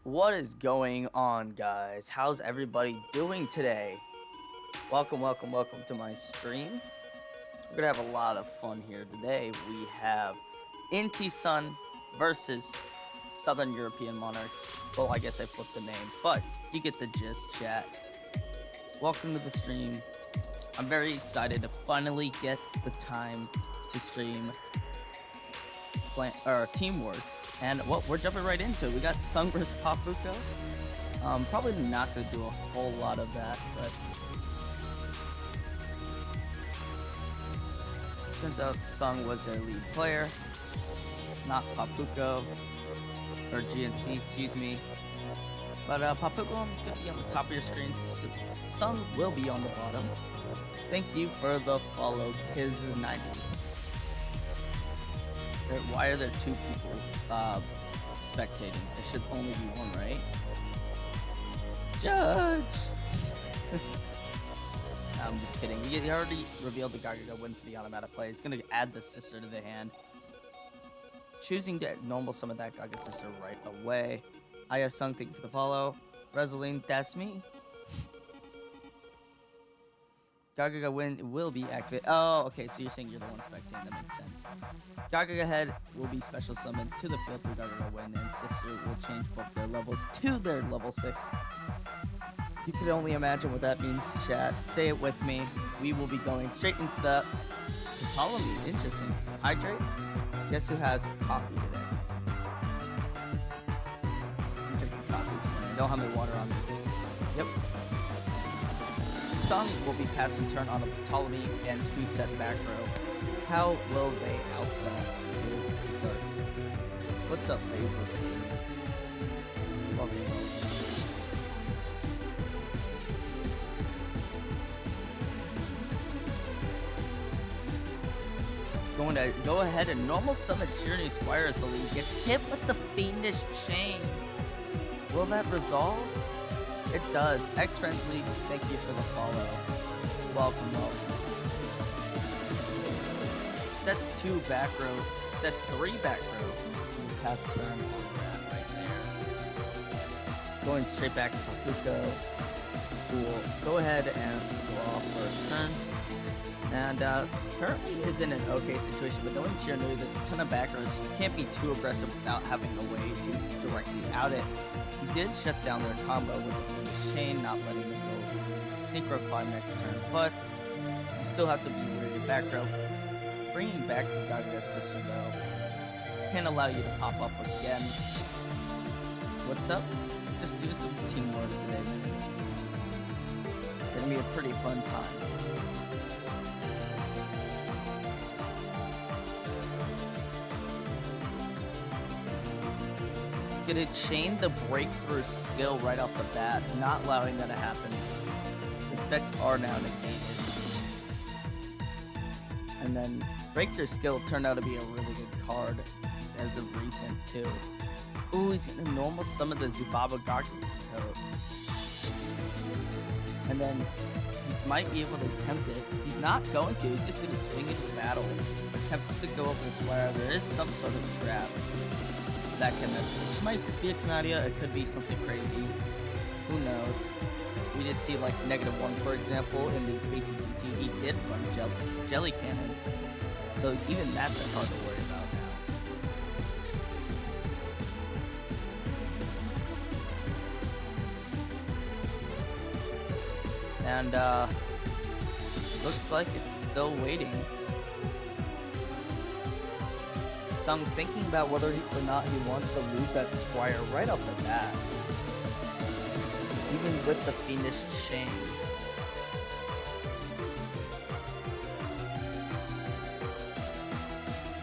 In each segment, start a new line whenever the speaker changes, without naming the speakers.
What is going on, guys? How's everybody doing today? Welcome to my stream. We're gonna have a lot of fun here today. We have Inti Sun versus Southern European Monarchs. Well, I guess I flipped the name, but you get the gist, chat. Welcome to the stream. I'm very excited to finally get the time to stream Team Wars. And we're jumping right into it. We got Sung vs Papuko. Probably not going to do a whole lot of that, but turns out Sung was their lead player, not Papuko, or GNC, excuse me. But Papuko is going to be on the top of your screen. Sung will be on the bottom. Thank you for the follow, Kiz90. Why are there two people spectating? There should only be one, right? Judge! I'm just kidding. We already revealed the Gagaga win for the automatic play. It's going to add the sister to the hand. Choosing to normal summon that Gaga sister right away. Aya Sung, thank you for the follow. Resoline, that's me. Gagaga win will be activated. Oh, okay, so you're saying you're the one spectating. That makes sense. Gagaga head will be special summoned to the field through Gagaga win, and sister will change both their levels to their level 6. You can only imagine what that means, chat. Say it with me. We will be going straight into the Ptolemy. Interesting. Hydrate? Guess who has coffee today? I'm drinking coffee this morning. I don't have my water on me. Yep. Sung will be passing turn on a Ptolemy and 2-set back row. How will they outflank? What's up, Faceless Game? Love you. Going to go ahead and normal summon Journey Squire as the lead. Gets hit with the Fiendish Chain. Will that resolve? It does. X-Friendly, thank you for the follow. Welcome. Sets 2 back row. Sets 3 back row. Pass turn on that right there. Going straight back to Papuko. Cool. Go ahead and draw first turn. And currently is in an okay situation, but knowing Chirnu, there's a ton of back rows. You can't be too aggressive without having a way to directly out it. He did shut down their combo with the chain, not letting them go synchro climb next turn, but you still have to be worried back row. Bringing back the Gaga's sister though can't allow you to pop up again. What's up? Just doing some Team Wars today, man. It's gonna be a pretty fun time. Gonna chain the breakthrough skill right off the bat, not allowing that to happen. Effects are now negated. And then breakthrough skill turned out to be a really good card as of recent too. Ooh, he's gonna normal summon the Zubaba Gakuto. And then he might be able to attempt it. He's not going to, he's just gonna swing into battle. Attempts to go over the square. There is some sort of trap that can mess with it. It might just be a Canadia, it could be something crazy. Who knows? We did see like -1, for example, in the basic GT. He did run Jelly Cannon. So even that's a card to worry about now. And looks like it's still waiting. Sung thinking about whether or not he wants to lose that Squire right off the bat. Even with the Fiendish Chain.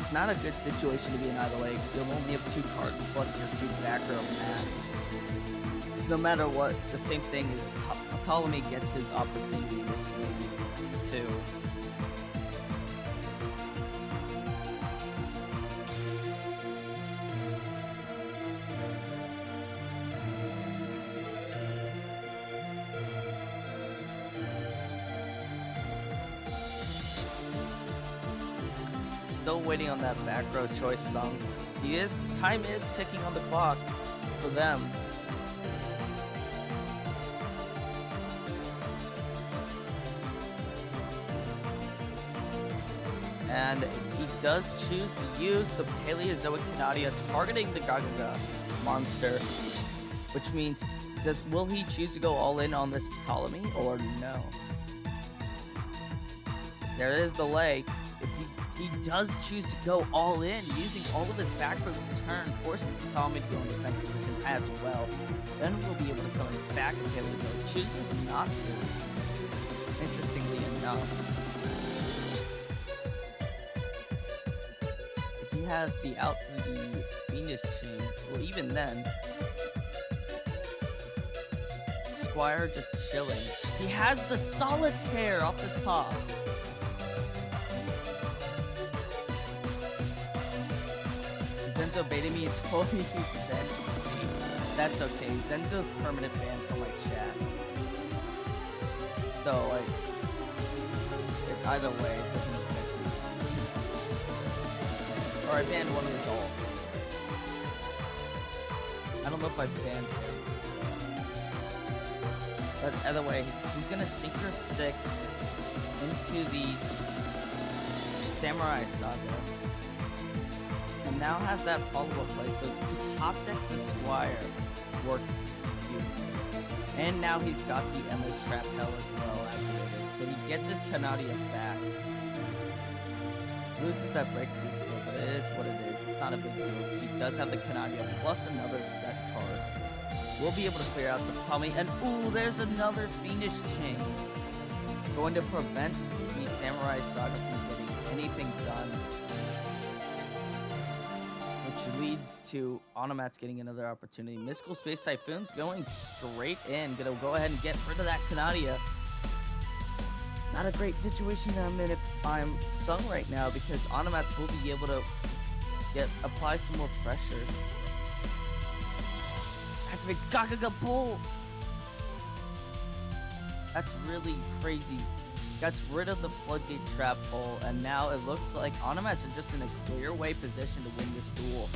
It's not a good situation to be in either way, because you'll only have 2 cards plus your 2 back row max. So no matter what, the same thing is Ptolemy gets his opportunity to swing too. Still waiting on that back row choice, Sung. Time is ticking on the clock for them. And he does choose to use the Paleozoic Canadia, targeting the Gagaga monster, which means, will he choose to go all in on this Ptolemy or no? There is delay. If he does choose to go all in, using all of his back row to turn, forces Ptolemy to go in defensive position as well. Then we'll be able to summon back the Paleozoic. Chooses not to, interestingly enough. He has the out to the Venus chain. Well, even then, Squire just chilling. He has the Solitaire off the top. Zenzo baited me and totally used Zen. That's okay. Zenzo's permanent ban from my chat. So, like, either way, it doesn't affect me. Or I banned one of his ult. I don't know if I banned him. But either way, he's gonna Synchro 6 into the Samurai Saga. And now has that follow-up play. So to top deck the Squire worked beautifully. And now he's got the Endless Trap Hell as well activated. So he gets his Canadia back. Loses that breakthrough skill, but it is what it is. It's not a big deal. He does have the Canadia plus another set card. We'll be able to clear out the Ptolemy. And ooh, there's another Fiendish Chain. Going to prevent the Samurai Saga from getting anything done. Which leads to Onomats getting another opportunity. Mystical Space Typhoon's going straight in. Gonna go ahead and get rid of that Canadia. Not a great situation I'm in if I'm Sung right now, because Onomats will be able to apply some more pressure. Activates Gagaga Bull. That's really crazy. Gets rid of the Floodgate Trap Hole, and now it looks like Onomats are just in a clear way position to win this duel.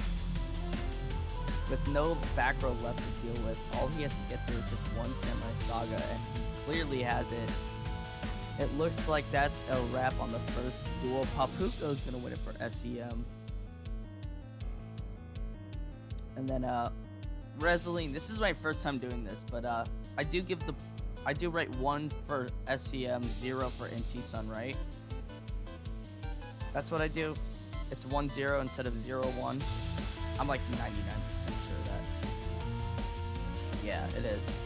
With no back row left to deal with, all he has to get through is just one Samurai Saga, and he clearly has it. It looks like that's a wrap on the first duel. Papuko's gonna win it for SEM. And then Reseline, this is my first time doing this, but I do write 1 for SEM, 0 for Inti Sun, right? That's what I do. It's 1-0 instead of 0-1. I'm like 99% sure of that. Yeah, it is.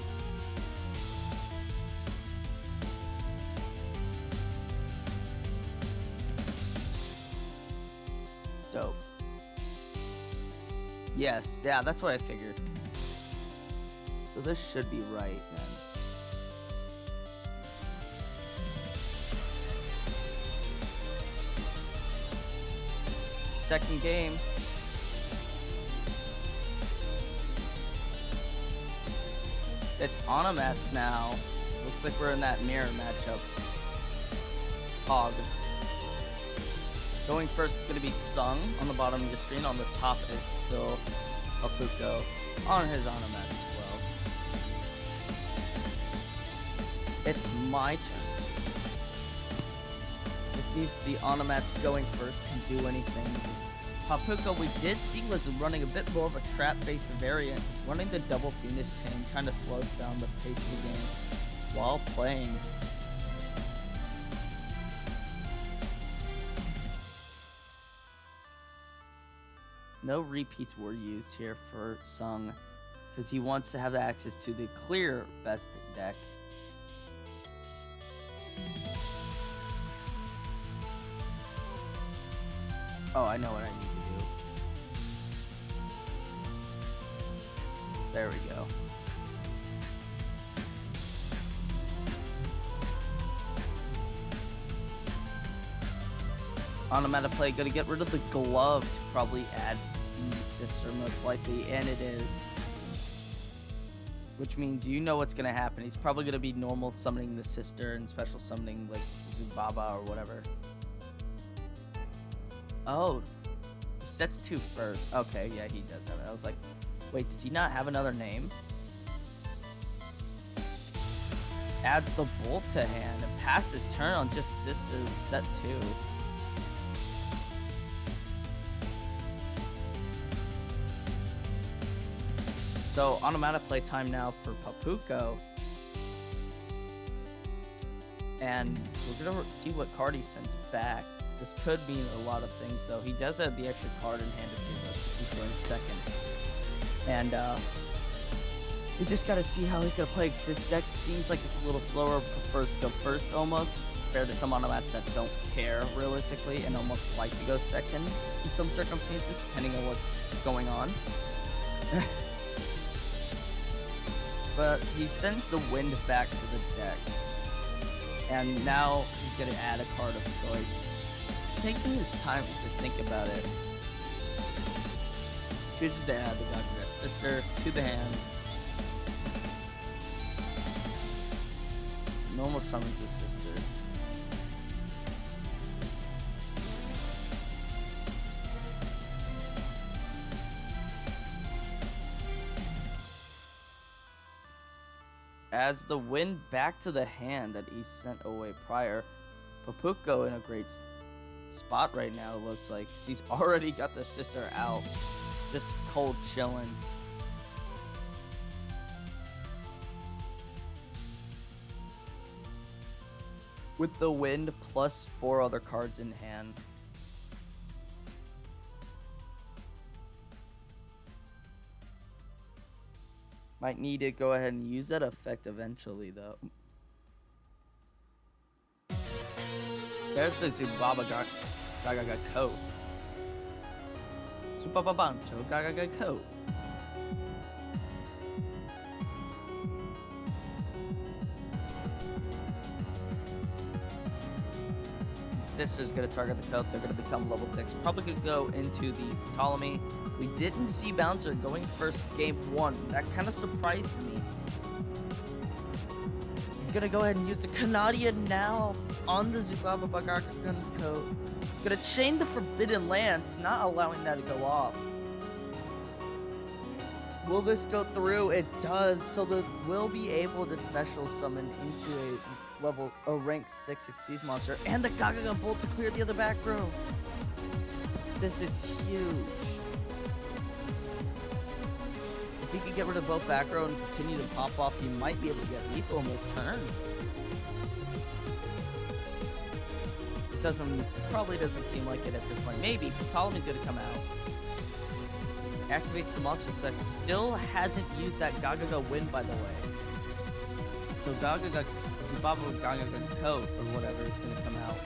Dope. Yes, yeah, that's what I figured. So this should be right, then. Second game. It's Onomats now. Looks like we're in that mirror matchup. Hog. Going first is going to be Sung on the bottom of your screen. On the top is still Papuko on his Onomat as well. It's my turn. Let's see if the Onomats going first can do anything. Papuko, we did see, was running a bit more of a trap-based variant, running the double Fiendish Chain, trying to slow down the pace of the game while playing. No repeats were used here for Sung, because he wants to have access to the clear best deck. Oh, I know what I need to do. There we go. Onomata play, gonna get rid of the glove to probably add the sister most likely, and it is. Which means you know what's gonna happen. He's probably gonna be normal summoning the sister and special summoning like Zubaba or whatever. Oh, he sets 2 first. Okay, yeah, he does have it. I was like, wait, does he not have another name? Adds the Bolt to hand and passes his turn on just sister set 2. So automatic play time now for Papuko. And we're gonna see what card he sends back. This could mean a lot of things, though. He does have the extra card in hand to give us. He's going second. And we just gotta see how he's gonna play, because his deck seems like it's a little slower, prefers to go first almost, compared to some automats that don't care realistically and almost like to go second in some circumstances, depending on what's going on. But he sends the wind back to the deck. And now he's gonna add a card of choice. Taking his time to think about it. Chooses to add the Gaga Sister to the hand. Normal summons his sister. Adds the wind back to the hand that he sent away prior. Papuko in a great spot right now, it looks like. He's already got the sister out. Just cold chilling. With the wind plus 4 other cards in hand. Might need to go ahead and use that effect eventually, though. There's the Zubaba Gaga coat. Zubaba Bancho Gaga coat. Sister's gonna target the coat. They're gonna become level 6. Probably gonna go into the Ptolemy. We didn't see Bouncer going first game 1. That kind of surprised me. He's gonna go ahead and use the Canadian now on the Zubaba Bagagan coat. Gonna chain the Forbidden Lance, not allowing that to go off. Will this go through? It does. So the will be able to special summon into a rank 6 Exceed monster and the Gagaga Bolt to clear the other back row. This is huge. If he could get rid of both back row and continue to pop off, he might be able to get lethal in this turn. Probably doesn't seem like it at this point. Maybe, but Ptolemy's gonna come out. Activates the monster effect. Still hasn't used that Gagaga win, by the way. So Gagaga, Zubaba Gagaga coat or whatever is gonna come out.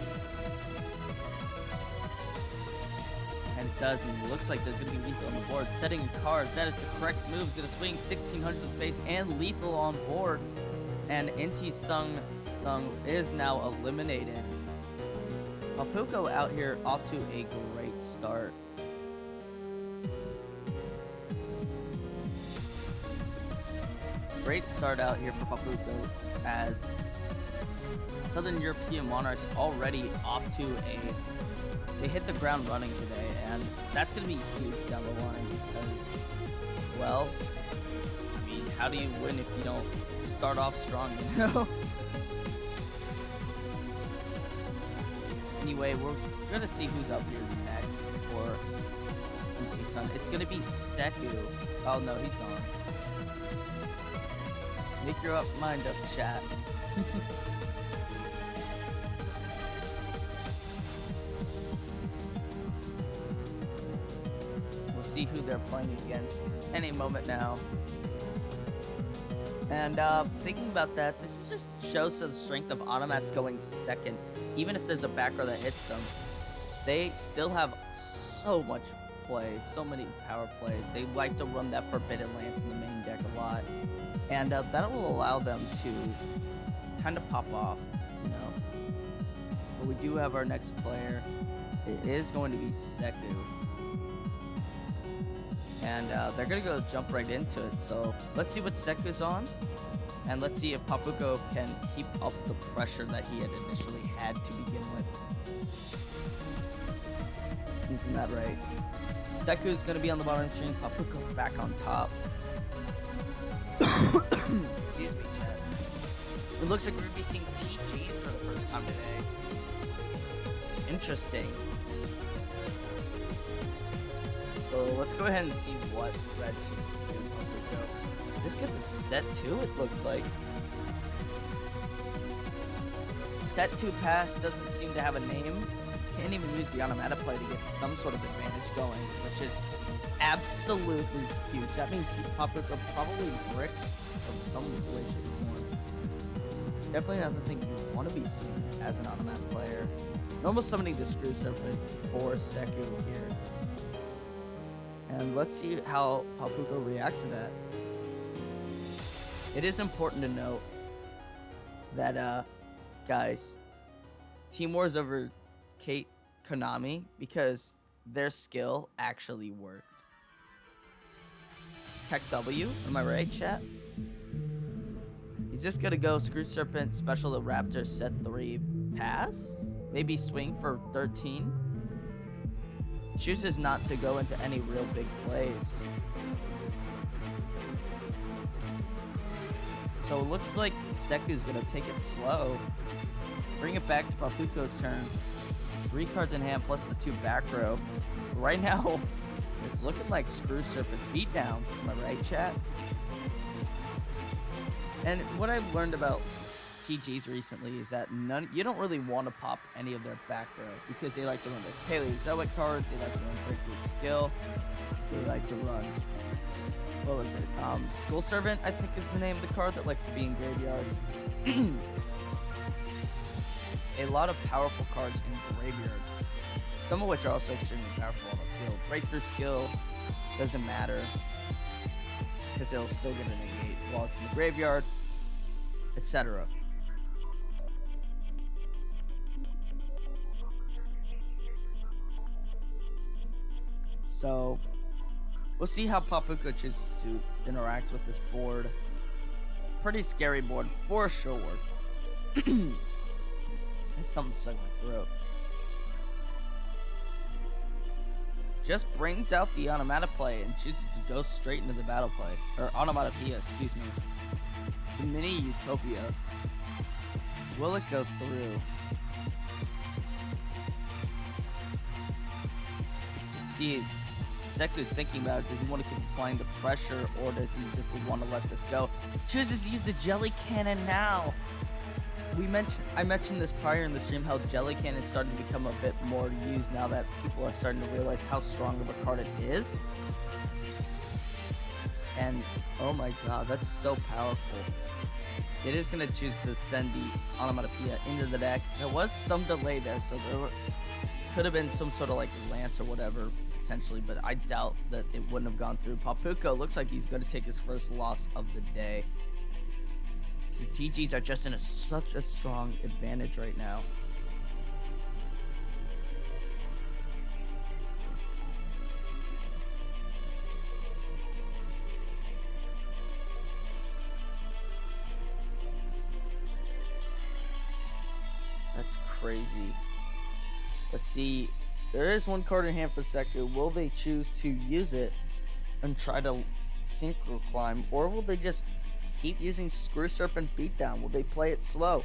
And it does, and it looks like there's gonna be lethal on the board. Setting a card, that is the correct move. Gonna swing 1600 to the face and lethal on board. And Inti Sung is now eliminated. Papuko out here off to a great start. Great start out here for Papuko, as Southern European Monarchs already off to they hit the ground running today, and that's going to be huge down the line because, well, I mean, how do you win if you don't start off strong, you know? Anyway, we're going to see who's up here next for Inti-san. It's going to be Seku. Oh, no, he's gone. Make your mind up, chat. We'll see who they're playing against any moment now. And thinking about that, this just shows the strength of automats going second. Even if there's a back row that hits them, they still have so much play, so many power plays. They like to run that Forbidden Lance in the main deck a lot. And that will allow them to kind of pop off, you know. But we do have our next player. It is going to be Seku. And they're going to go jump right into it. So let's see what Seku's on. And let's see if Papuko can keep up the pressure that he had initially had to begin with. Isn't that right? Seku's going to be on the bottom screen. Papuko back on top. Excuse me, chat. It looks like we're going to be seeing TGs for the first time today. Interesting. So let's go ahead and see what Red is doing. Just get the set 2, it looks like. Set 2 pass doesn't seem to have a name. Can't even use the onomatopoeia play to get some sort of advantage going, which is absolutely huge. That means Papuka probably bricked from some way, shape, or form. Definitely not the thing you want to be seeing as an onomatopoeia player. Normal summoning the Screw Serpent for Seku here. And let's see how Papuka reacts to that. It is important to note that, guys, Team Wars over Kate Konami because their skill actually worked. Tech W, am I right, chat? He's just gonna go Screw Serpent, Special the Raptor, set 3, pass? Maybe swing for 13? Chooses not to go into any real big plays. So it looks like Seku's gonna take it slow. Bring it back to Papuko's turn. 3 cards in hand plus the 2 back row. Right now, it's looking like Screw Serpent beatdown. Am I right, chat? And what I've learned about TGs recently is that you don't really want to pop any of their back row because they like to run the Paleozoic cards, they like to run Breakthrough Skill, they like to run, what was it, School Servant, I think is the name of the card that likes to be in graveyard. A lot of powerful cards in graveyard, some of which are also extremely powerful on the field. Breakthrough Skill doesn't matter because it'll still get a negate while it's in the graveyard, etc. So we'll see how Papuka chooses to interact with this board. Pretty scary board for sure. There's something stuck in my throat. Just brings out the onomatopoeia and chooses to go straight into the battle play. Or onomatopoeia, excuse me. The mini Utopia. Will it go through? Let's see. Seku's thinking about it. Does he want to keep applying the pressure or does he just want to let this go? Chooses to use the Jelly Cannon now. I mentioned this prior in the stream how Jelly Cannon starting to become a bit more used now that people are starting to realize how strong of a card it is. And oh my god, that's so powerful. It is going to choose to send the onomatopoeia into the deck. There was some delay there, so there could have been some sort of like lance or whatever potentially, but I doubt that it wouldn't have gone through. Papuka looks like he's going to take his first loss of the day. His TGs are just in such a strong advantage right now. That's crazy. Let's see. There is one card in hand for Seku. Will they choose to use it and try to synchro climb, or will they just keep using Screw Serpent Beatdown? Will they play it slow?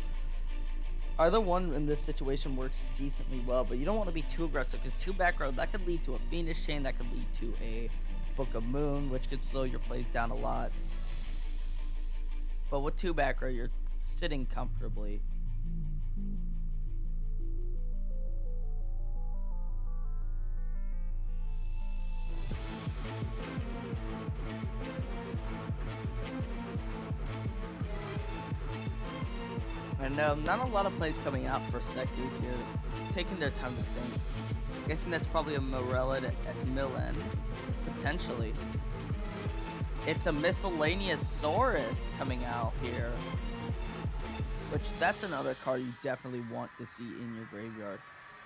Either one in this situation works decently well, but you don't want to be too aggressive because 2 back row, that could lead to a Venus Chain, that could lead to a Book of Moon, which could slow your plays down a lot. But with 2 back row, you're sitting comfortably. And not a lot of plays coming out for Seku here, taking their time to think. I'm guessing that's probably a Morella at mill end, potentially. It's a Miscellaneous Saurus coming out here, which that's another card you definitely want to see in your graveyard.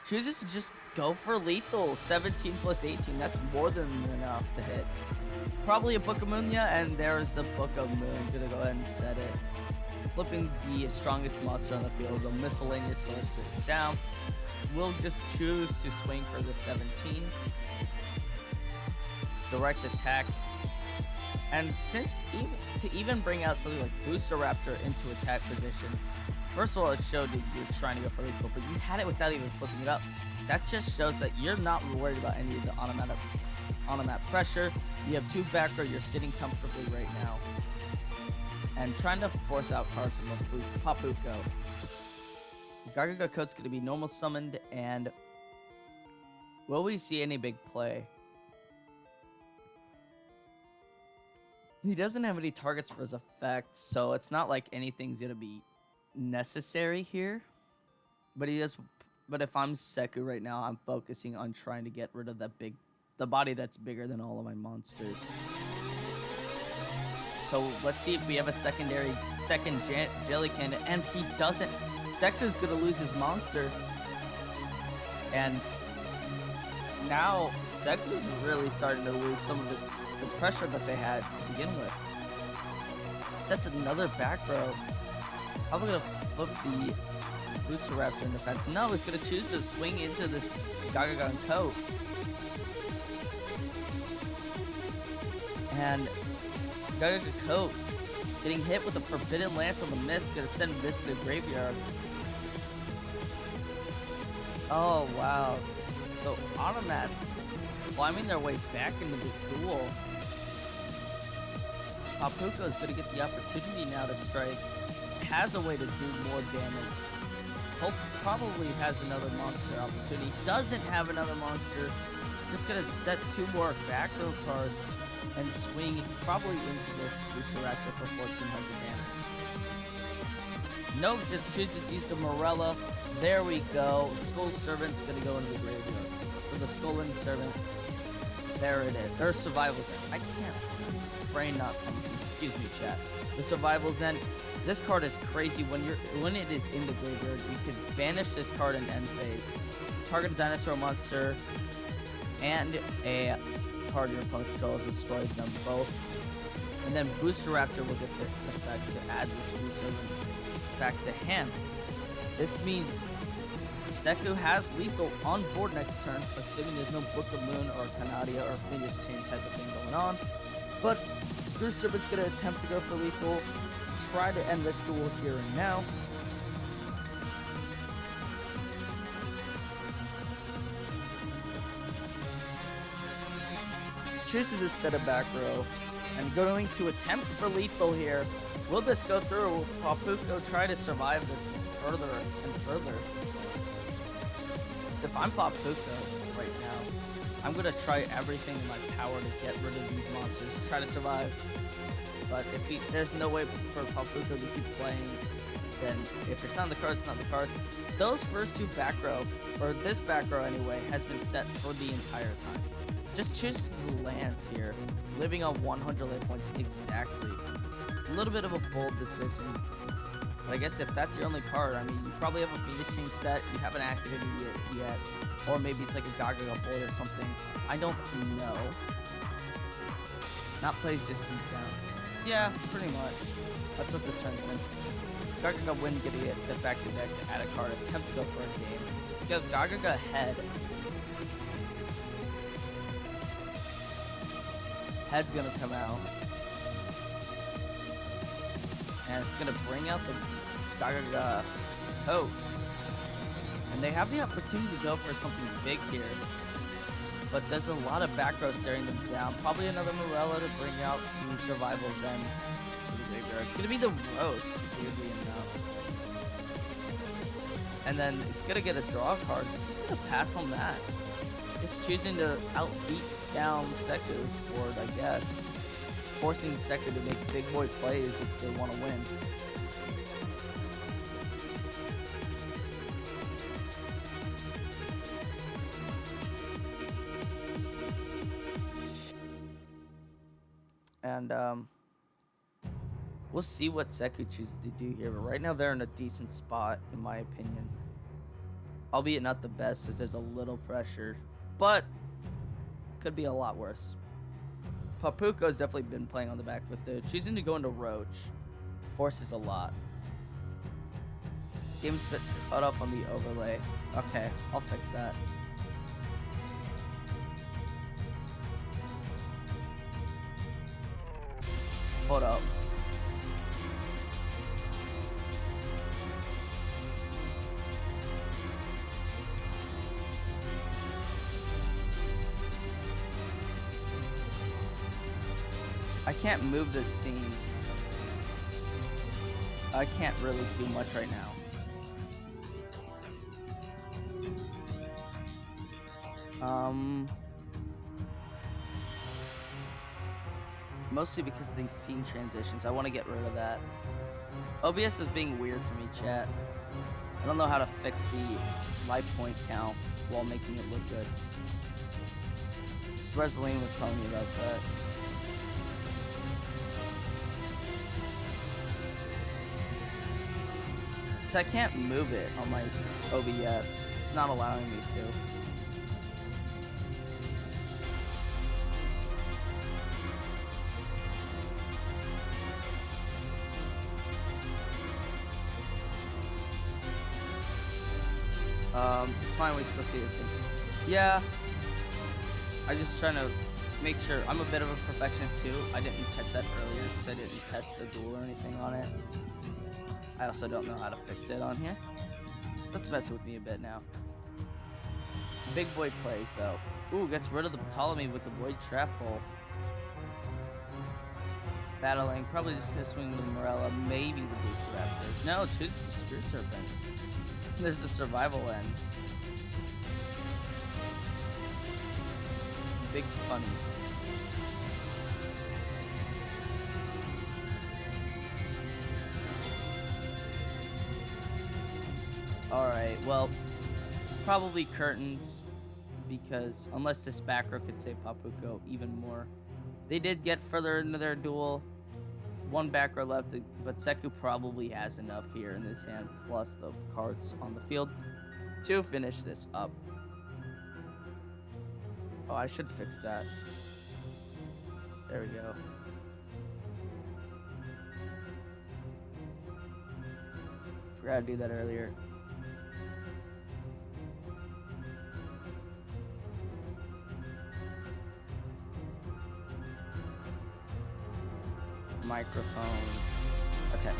Chooses to just go for lethal, 17 plus 18, that's more than enough to hit. Probably a Book of Moon, yeah, and there's the Book of Moon, gonna go ahead and set it. Flipping the strongest monster on the field, the Miscellaneous Saurus goes down. We'll just choose to swing for the 17. Direct attack. And since to even bring out something like Booster Raptor into attack position, first of all, it showed that you're trying to go for lethal, but you had it without even flipping it up. That just shows that you're not worried about any of the on that pressure. You have 2 back row. You're sitting comfortably right now. And trying to force out cards from Papuko. Gagaga Coat's going to be normal summoned, and will we see any big play? He doesn't have any targets for his effect, so it's not like anything's going to be necessary here. But he does. But if I'm Seku right now, I'm focusing on trying to get rid of the body that's bigger than all of my monsters. So let's see if we have a second Jellykin, and he doesn't. Seku's gonna lose his monster, and now Seku's really starting to lose some of the pressure that they had to begin with. Sets another back row. Probably gonna flip the Booster Raptor in defense. No, he's gonna choose to swing into this Gagaga Coat. And Gagaga Coat getting hit with a Forbidden Lance on the Mist, gonna send Mist to the graveyard. Oh wow. So Automats climbing their way back into this duel. Papuko is gonna get the opportunity now to strike. Has a way to do more damage. Probably has another monster opportunity. Doesn't have another monster. Just gonna set 2 more back row cards and swing probably into this Booster Raptor for 1400 damage. Nope, just chooses to use the Morella. There we go. Skull Servant's gonna go into the graveyard. For the Skull Servant. There it is. There's Survival's End. I can't. Brain not coming. Excuse me, chat. The Survival's End. This card is crazy. When it is in the graveyard, you can banish this card in end phase. Target a dinosaur monster and a card your opponent controls, destroy them both. And then Booster Raptor will get its effect to add the Screw Servant back to hand. This means Seku has lethal on board next turn, assuming there's no Book of Moon or Canadia or Phoenix Chain type of thing going on. But Screw Servant's going to attempt to go for lethal. Try to end this duel here and now. Chooses a set of back row and going to attempt for lethal here. Will this go through? Will Papuko try to survive this further and further? So if I'm Papuko right now, I'm going to try everything in my power to get rid of these monsters, try to survive. But if there's no way for Papuko to keep playing, then if it's not the cards, it's not the cards. Those first 2 back row, or this back row anyway, has been set for the entire time. Just choose the lands here, living on 100 life points exactly. A little bit of a bold decision. But I guess if that's your only card, I mean, you probably have a Phoenix Chain set, you haven't activated it yet. Or maybe it's like a Gagaga board or something. I don't know. Not plays, just beat down. Yeah, pretty much. That's what this turn's been. Gagaga win, getting it set back to deck to add a card, attempt to go for a game. Let's go Gagaga head. Head's gonna come out. And it's gonna bring out the Gagaga Coat. And they have the opportunity to go for something big here. But there's a lot of back row staring them down. Probably another Morella to bring out the Survival's End to the graveyard. It's going to be the Roach, weirdly enough. And then it's going to get a draw card. It's just going to pass on that. It's choosing to outbeat down Seku's board, I guess. Forcing Seku to make big boy plays if they want to win. And we'll see what Seku chooses to do here. But right now they're in a decent spot, in my opinion. Albeit not the best, as there's a little pressure. But could be a lot worse. Papuko's definitely been playing on the back foot though. Choosing to go into Roach forces a lot. Game's been cut off on the overlay. Okay, I'll fix that. Hold up. I can't move this scene. I can't really do much right now. Mostly because of these scene transitions. I want to get rid of that. OBS is being weird for me, chat. I don't know how to fix the life point count while making it look good. Resolene was telling me about that. So I can't move it on my OBS. It's not allowing me to. It's fine, we still see it. Yeah. I'm just trying to make sure. I'm a bit of a perfectionist too. I didn't catch that earlier because I didn't test the duel or anything on it. I also don't know how to fix it on here. Let's mess with me a bit now. Big boy plays though. Ooh, gets rid of the Ptolemy with the Void Trap Hole. Battling, probably just gonna swing with the Morella, maybe the Booster Raptors. No, chooses the Screw Serpent. There's a survival end. Big funny. Alright, well, probably curtains, because unless this back row could save Papuko even more. They did get further into their duel. One back row left, but Seku probably has enough here in his hand, plus the cards on the field, to finish this up. Oh, I should fix that. There we go. Forgot to do that earlier. Microphone. Okay.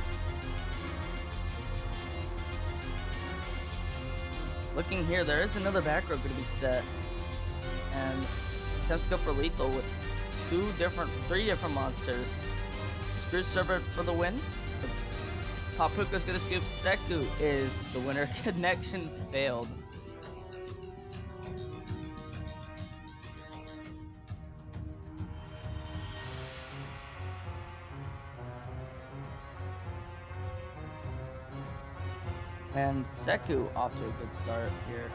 Looking here, there is another back row going to be set. And attempts to go for lethal with three different monsters. Screw Serpent for the win. Papuko's gonna scoop. Seku is the winner. Connection failed. And Seku off to a good start here.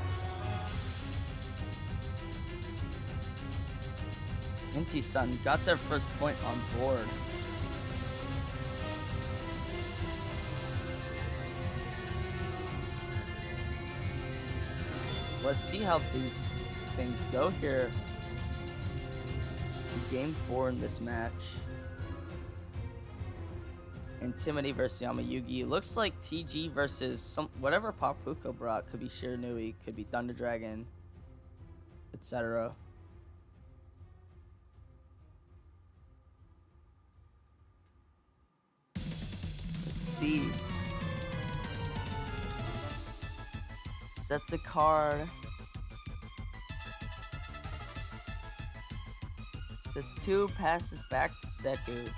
Inti Sun got their first point on board. Let's see how these things go here. Game 4 in this match. Intimity versus Yamayugi. Looks like TG versus whatever Papuko brought. Could be Shiranui, could be Thunder Dragon, etc. See. Sets a card. Sets 2, passes back to Seku.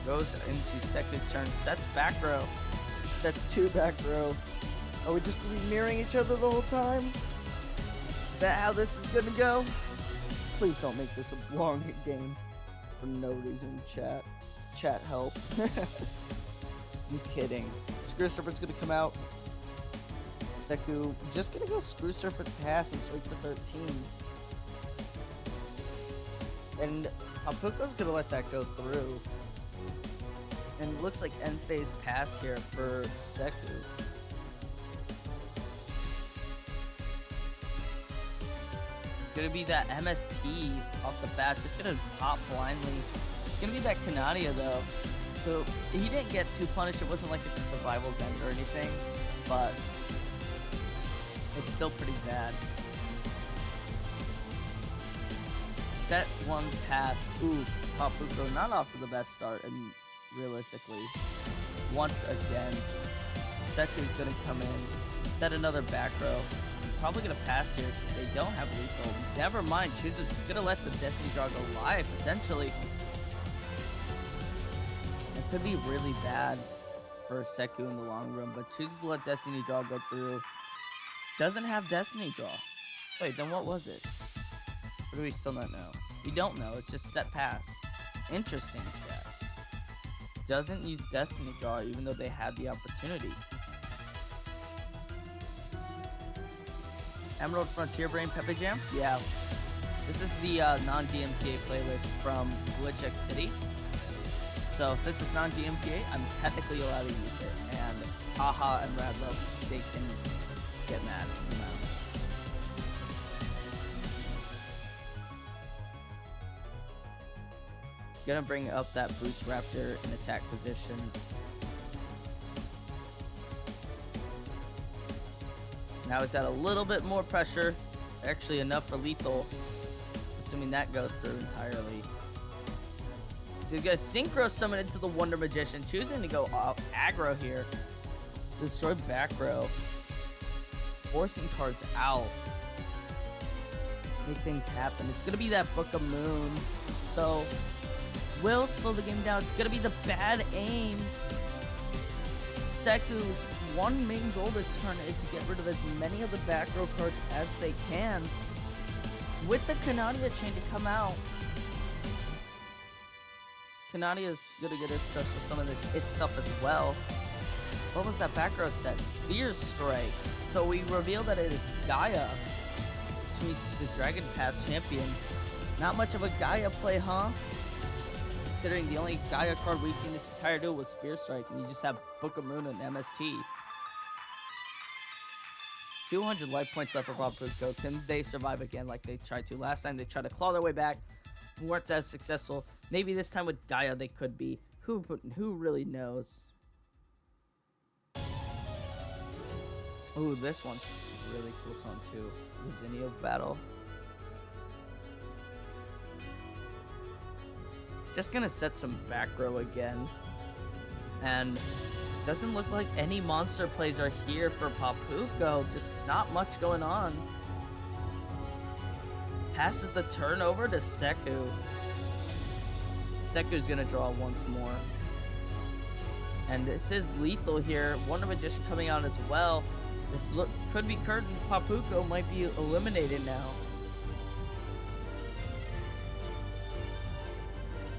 Goes into Seku's turn, sets back row. Sets 2 back row. Are we just gonna be mirroring each other the whole time? Is that how this is gonna go? Please don't make this a long game for no reason, chat. Chat help. I'm kidding. Screw Serpent's gonna come out. Seku just gonna go Screw Serpent pass and swing for 13. And Papuko's gonna let that go through. And it looks like end phase pass here for Seku. Gonna be that MST off the bat, just gonna pop blindly. It's gonna be that Kanania though. So he didn't get too punished. It wasn't like it's a survival event or anything, but it's still pretty bad. Set 1 pass. Ooh, Papuko not off to the best start, and realistically, once again, Seku's gonna come in, set another back row. Probably gonna pass here because they don't have lethal. Never mind, chooses gonna let the Destiny Draw go live potentially. It could be really bad for Seku in the long run, but chooses to let Destiny Draw go through. Doesn't have Destiny Draw. Wait, then what was it? Or do we still not know? We don't know, it's just set pass. Interesting, chat. Doesn't use Destiny Draw even though they had the opportunity. Emerald Frontier Brain Pepe Jam? Yeah. This is the non-DMCA playlist from Glitch X City. So since it's non-DMCA, I'm technically allowed to use it. And Taha and Radlove, they can get mad. Gonna bring up that Boost Raptor in attack position. Now it's at a little bit more pressure. Actually enough for lethal. Assuming that goes through entirely. So he's gonna Synchro Summon into the Wonder Magician. Choosing to go aggro here. Destroy back row. Forcing cards out. Make things happen. It's gonna be that Book of Moon. So will slow the game down. It's gonna be the bad aim. Seku's one main goal this turn is to get rid of as many of the back row cards as they can. With the Canadia chain to come out, Canadia's gonna get his stuff for some of its stuff as well. What was that back row set? Spear Strike. So we reveal that it is Gaia, which means it's the Dragon Path champion. Not much of a Gaia play, huh? Considering the only Gaia card we've seen this entire duel was Spear Strike, and you just have Book of Moon and MST. 200 life points left for Papuko. Can they survive again like they tried to last time? They tried to claw their way back. Weren't as successful. Maybe this time with Gaia they could be. Who really knows? Ooh, this one's a really cool song too. The Zinnia Battle. Just gonna set some back row again. And doesn't look like any monster plays are here for Papuko. Just not much going on. Passes the turn over to Seku. Seku's gonna draw once more. And this is lethal here. Wonder Magician coming out as well. This could be curtains. Papuko might be eliminated now.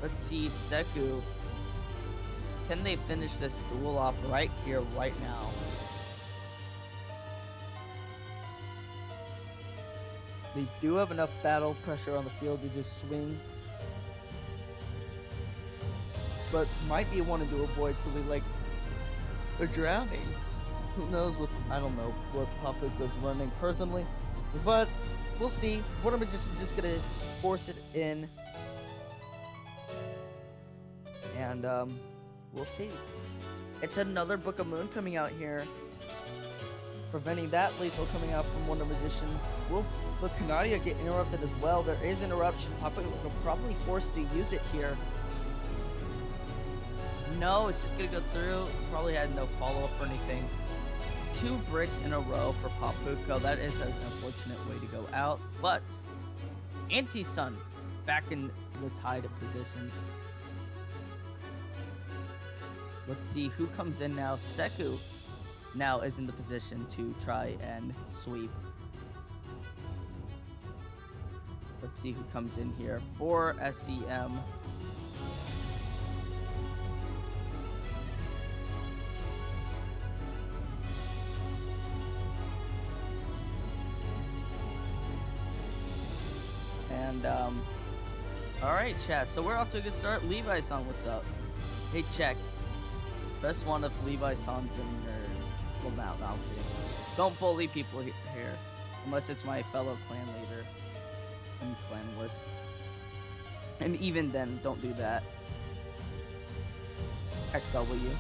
Let's see, Seku. Can they finish this duel off right here, right now? They do have enough battle pressure on the field to just swing. But might be wanting to avoid something like a drowning. Who knows what, I don't know what Papuko's running personally. But we'll see. Wonder Magician just gonna force it in. And we'll see. It's another Book of Moon coming out here. Preventing that lethal coming out from Wonder Magician. Will the Canadia get interrupted as well? There is interruption. Papuko will probably forced to use it here. No, it's just gonna go through. Probably had no follow-up or anything. 2 bricks in a row for Papuko. That is an unfortunate way to go out. But Inti-san back in the tied position. Let's see who comes in now. Seku now is in the position to try and sweep. Let's see who comes in here for SEM. And alright chat, so we're off to a good start. Levi-san, what's up? Hey, check. Best one of Levi-san's in your... Well, no, I'm kidding. Don't bully people here. Unless it's my fellow clan leader in Clan Wars. And even then, don't do that. XW.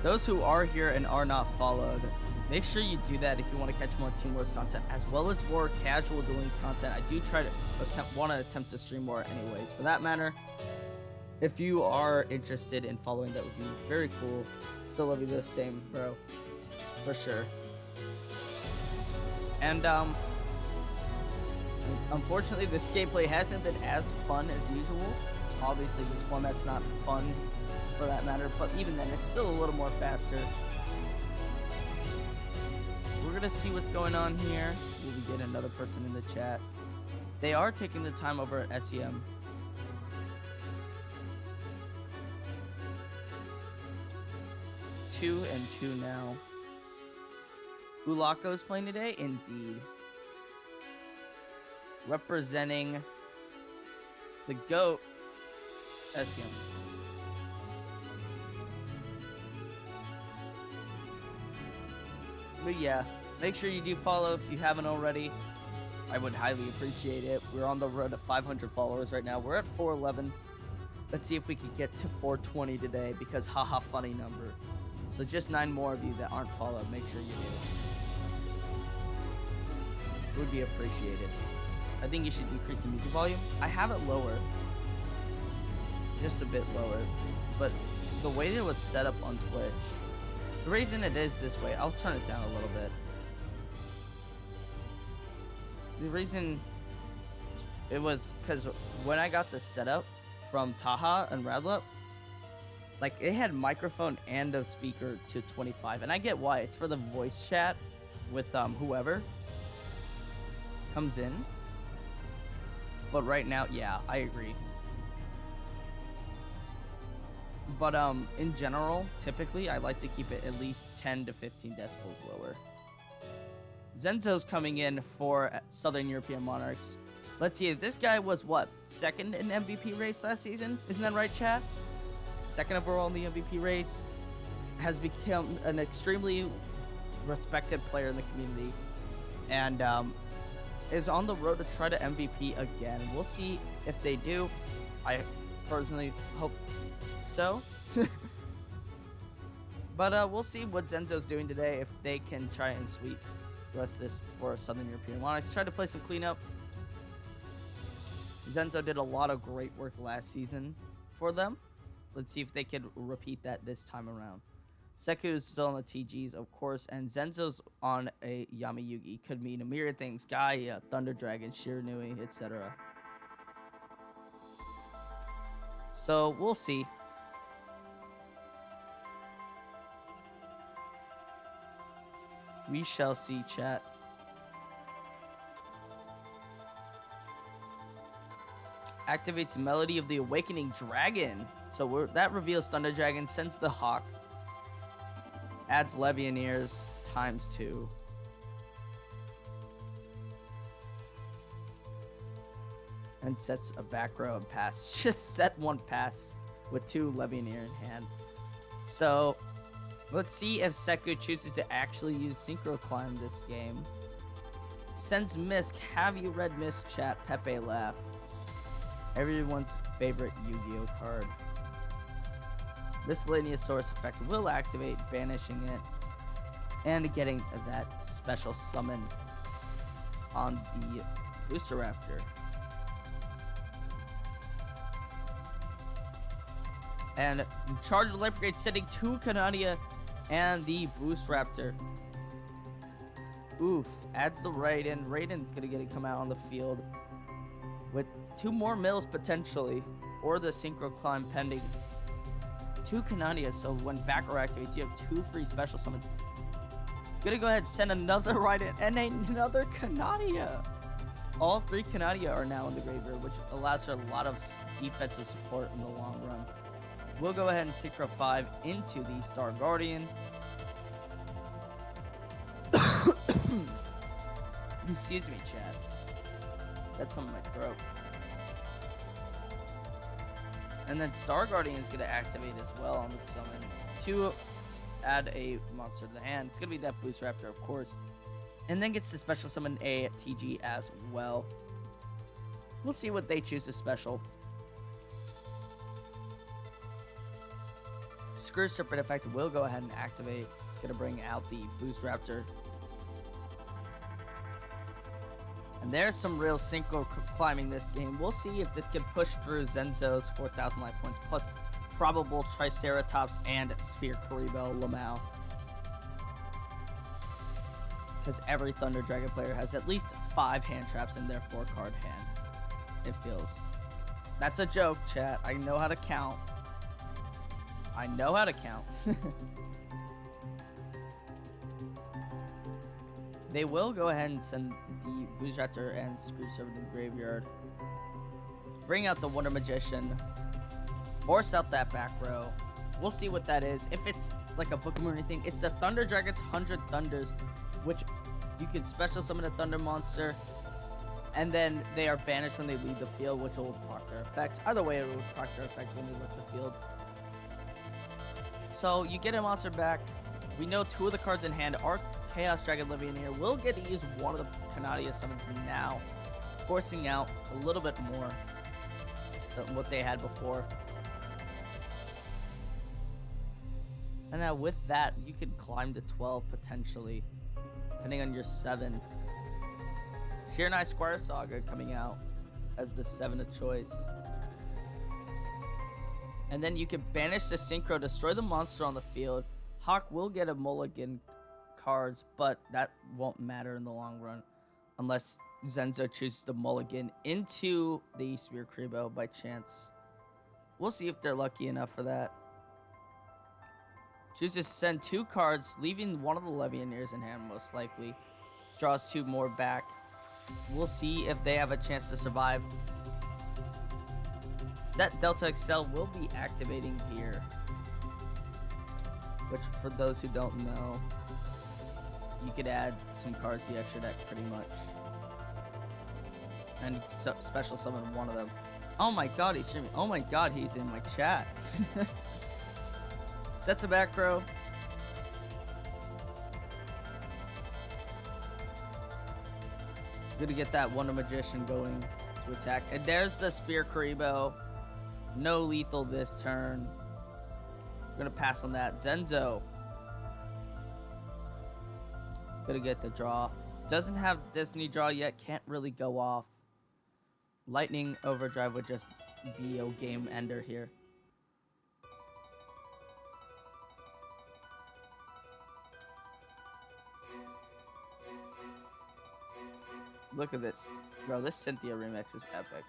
Those who are here and are not followed, make sure you do that if you want to catch more Team Wars content, as well as more casual Duel Links content. I do try to attempt to stream more anyways. For that matter, If you are interested in following, that would be very cool. Still love you the same, bro. For sure. And, unfortunately, this gameplay hasn't been as fun as usual. Obviously, this format's not fun for that matter, but even then, it's still a little more faster. We're gonna see what's going on here. Will we get another person in the chat? They are taking the time over at SEM. It's 2-2 now. Ulako is playing today? Indeed. Representing the GOAT, SEM. But yeah, make sure you do follow if you haven't already. I would highly appreciate it. We're on the road to 500 followers right now. We're at 411. Let's see if we can get to 420 today because haha, funny number. So just 9 more of you that aren't followed, make sure you do. It would be appreciated. I think you should decrease the music volume. I have it lower. Just a bit lower. But the way it was set up on Twitch, the reason it is this way, I'll turn it down a little bit. The reason it was because when I got this setup from Taha and Radlup, like it had microphone and a speaker to 25, and I get why. It's for the voice chat with whoever comes in. But right now, yeah, I agree. But in general, typically I like to keep it at least 10 to 15 decibels lower. Zenzo's coming in for Southern European Monarchs. Let's see, if this guy was what, second in MVP race last season? Isn't that right, chat? Second overall in the MVP race. Has become an extremely respected player in the community. And is on the road to try to MVP again. We'll see if they do. I personally hope so. But we'll see what Zenzo's doing today, if they can try and sweep the rest of this for Southern European Monarchs. Try to play some cleanup. Zenzo did a lot of great work last season for them. Let's see if they could repeat that this time around. Seku is still on the TGs, of course, and Zenzo's on a Yami Yugi. Could mean a myriad things. Gaia, Thunder Dragon, Shiranui, etc. So, we'll see. We shall see, chat. Activates Melody of the Awakening Dragon. So that reveals Thunder Dragon, sends the Hawk. Adds Levianeers ×2. And sets a back row and pass. Just set one pass with 2 Levianeer in hand. So let's see if Seku chooses to actually use Synchro Climb this game. Sends Misk. Have you read Misk, chat? Pepe laugh. Everyone's favorite Yu-Gi-Oh card. Miscellaneous Source effect will activate, banishing it, and getting that special summon on the Booster Raptor. And Charged Life Brigade sending 2 Canadia and the Boost Raptor. Oof, adds the Raiden. Raiden's gonna get to come out on the field with 2 more mills potentially, or the Synchro Climb pending. 2 Canadia, so when Backer activates, you have 2 free special summons. Gonna go ahead and send another Raiden and another Canadia. All 3 Canadia are now in the graveyard, which allows for a lot of defensive support in the long run. We'll go ahead and Synchro 5 into the Star Guardian. Excuse me, chat. That's something in my throat. And then Star Guardian is going to activate as well on the summon to add a monster to the hand. It's going to be that Boost Raptor, of course. And then gets to special summon a TG as well. We'll see what they choose to special. Screw Serpent effect will go ahead and activate. Going to bring out the Boost Raptor. And there's some real synchro climbing this game. We'll see if this can push through Zenzo's 4,000 life points, plus probable Triceratops and Sphere Karibo Lamau. Because every Thunder Dragon player has at least 5 hand traps in their 4-card hand. It feels. That's a joke, chat. I know how to count. I know how to count. They will go ahead and send the Booze Raptor and Screw Servant in the graveyard. Bring out the Wonder Magician. Force out that back row. We'll see what that is. If it's like a Book of Moon or anything, it's the Thunder Dragon's 100 Thunders, which you can special summon a Thunder monster, and then they are banished when they leave the field, which will proc their effects. Either way, it will proc their effect when they leave the field. So you get a monster back. We know 2 of the cards in hand are Chaos Dragon Levianeer. We'll get to use one of the Canadia summons now, forcing out a little bit more than what they had before. And now with that, you can climb to 12 potentially, depending on your 7. Shiranai Squire Saga coming out as the 7 of choice. And then you can banish the Synchro, destroy the monster on the field. Hawk will get a mulligan cards, but that won't matter in the long run unless Zenzo chooses to mulligan into the Sphere Karibo by chance. We'll see if they're lucky enough for that. Chooses to send 2 cards, leaving one of the Levianeers in hand most likely. Draws 2 more back. We'll see if they have a chance to survive. Set Delta Excel will be activating here, which for those who don't know, you could add some cards to the extra deck pretty much. And special summon one of them. Oh my god, he's streaming. Oh my god, he's in my chat. Sets a back row. Gonna get that Wonder Magician going to attack. And there's the Sphere Karibo. No lethal this turn. We're gonna pass on that. Zenzo. Gonna get the draw. Doesn't have Destiny draw yet. Can't really go off. Lightning Overdrive would just be a game ender here. Look at this. Bro, this Cynthia remix is epic.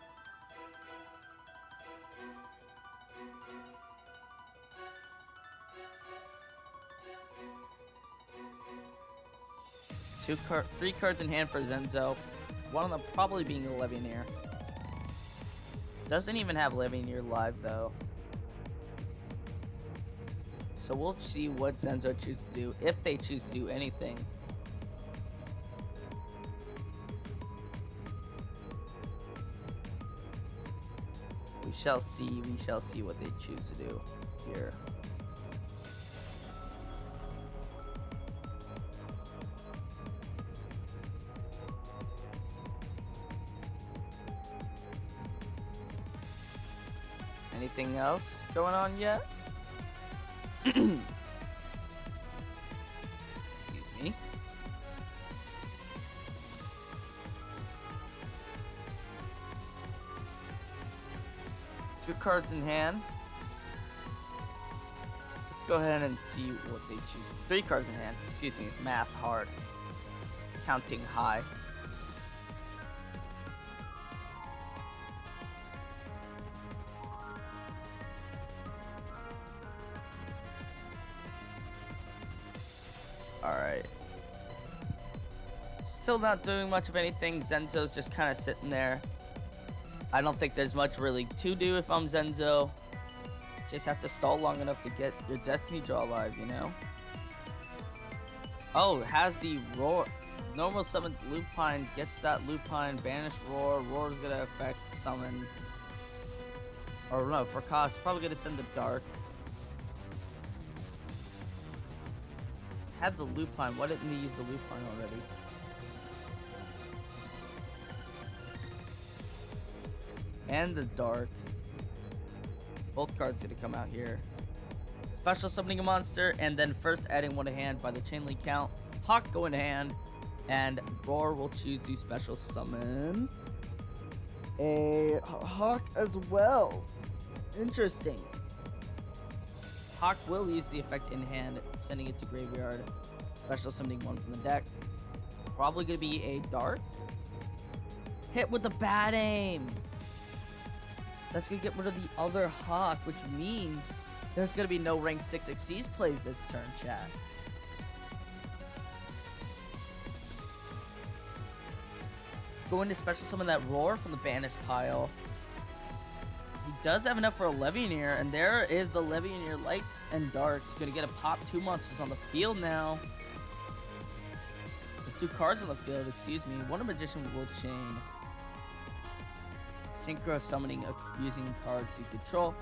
Three cards in hand for Zenzo. One of them probably being a Levianeer. Doesn't even have Levianeer live though. So we'll see what Zenzo chooses to do, if they choose to do anything. We shall see what they choose to do here. Anything else going on yet? Excuse me. Two cards in hand. Let's go ahead and see what they choose. 3 cards in hand. Excuse me. Math hard. Counting high. Alright. Still not doing much of anything. Zenzo's just kind of sitting there. I don't think there's much really to do if I'm Zenzo. Just have to stall long enough to get your Destiny draw live, you know? Oh, has the Roar. Normal summon Lupine, gets that Lupine, banish Roar. Roar's gonna affect summon. Or no, for cost, probably gonna send the Dark. Had the Lupine, why didn't they use the Lupine already? And the Dark. Both cards gonna come out here. Special summoning a monster, and then first adding one to hand by the chain link count. Hawk going to hand. And Roar will choose to special summon a Hawk as well. Interesting. Hawk will use the effect in hand, sending it to graveyard. Special summoning one from the deck. Probably going to be a Dark. Hit with a bad aim. That's going to get rid of the other Hawk, which means there's going to be no rank 6 Xyz plays this turn, chat. Going to special summon that Roar from the banished pile. He does have enough for a Levianeer, and there is the Levianeer Lights and Darks. Going to get a pop 2 monsters on the field now. With 2 cards on the field, excuse me. Wonder Magician will chain. Synchro summoning using cards you control.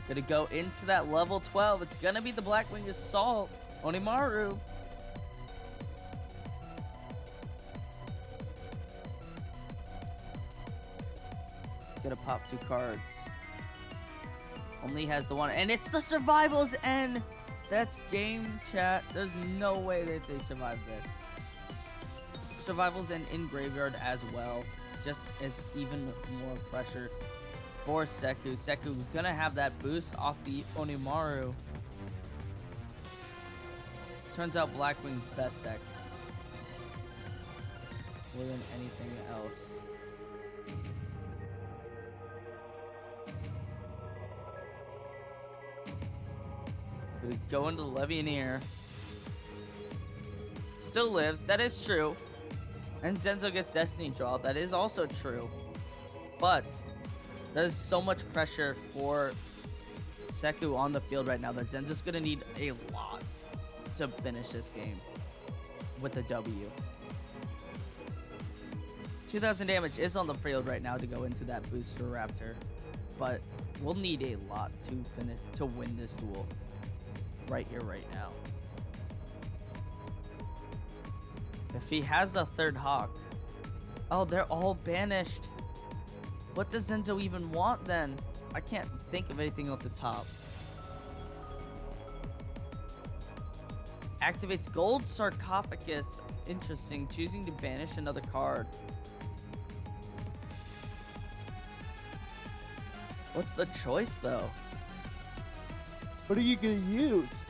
Gonna go into that level 12. It's gonna be the Blackwing Assault. Onimaru. Gonna pop 2 cards. Only has the one, and it's the Survival's End. That's game, chat. There's no way that they survive this. Survival's End in graveyard as well. Just as even more pressure for Seku. Seku's gonna have that boost off the Onimaru. Turns out Blackwing's best deck more than anything else. Gonna go into the Levianeer. Still lives, that is true. And Zenzo gets Destiny Draw, that is also true. But there's so much pressure for Seku on the field right now that Zenzo's gonna need a lot to finish this game with a W. 2,000 damage is on the field right now to go into that booster Raptor, but we'll need a lot to finish to win this duel right here, right now. If he has a 3rd Hawk, oh, they're all banished. What does Zenzo even want then? I can't think of anything off the top. Activates Gold Sarcophagus. Interesting. Choosing to banish another card. What's the choice though? What are you gonna use?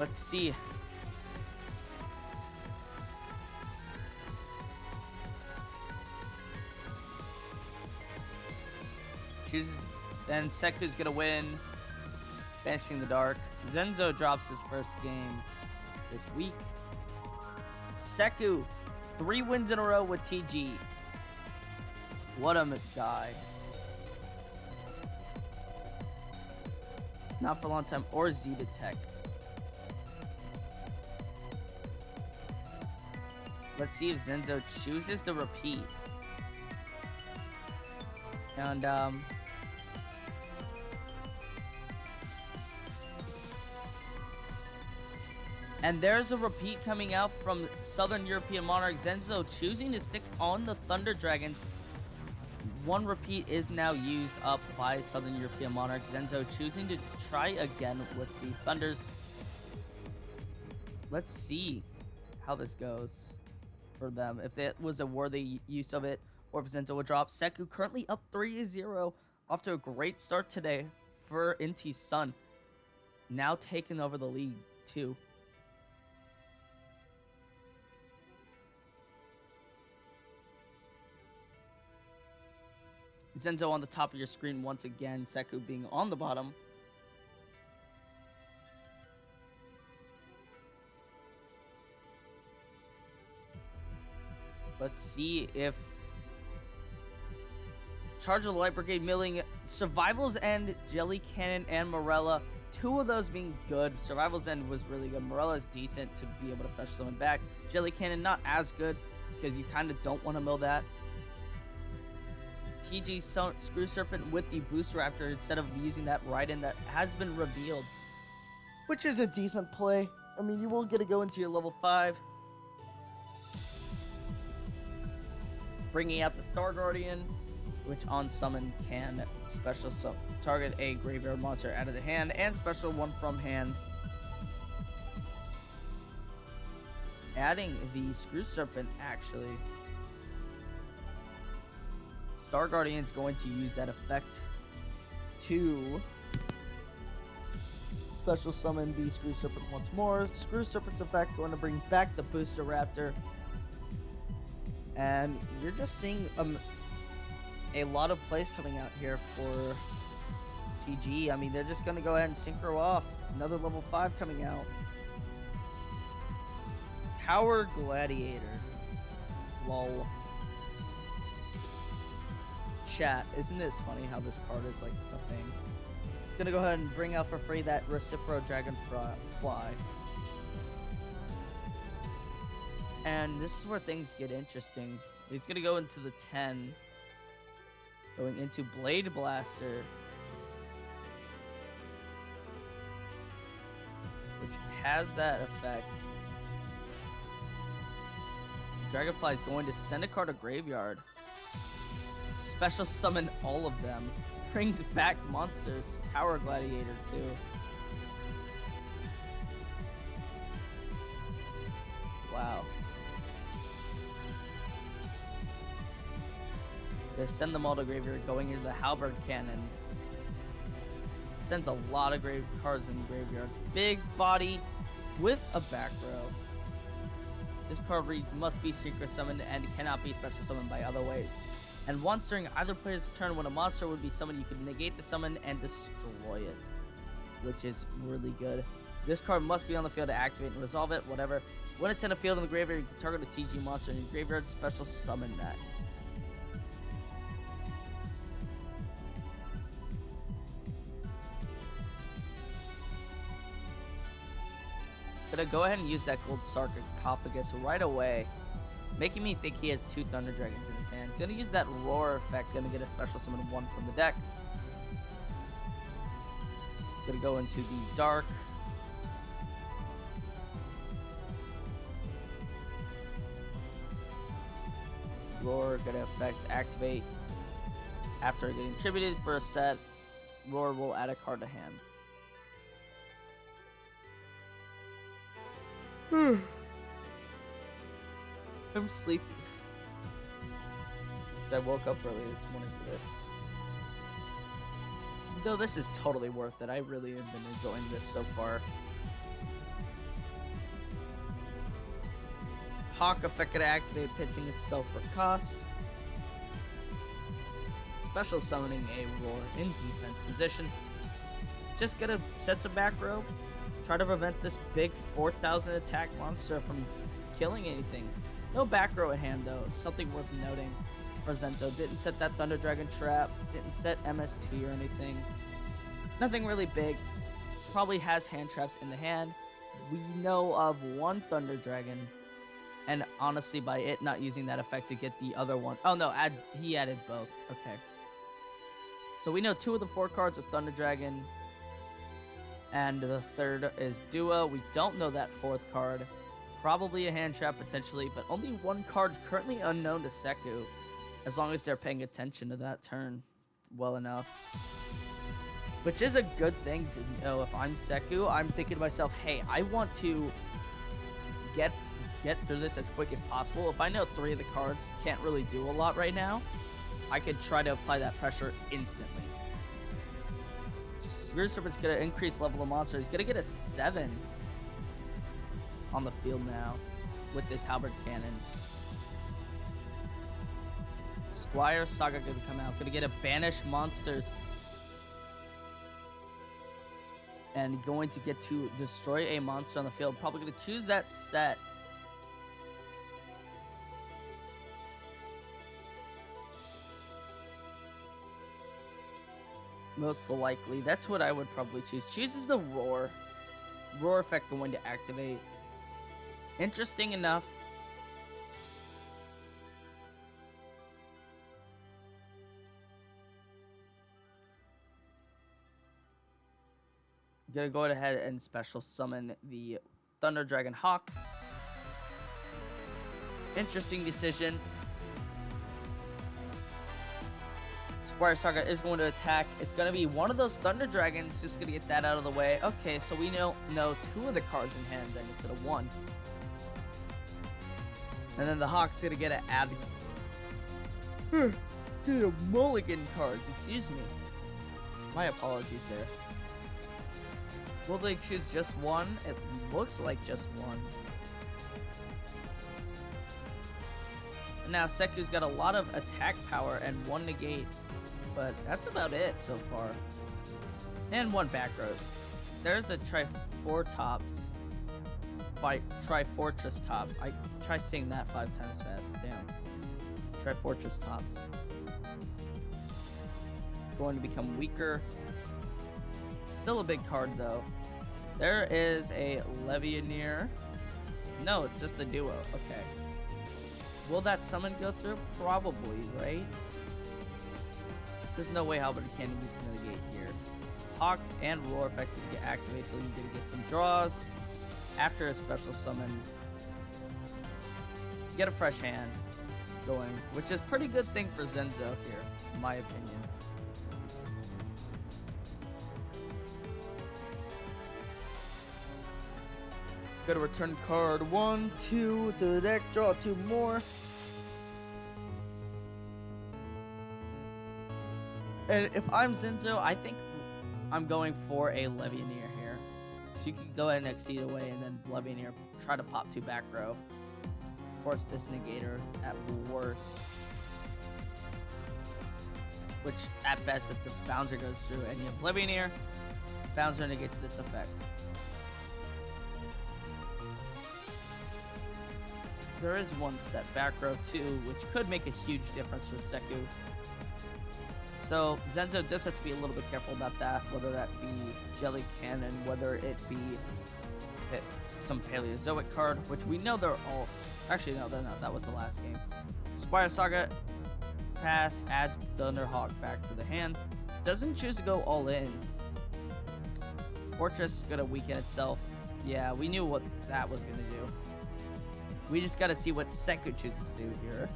Let's see. Chooses, then Seku's gonna win. Banishing the Dark. Zenzo drops his first game this week. Seku, 3 wins in a row with TG. What a guy. Not for a long time. Or Zeta Tech. Let's see if Zenzo chooses to repeat. And there's a repeat coming out from Southern European Monarch. Zenzo choosing to stick on the Thunder Dragons. 1 repeat is now used up by Southern European Monarch. Zenzo choosing to try again with the Thunders. Let's see how this goes for them. If that was a worthy use of it, or if Zenzo would drop. Seku currently up 3-0. Off to a great start today for Inti's son. Now taking over the lead, too. Zenzo on the top of your screen once again. Seku being on the bottom. Let's see if Charge of the Light Brigade milling Survival's End, Jelly Cannon, and Morella. 2 of those being good. Survival's End was really good. Morella is decent to be able to special summon back. Jelly Cannon not as good because you kind of don't want to mill that. TG Screw Serpent with the Boost Raptor instead of using that Raiden that has been revealed, which is a decent play. I mean, you will get to go into your level 5. Bringing out the Star Guardian. which on summon can special target a graveyard monster out of the hand and special one from hand. Adding the Screw Serpent, actually. Star Guardian's going to use that effect to special summon the Screw Serpent once more. Screw Serpent's effect going to bring back the Booster Raptor. And you're just seeing a lot of plays coming out here for TG. I mean, they're just going to go ahead and synchro off. Another level 5 coming out. Power Gladiator. Lol. Chat, isn't this funny how this card is like a thing? It's gonna go ahead and bring out for free that Recipro Dragonfly. And this is where things get interesting. He's gonna go into the 10. Going into Blade Blaster. Which has that effect. Dragonfly is going to send a card to graveyard. Special summon all of them. Brings back monsters. Power Gladiator too. Wow. They send them all to graveyard, going into the Halberd Cannon. Sends a lot of cards in the graveyard. Big body with a back row. This card reads, must be secret summoned and cannot be special summoned by other ways. And once during either player's turn when a monster would be summoned, you can negate the summon and destroy it. Which is really good. This card must be on the field to activate and resolve it, whatever. When it's in a field in the graveyard, you can target a TG monster in your graveyard, special summon that. Gonna go ahead and use that gold sarcophagus right away, making me think he has 2 Thunder Dragons in his hand. He's gonna use that roar effect, gonna get a special summon 1 from the deck. Gonna go into the dark. Roar, gonna effect activate. After getting tributed for a set, Roar will add a card to hand. I'm sleepy. I woke up early this morning for this. Though this is totally worth it. I really have been enjoying this so far. Hawk effect to activate, pitching itself for cost. Special summoning a Roar in defense position. Just gonna set some back row. Try to prevent this big 4,000 attack monster from killing anything. No back row at hand though. Something worth noting. Presento didn't set that Thunder Dragon trap. Didn't set MST or anything. Nothing really big. Probably has hand traps in the hand. We know of 1 Thunder Dragon. And honestly, by it not using that effect to get the other one. Oh no, he added both. Okay. So we know 2 of the 4 cards are Thunder Dragon. And the 3rd is Dua. We don't know that 4th card. Probably a hand trap potentially, but only 1 card currently unknown to Seku. As long as they're paying attention to that turn well enough. Which is a good thing to know. If I'm Seku, I'm thinking to myself, hey, I want to get through this as quick as possible. If I know 3 of the cards can't really do a lot right now, I could try to apply that pressure instantly. Screw Serpent's gonna increase level of monster. He's gonna get a 7 on the field now with this Halberd Cannon. Squire Saga gonna come out. Gonna get a banish monsters. And going to get to destroy a monster on the field. Probably gonna choose that set. Most likely. That's what I would probably choose. Chooses the Roar. Roar effect going to activate. Interesting enough. Gonna go ahead and special summon the Thunder Dragon Hawk. Interesting decision. Squire Saga is going to attack. It's going to be one of those Thunder Dragons. Just going to get that out of the way. Okay, so we know 2 of the cards in hand then instead of 1. And then the Hawk's going to get to add mulligan cards. Excuse me. My apologies there. Will they choose just 1? It looks like just 1. Now Seku's got a lot of attack power and 1 negate. But that's about it so far. And 1 back row. There's a Trifortops. Trifortress Tops. I try saying that 5 times fast. Damn. Trifortress Tops. Going to become weaker. Still a big card though. There is a Levianeer. No, it's just a duo. Okay. Will that summon go through? Probably, right? There's no way Halberd Cannon uses the negate here. Hawk and Roar effects get activated, so you're going to get some draws. After a special summon, get a fresh hand going, which is a pretty good thing for Zenzo here, in my opinion. Got to return card 1, 2 to the deck, draw 2 more. And if I'm Zenzo, I think I'm going for a Levianeer here. So you can go ahead and exceed away and then Levianeer, try to pop 2 back row. Force this negator at worst. Which at best, if the bouncer goes through and you have Levianeer, bouncer negates this effect. There is 1 set back row too, which could make a huge difference for Seku. So Zenzo just has to be a little bit careful about that, whether that be Jelly Cannon, whether it be some Paleozoic card, which we know they're all... Actually, no, they're not. That was the last game. Squire Saga, pass, adds Thunderhawk back to the hand. Doesn't choose to go all in. Fortress is going to weaken itself. Yeah, we knew what that was going to do. We just got to see what Seku chooses to do here.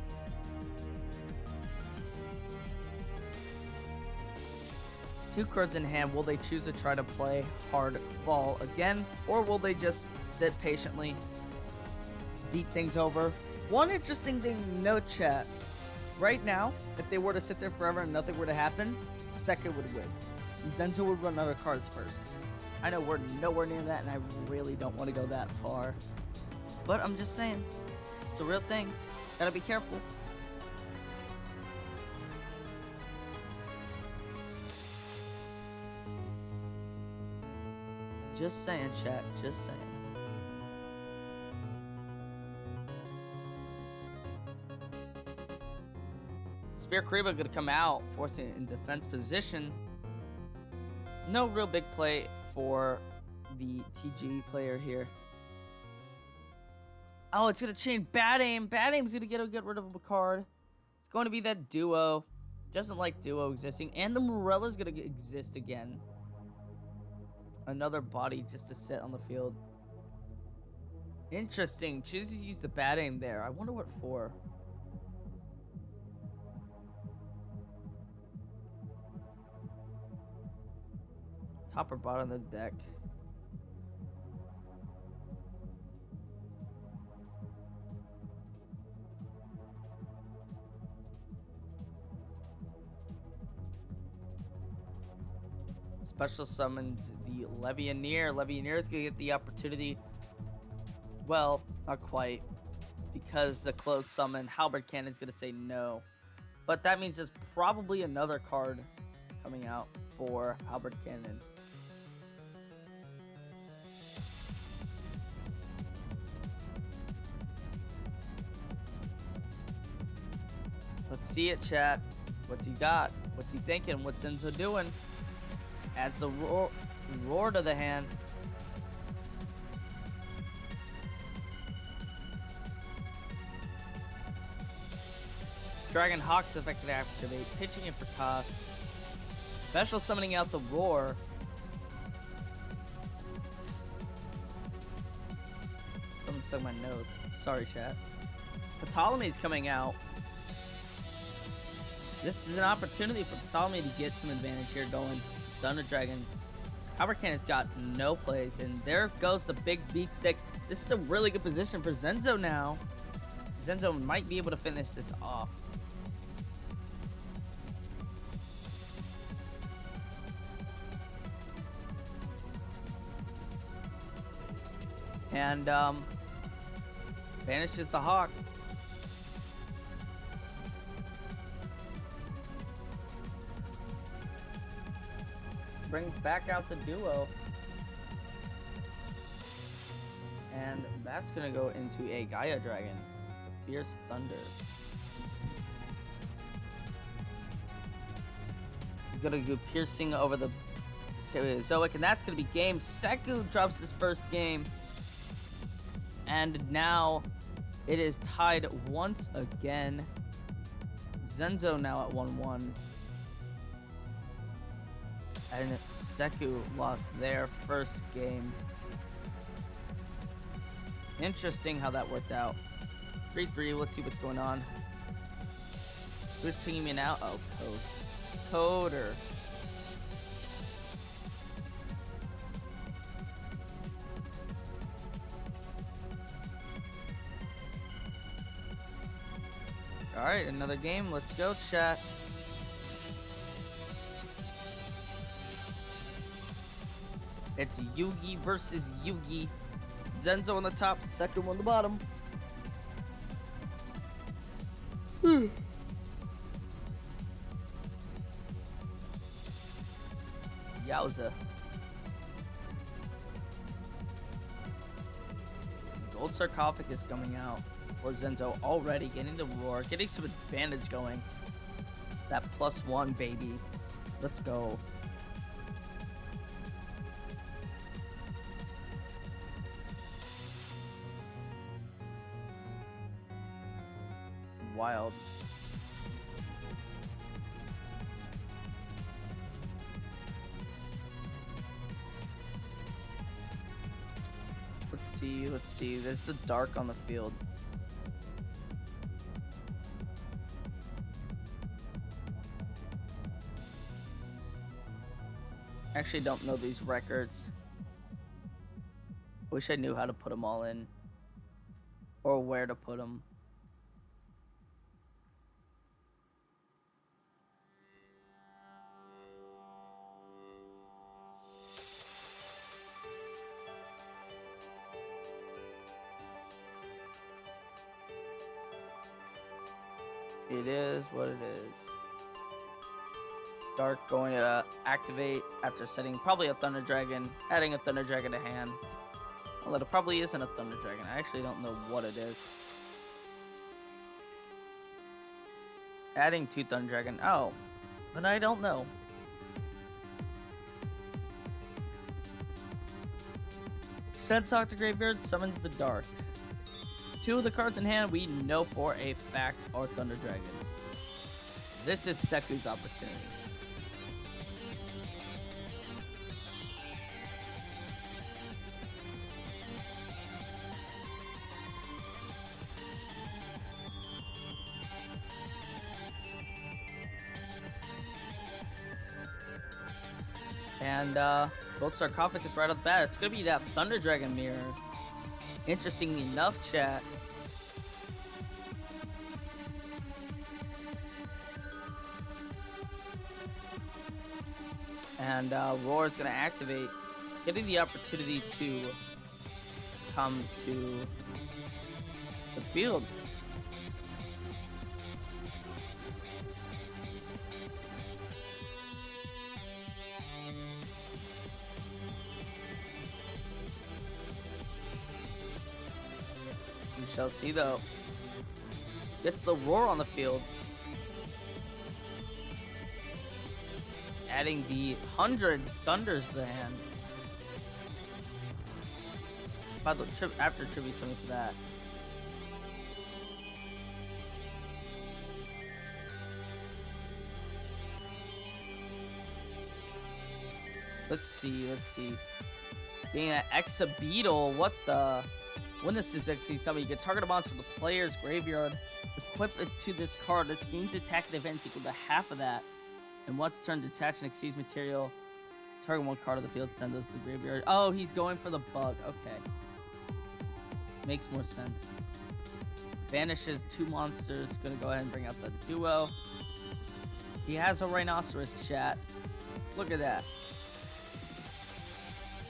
Two cards in hand. Will they choose to try to play hard ball again? Or will they just sit patiently, beat things over? One interesting thing, no chat. Right now, if they were to sit there forever and nothing were to happen, Seku would win. Zenzo would run out of cards first. I know we're nowhere near that, and I really don't want to go that far. But I'm just saying, it's a real thing. Gotta be careful. Just saying, chat. Just saying. Spear Kariba gonna come out, forcing it in defense position. No real big play for the TG player here. Oh, it's gonna change Bad Aim. Bad Aim's gonna get rid of a card. It's going to be that duo. Doesn't like duo existing, and the Morella's gonna exist again. Another body just to sit on the field. Interesting. Chooses to use the Bad Aim there. I wonder what for. Top or bottom of the deck. Special summons the Levianeer. Levianeer is going to get the opportunity. Well, not quite. Because the closed summon, Halberd Cannon is going to say no. But that means there's probably another card coming out for Halberd Cannon. Let's see it, chat. What's he got? What's he thinking? What's Zenzo doing? Adds the roar to the hand. Dragon Hawk's effect to activate, pitching it for cost. Special summoning out the roar. Someone stuck my nose. Sorry, chat. Ptolemy's coming out. This is an opportunity for Ptolemy to get some advantage here going. Thunder Dragon. Copper Cannon's got no plays, and there goes the big beat stick. This is a really good position for Zenzo now. Zenzo might be able to finish this off. And vanishes the Hawk. Brings back out the duo. And that's gonna go into a Gaia Dragon. Fierce Thunder. Gonna go piercing over the Zoic, and that's gonna be game. Seku drops his first game. And now it is tied once again. Zenzo now at 1-1. And Seku lost their first game. Interesting how that worked out. 3-3, let's see what's going on. Who's pinging me now? Oh, Coder. Alright, another game. Let's go, chat. It's Yugi versus Yugi. Zenzo on the top, Seku on the bottom. Yowza. Gold sarcophagus coming out for Zenzo, already getting the roar, getting some advantage going. That +1, baby. Let's go. Wild. Let's see. There's the dark on the field. Actually don't know these records. Wish I knew how to put them all in. Or where to put them. It is what it is. Dark going to activate after setting probably a Thunder Dragon, adding a Thunder Dragon to hand. Although it probably isn't a Thunder Dragon. I actually don't know what it is. Adding 2 Thunder Dragon. Oh, but I don't know. Sends Sock to Graveyard, summons the Dark. 2 of the cards in hand we know for a fact are Thunder Dragon. This is Seku's opportunity. And Gold Sarcophagus right off the bat. It's gonna be that Thunder Dragon mirror. Interestingly enough, chat. And Roar is gonna activate, getting the opportunity to come to the field. We shall see though. Gets the Roar on the field. Adding the 100 Thunders to the hand. By the after tribute summon to that. Let's see. Getting an Exa Beetle, what the? When this is actually something, you can target a monster in the player's graveyard, equip it to this card. This gains attack and events equal to half of that. And once turn, detach and exceeds material. Target one card of the field, send those to the graveyard. Oh, he's going for the bug. Okay. Makes more sense. Banishes 2 monsters. Gonna go ahead and bring out the duo. He has a rhinoceros, chat. Look at that.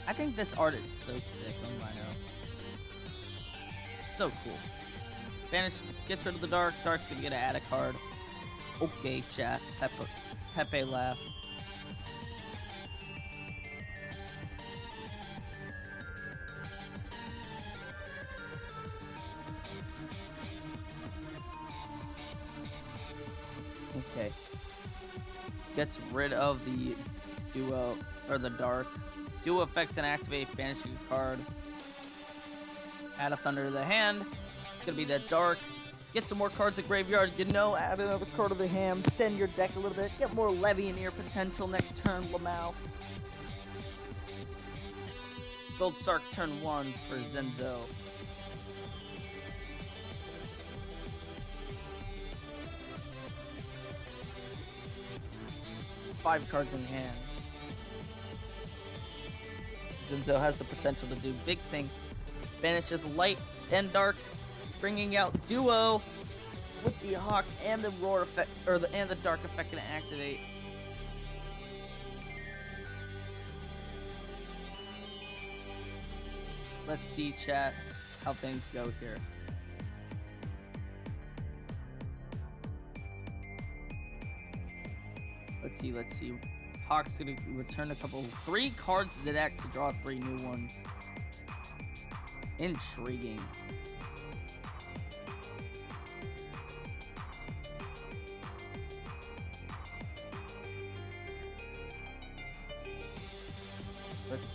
I think this art is so sick on Rhino. So cool. Banish gets rid of the dark. Dark's gonna get to add a card. Okay, chat. Pepe laugh. Okay. Gets rid of the duo, or the dark. Duo effects and activate, banishing a card. Add a thunder to the hand. It's gonna be that dark. Get some more cards at graveyard. You know, add another card to the hand. Thin your deck a little bit. Get more Levianeer potential next turn, Lamau. Gold Sark turn 1 for Zenzo. Five cards in hand. Zenzo has the potential to do big thing. Banishes light and dark, bringing out duo with the hawk and the roar effect, or the dark effect can activate. Let's see, chat, how things go here. Let's see. Hawk's gonna return 3 cards to the deck to draw 3 new ones. Intriguing. Let's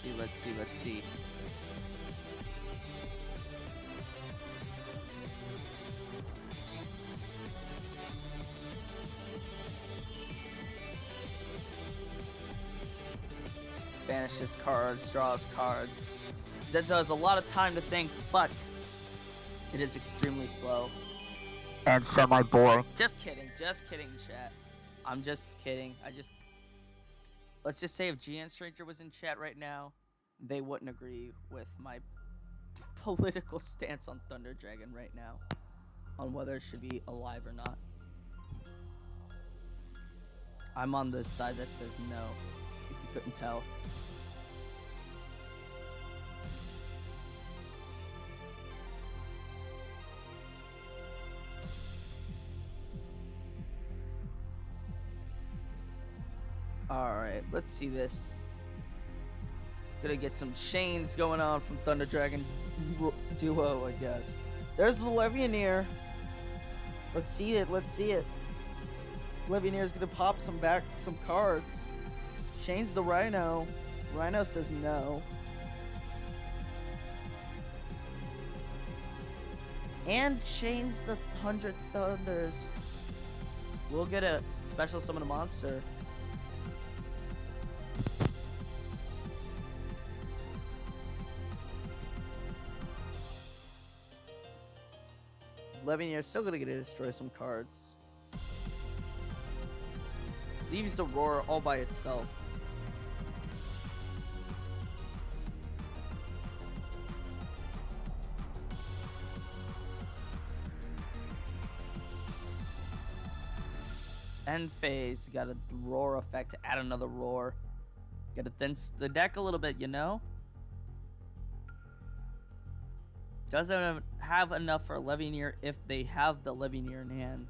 see. Banishes cards, draws cards. Zenzo has a lot of time to think, but it is extremely slow. And semi-boring. Just kidding, chat. I'm just kidding. Let's just say if GN Stranger was in chat right now, they wouldn't agree with my political stance on Thunder Dragon right now. On whether it should be alive or not. I'm on the side that says no, if you couldn't tell. Alright, let's see this. Gonna get some chains going on from Thunder Dragon Duo, I guess. There's the Levianeer. Let's see it. Levianeer's gonna pop some cards. Chains the Rhino. Rhino says no. And chains the 100 Thunders. We'll get a special summon a monster. Levianeer's still gonna get to destroy some cards. Leaves the roar all by itself. End phase, you got a roar effect to add another roar. Gotta thin the deck a little bit, you know? Doesn't have enough for a Levianeer if they have the Levianeer in hand.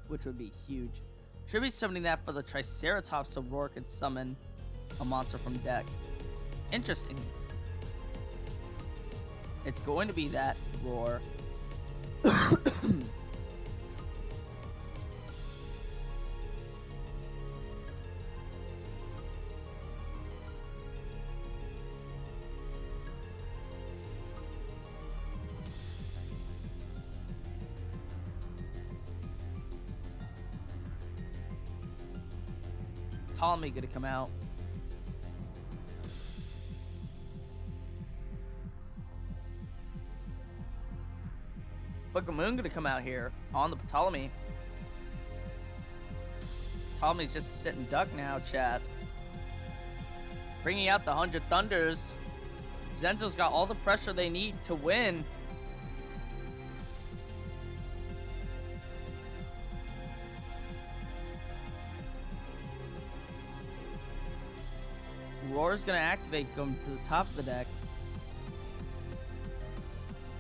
Which would be huge. Should be summoning that for the Triceratops so Roar could summon a monster from deck. Interesting. It's going to be that Roar. Ptolemy gonna come out. Book of Moon gonna come out here on the Ptolemy. Ptolemy's just a sitting duck now, chat. Bringing out the 100 Thunders. Zenzo's got all the pressure they need to win. Roar's gonna activate, going to the top of the deck.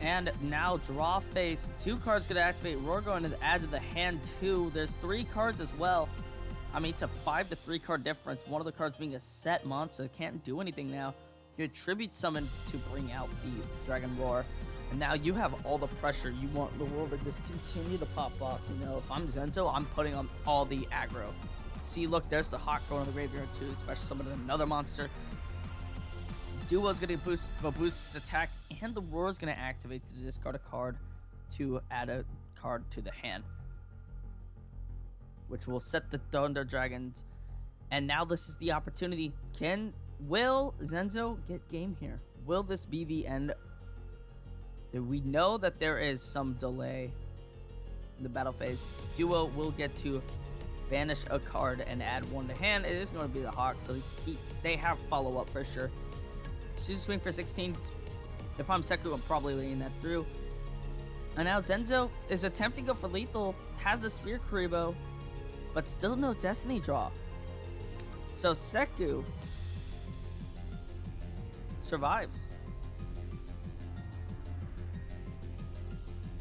And now draw face. 2 cards gonna activate. Roar going to add to the hand 2. There's 3 cards as well. I mean, it's a 5 to 3 card difference. One of the cards being a set monster. Can't do anything now. You tribute summon to bring out the Dragon Roar. And now you have all the pressure. You want the world to just continue to pop off. You know, if I'm Zenzo, I'm putting on all the aggro. See, look, there's the Hawk going to the graveyard too. Special summon another monster. Duo's going to boost its attack. And the Roar's going to activate to discard a card to add a card to the hand, which will set the Thunder Dragons. And now this is the opportunity. Will Zenzo get game here? Will this be the end? We know that there is some delay in the battle phase. Duo will get to banish a card and add 1 to hand. It is going to be the Hawk, so they have follow-up for sure. Choose swing for 16. If I'm Seku, I'm probably laying that through. And now Zenzo is attempting to go for lethal, has a Sphere Kuribo, but still no Destiny draw. So Seku survives.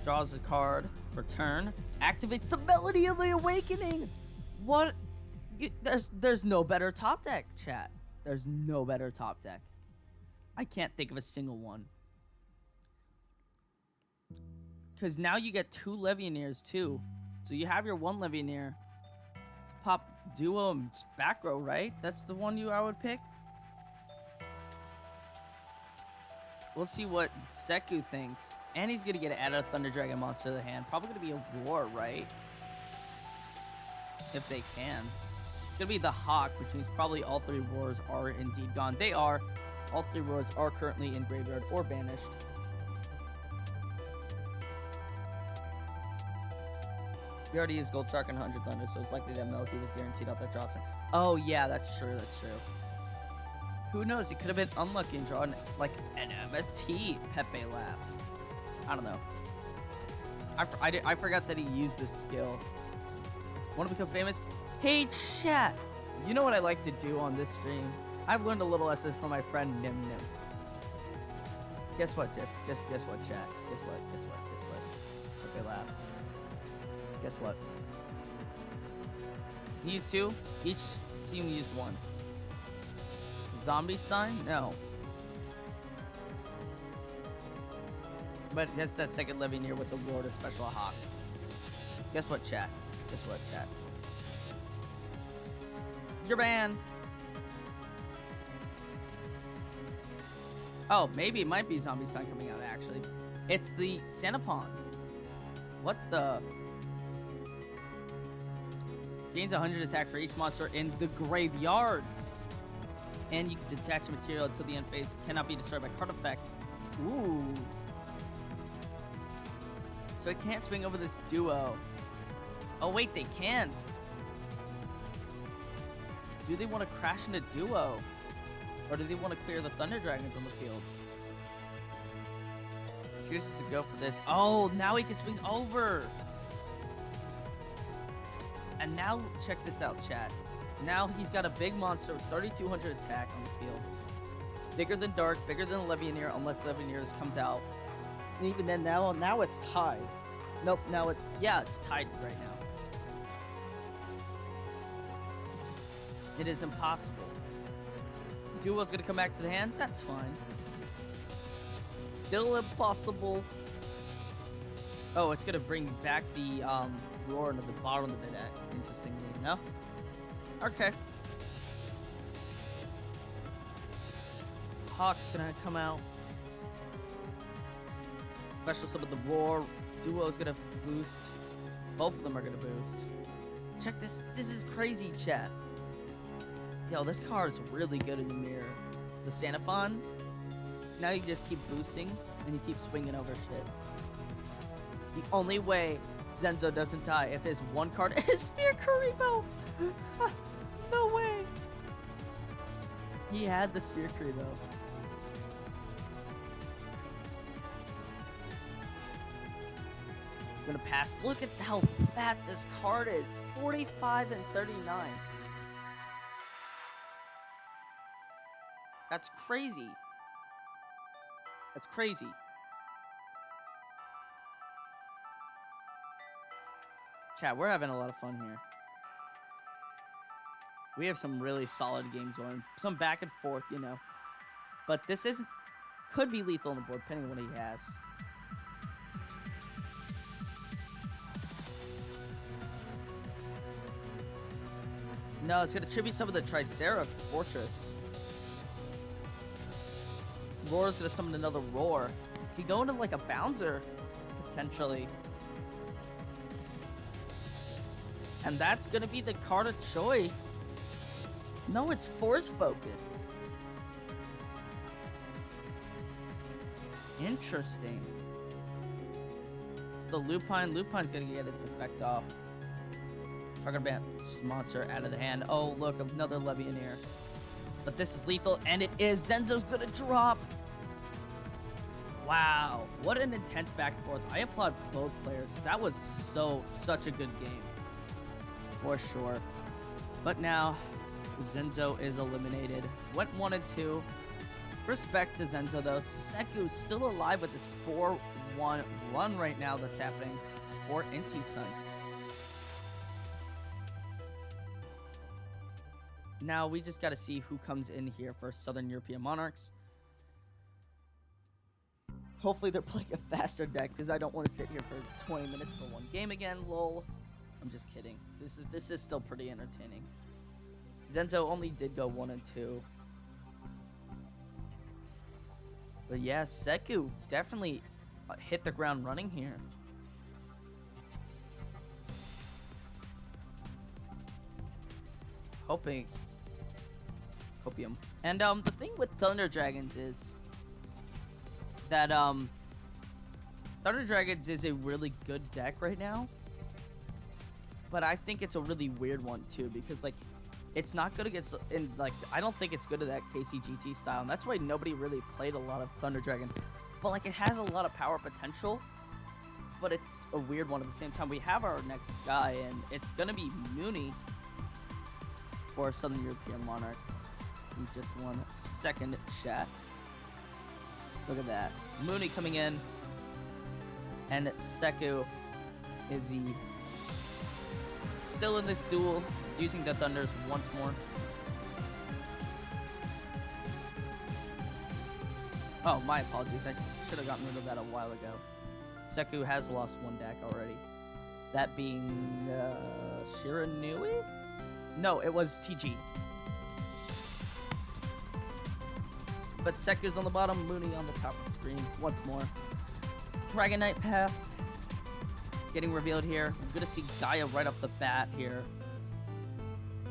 Draws a card for turn. Activates the Melody of the Awakening. What? There's no better top deck, chat. There's no better top deck. I can't think of a single one. Because now you get 2 Legionnaires too. So you have your 1 Legionnaire to pop Duo and back row, right? That's the one I would pick. We'll see what Seku thinks. And he's going to get added a Thunder Dragon monster to the hand. Probably going to be a Roar, right? If they can. It's going to be the Hawk, which means probably all 3 Roars are indeed gone. They are. All 3 Roars are currently in graveyard or banished. You already used Gold Shark and 100 Thunder, so it's likely that Melody was guaranteed out that draw. Oh, yeah, that's true, that's true. Who knows? It could have been unlucky and drawn like an MST Pepe Laugh. I don't know. I forgot that he used this skill. Want to become famous? Hey, chat! You know what I like to do on this stream? I've learned a little lesson from my friend Nim Nim. Guess what, guess what, chat? Guess what? Pepe Laugh. Guess what? Use 2. Each team used 1. Zombie Stein? No. But that's that second Legionnaire with the Lord of Special Hawk. Guess what, chat? Guess what, chat? You're banned. Oh, maybe it might be Zombie Stein coming out, actually. It's the Sanapon. What the? Gains 100 attack for each monster in the graveyards. And you can detach material until the end phase. Cannot be destroyed by card effects. Ooh. So it can't swing over this Duo. Oh, wait, they can. Do they want to crash into Duo? Or do they want to clear the Thunder Dragons on the field? Chooses to go for this. Oh, now he can swing over. And now, check this out, chat. Now he's got a big monster with 3,200 attack on the field. Bigger than Dark, bigger than Legionnaire, unless Legionnaire comes out. And even then, now it's tied. Nope, now it's tied right now. It is impossible. Duo's gonna come back to the hand? That's fine. Still impossible. Oh, it's gonna bring back the Roar into the bottom of the deck, interestingly enough. Okay. Hawk's gonna come out. Special summon the Roar. Duo's gonna boost. Both of them are gonna boost. Check this. This is crazy, chat. Yo, this card is really good in the mirror. The Sanafon. So now you just keep boosting and you keep swinging over shit. The only way Zenzo doesn't die if his one card is Sphere Kuribo. No way. He had the Sphere Kuribo. I'm gonna pass. Look at how fat this card is. 45 and 39. That's crazy. That's crazy. Chat, we're having a lot of fun here. We have some really solid games going. Some back and forth, you know. But this could be lethal on the board, depending on what he has. No, it's going to tribute some of the Tricera Fortress. Roar's going to summon another Roar. He could go into like a Bouncer, potentially. And that's going to be the card of choice. No, it's Force Focus. Interesting. It's the Lupine. Lupine's going to get its effect off. Target monster out of the hand. Oh, look, another Levianeer. But this is lethal, and it is. Zenzo's going to drop. Wow. What an intense back and forth. I applaud both players. That was such a good game. For sure. But now, Zenzo is eliminated. Went 1 and 2. Respect to Zenzo, though. Seku's still alive with this 4-1 run right now that's happening for Inti's son. Now, we just got to see who comes in here for Southern European Monarchs. Hopefully, they're playing a faster deck, because I don't want to sit here for 20 minutes for one game again, lol. I'm just kidding. This is still pretty entertaining. Zenzo only did go 1 and 2. But yeah, Seku definitely hit the ground running here. Hoping. Copium. And the thing with Thunder Dragons is that Thunder Dragons is a really good deck right now. But I think it's a really weird one too, because like it's not good against, and like I don't think it's good at that KCGT style, and that's why nobody really played a lot of Thunder Dragon. But like it has a lot of power potential, but it's a weird one at the same time. We have our next guy, and it's gonna be Mooney for Southern European Monarch. In just 1 second, chat. Look at that, Mooney coming in, and Seku is the still in this duel, using the Thunders once more. Oh, my apologies. I should have gotten rid of that a while ago. Seku has lost one deck already. That being Shiranui? No, it was TG. But Seku's on the bottom, Mooney on the top of the screen once more. Dragon Knight Path getting revealed here. I'm gonna see Gaia right off the bat here,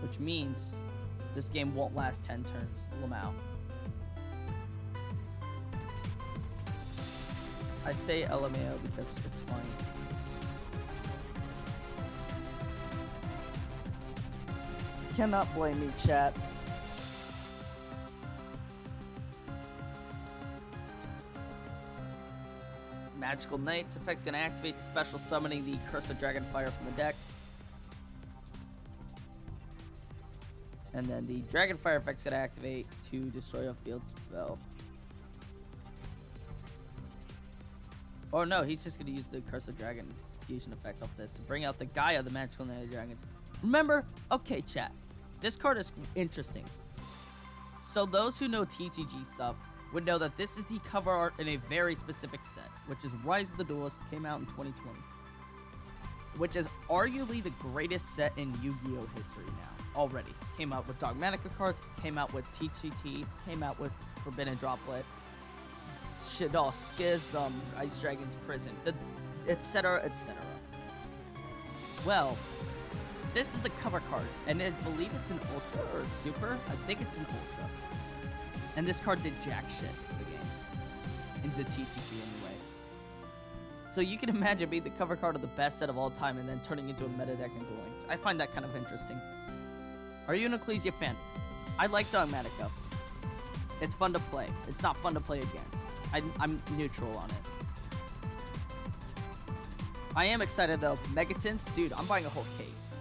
which means this game won't last 10 turns. Lamau. I say LMAO because it's funny. Cannot blame me, chat. Magical Knight's effect's gonna activate, special summoning the Curse of Dragonfire from the deck. And then the Dragonfire effect's gonna activate to destroy a field spell. Oh no, he's just gonna use the Curse of Dragon fusion effect off this to bring out the Gaia, the Magical Knight of Dragons. Remember, okay chat, this card is interesting. So those who know TCG stuff would know that this is the cover art in a very specific set, which is Rise of the Duelist, came out in 2020. Which is arguably the greatest set in Yu-Gi-Oh! History now, already. Came out with Dogmatica cards, came out with TCT, came out with Forbidden Droplet, Shaddoll, Schism, Ice Dragon's Prison, etc., etc. Well, this is the cover card, and I believe it's an Ultra or a Super. I think it's an Ultra. And this card did jack shit for the game. In the TCG anyway. So you can imagine being the cover card of the best set of all time and then turning into a meta deck in Duel Links. I find that kind of interesting. Are you an Ecclesia fan? I like Dogmatica. It's fun to play. It's not fun to play against. I'm neutral on it. I am excited though. Megatons, dude, I'm buying a whole case.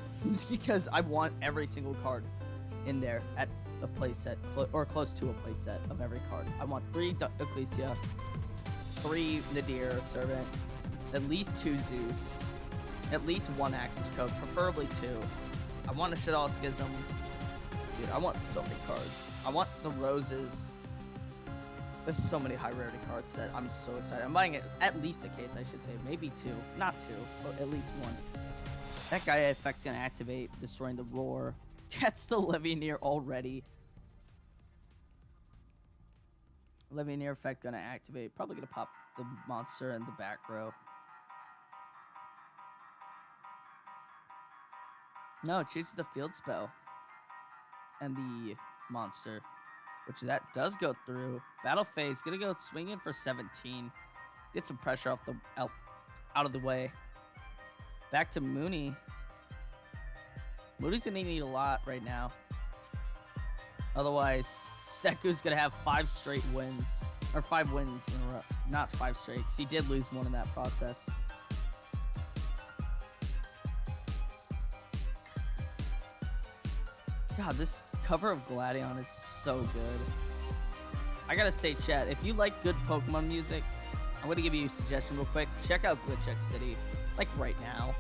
Because I want every single card in there at a playset, or close to a playset of every card. I want 3 Ecclesia, 3 Nadir Servant, at least 2 Zeus, at least 1 Axis Code, preferably 2. I want a Shaddoll Schism. Dude, I want so many cards. I want the Roses. There's so many high rarity cards that I'm so excited. I'm buying at least a case, I should say. Maybe 2. Not 2, but at least 1. That Gaia effect's gonna activate, destroying the Roar. Gets the Levianeer already. Levianeer effect gonna activate. Probably gonna pop the monster in the back row. No, it chooses the field spell. And the monster. Which that does go through. Battle phase, gonna go swinging for 17. Get some pressure off the out of the way. Back to Mooney. Mooney's gonna need a lot right now. Otherwise, Seku's gonna have 5 straight wins. Or 5 wins in a row. Not 5 straight, because he did lose 1 in that process. God, this cover of Gladion is so good. I gotta say, chat, if you like good Pokemon music, I'm gonna give you a suggestion real quick. Check out Glitch X City, like right now.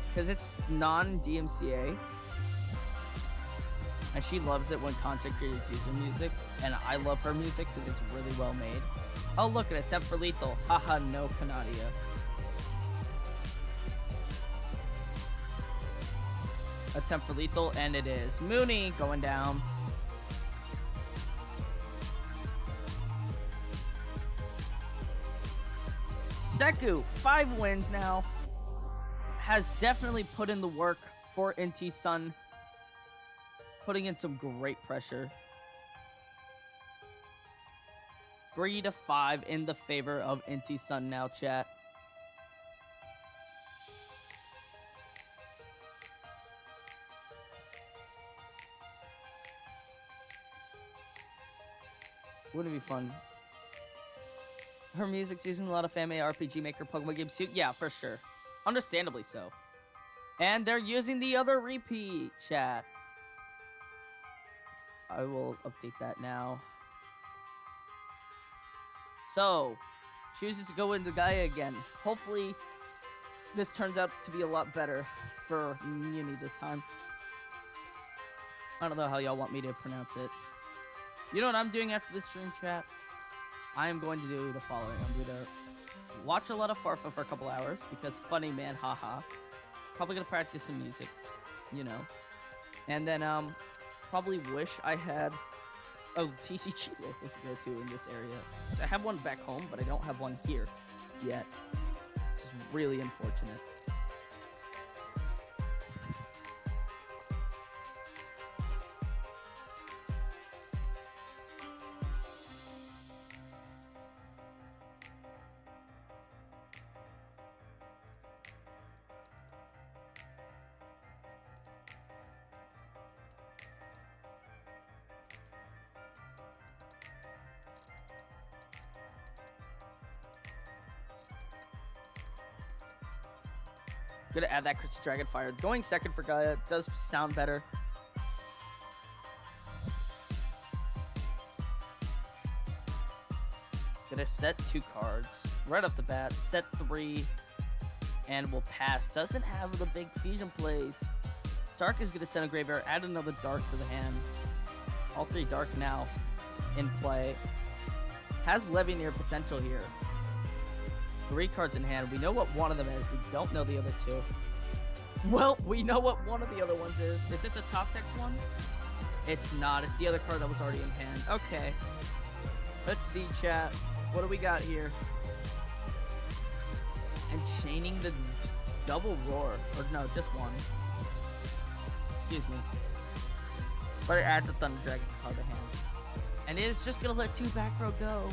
Because it's non-DMCA. And she loves it when content creators use her music. And I love her music because it's really well made. Oh, look at it. Attempt for lethal. Haha, no Canadia. Attempt for lethal, and it is. Mooney going down. Seku, 5 wins now. Has definitely put in the work for Inti's son. Putting in some great pressure. 3-5 in the favor of Inti's son now, chat. Wouldn't it be fun? Her music's using a lot of anime, RPG Maker, Pokemon games too. Yeah, for sure. Understandably so. And they're using the other repeat, chat. I will update that now. So, chooses to go into Gaia again. Hopefully, this turns out to be a lot better for Muni this time. I don't know how y'all want me to pronounce it. You know what I'm doing after this stream, chat? I am going to do the following. I'm going to watch a lot of Farfa for a couple hours because funny man, haha. Probably going to practice some music, you know. And then probably wish I had TCG locals to go to in this area. I have one back home, but I don't have one here yet. Which is really unfortunate. Gonna add that Crystal Dragonfire. Going second for Gaia does sound better. Gonna set 2 cards right off the bat. Set 3 and will pass. Doesn't have the big fusion plays. Dark is gonna send a Graveyard. Add another Dark to the hand. All 3 Dark now in play. Has Levianeer potential here. 3 cards in hand. We know what one of them is. We don't know the other 2. Well, we know what one of the other ones is. Is it the top deck one? It's not. It's the other card that was already in hand. Okay. Let's see, chat. What do we got here? And chaining the double roar. Or no, just one. Excuse me. But it adds a Thunder Dragon card to hand. And it's just going to let 2 back row go.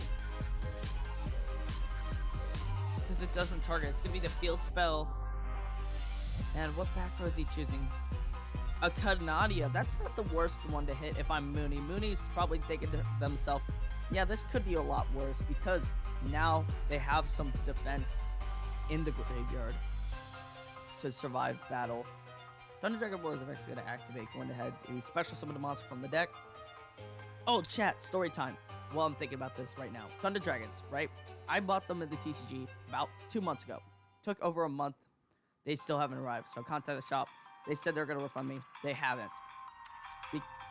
because it doesn't target. It's gonna be the field spell. And what back row is he choosing? A Canadia. That's not the worst one to hit if I'm Mooney. Mooney's probably thinking to themselves, yeah, this could be a lot worse because now they have some defense in the graveyard to survive battle. Thunder Dragon War is eventually going to activate, going ahead to special summon a monster from the deck. Oh, chat, story time. Well, I'm thinking about this right now. Thunder Dragons, right? I bought them in the TCG about 2 months ago. Took over a month. They still haven't arrived. So contact the shop. They said they're going to refund me. They haven't.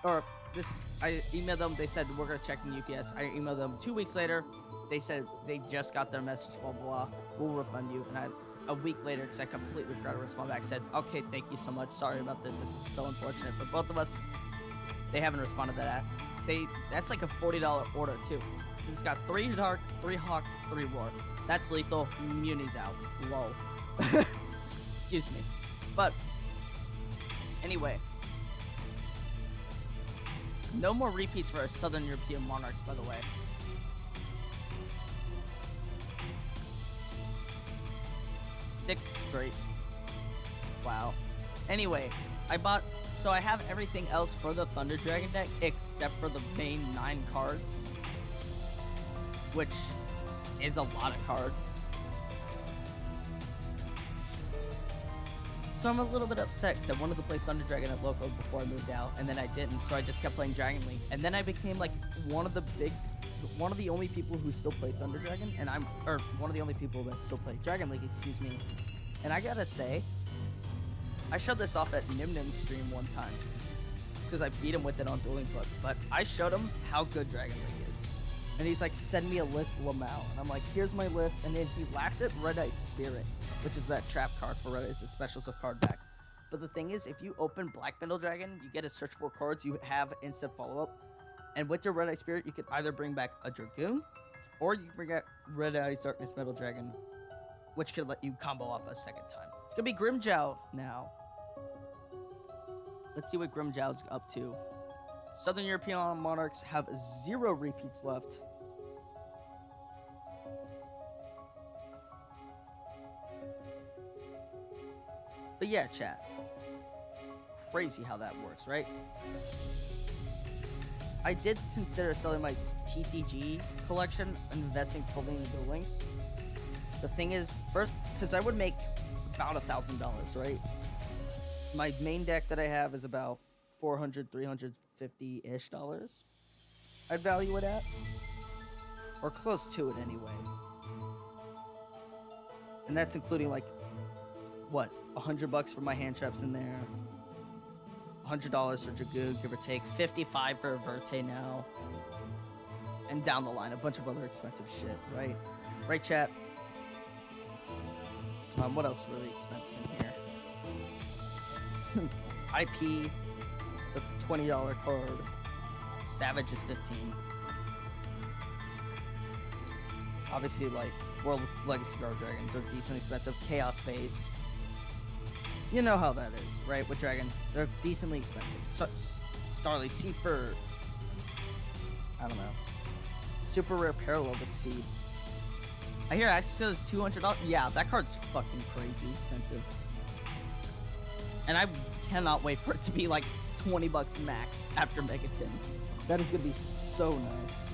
I emailed them. They said, we're going to check in UPS. I emailed them 2 weeks later. They said they just got their message, blah, blah, blah. We'll refund you. And a week later, because I completely forgot to respond back, said, okay, thank you so much. Sorry about this. This is so unfortunate for both of us. They haven't responded to that. That's like a $40 order, too. So it's got 3 Dark, 3 Hawk, 3 Roar. That's lethal. Muni's out. Lol. Excuse me. But, anyway. No more repeats for our Southern European Monarchs, by the way. Six straight. Wow. Anyway, so I have everything else for the Thunder Dragon deck except for the main 9 cards, which is a lot of cards. So I'm a little bit upset because I wanted to play Thunder Dragon at local before I moved out, and then I didn't, so I just kept playing Dragon League. And then I became like one of the only people who still play Thunder Dragon, or one of the only people that still play Dragon League, excuse me. And I gotta say, I showed this off at Nimnim's stream one time, because I beat him with it on Duel Links, but I showed him how good Dragon League is. And he's like, send me a list, Lamau. And I'm like, here's my list, and then he laughed at Red Eye Spirit, which is that trap card for Red Eye. It's a special card back. But the thing is, if you open Black Metal Dragon, you get to search for cards, you have instant follow-up. And with your Red Eye Spirit, you could either bring back a Dragoon, or you can bring out Red Eye's Darkness Metal Dragon, which could let you combo off a second time. It's gonna be Grimmjow now. Let's see what Grimmjow's up to. Southern European Monarchs have 0 repeats left. But yeah, chat. Crazy how that works, right? I did consider selling my TCG collection and investing fully into Duel Links. The thing is, first, because I would make about $1,000, right? So my main deck that I have is about $400, $350-ish dollars. I'd value it at. Or close to it anyway. And that's including like, what, $100 for my hand traps in there. $100 for Dragoon, give or take. $55 for Verte now. And down the line, a bunch of other expensive shit, right? Right, chat? What else is really expensive in here? IP. It's a $20 card. Savage is $15. Obviously, like, World Legacy Guard Dragons are decently expensive. Chaos Base. You know how that is, right? With Dragon, they're decently expensive. Starly Seafur. I don't know. Super Rare Parallel Exceed. I hear access is $200. Yeah, that card's fucking crazy expensive. And I cannot wait for it to be like $20 max after Megaton. That is gonna be so nice.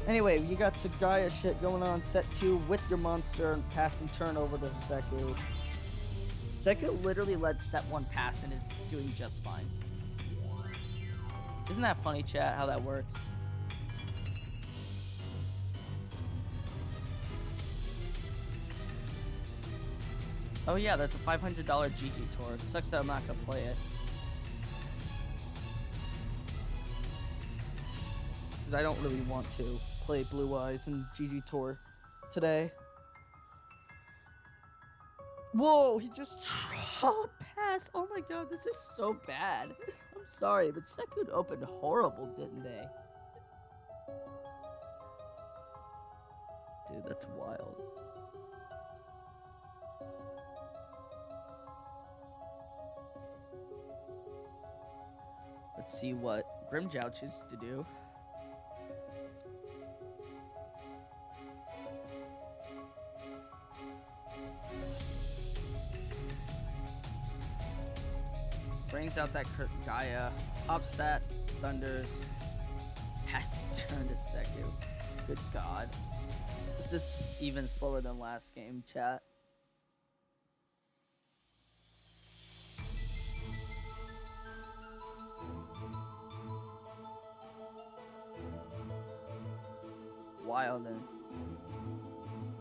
Anyway, you got Sagaya shit going on set 2 with your monster and pass and turn over to Seku. Seku literally lets set 1 pass and is doing just fine. Isn't that funny, chat, how that works? Oh yeah, there's a $500 GG tour. It sucks that I'm not gonna play it. Because I don't really want to play Blue Eyes and GG Tour today. Whoa, he just pass. Oh my god, this is so bad. I'm sorry, but Sekud opened horrible, didn't they? Dude, that's wild. Let's see what Grimmjow chooses to do. brings out that Gaia, ups that Thunders, passes turn to Seku. Good God. This is even slower than last game, chat.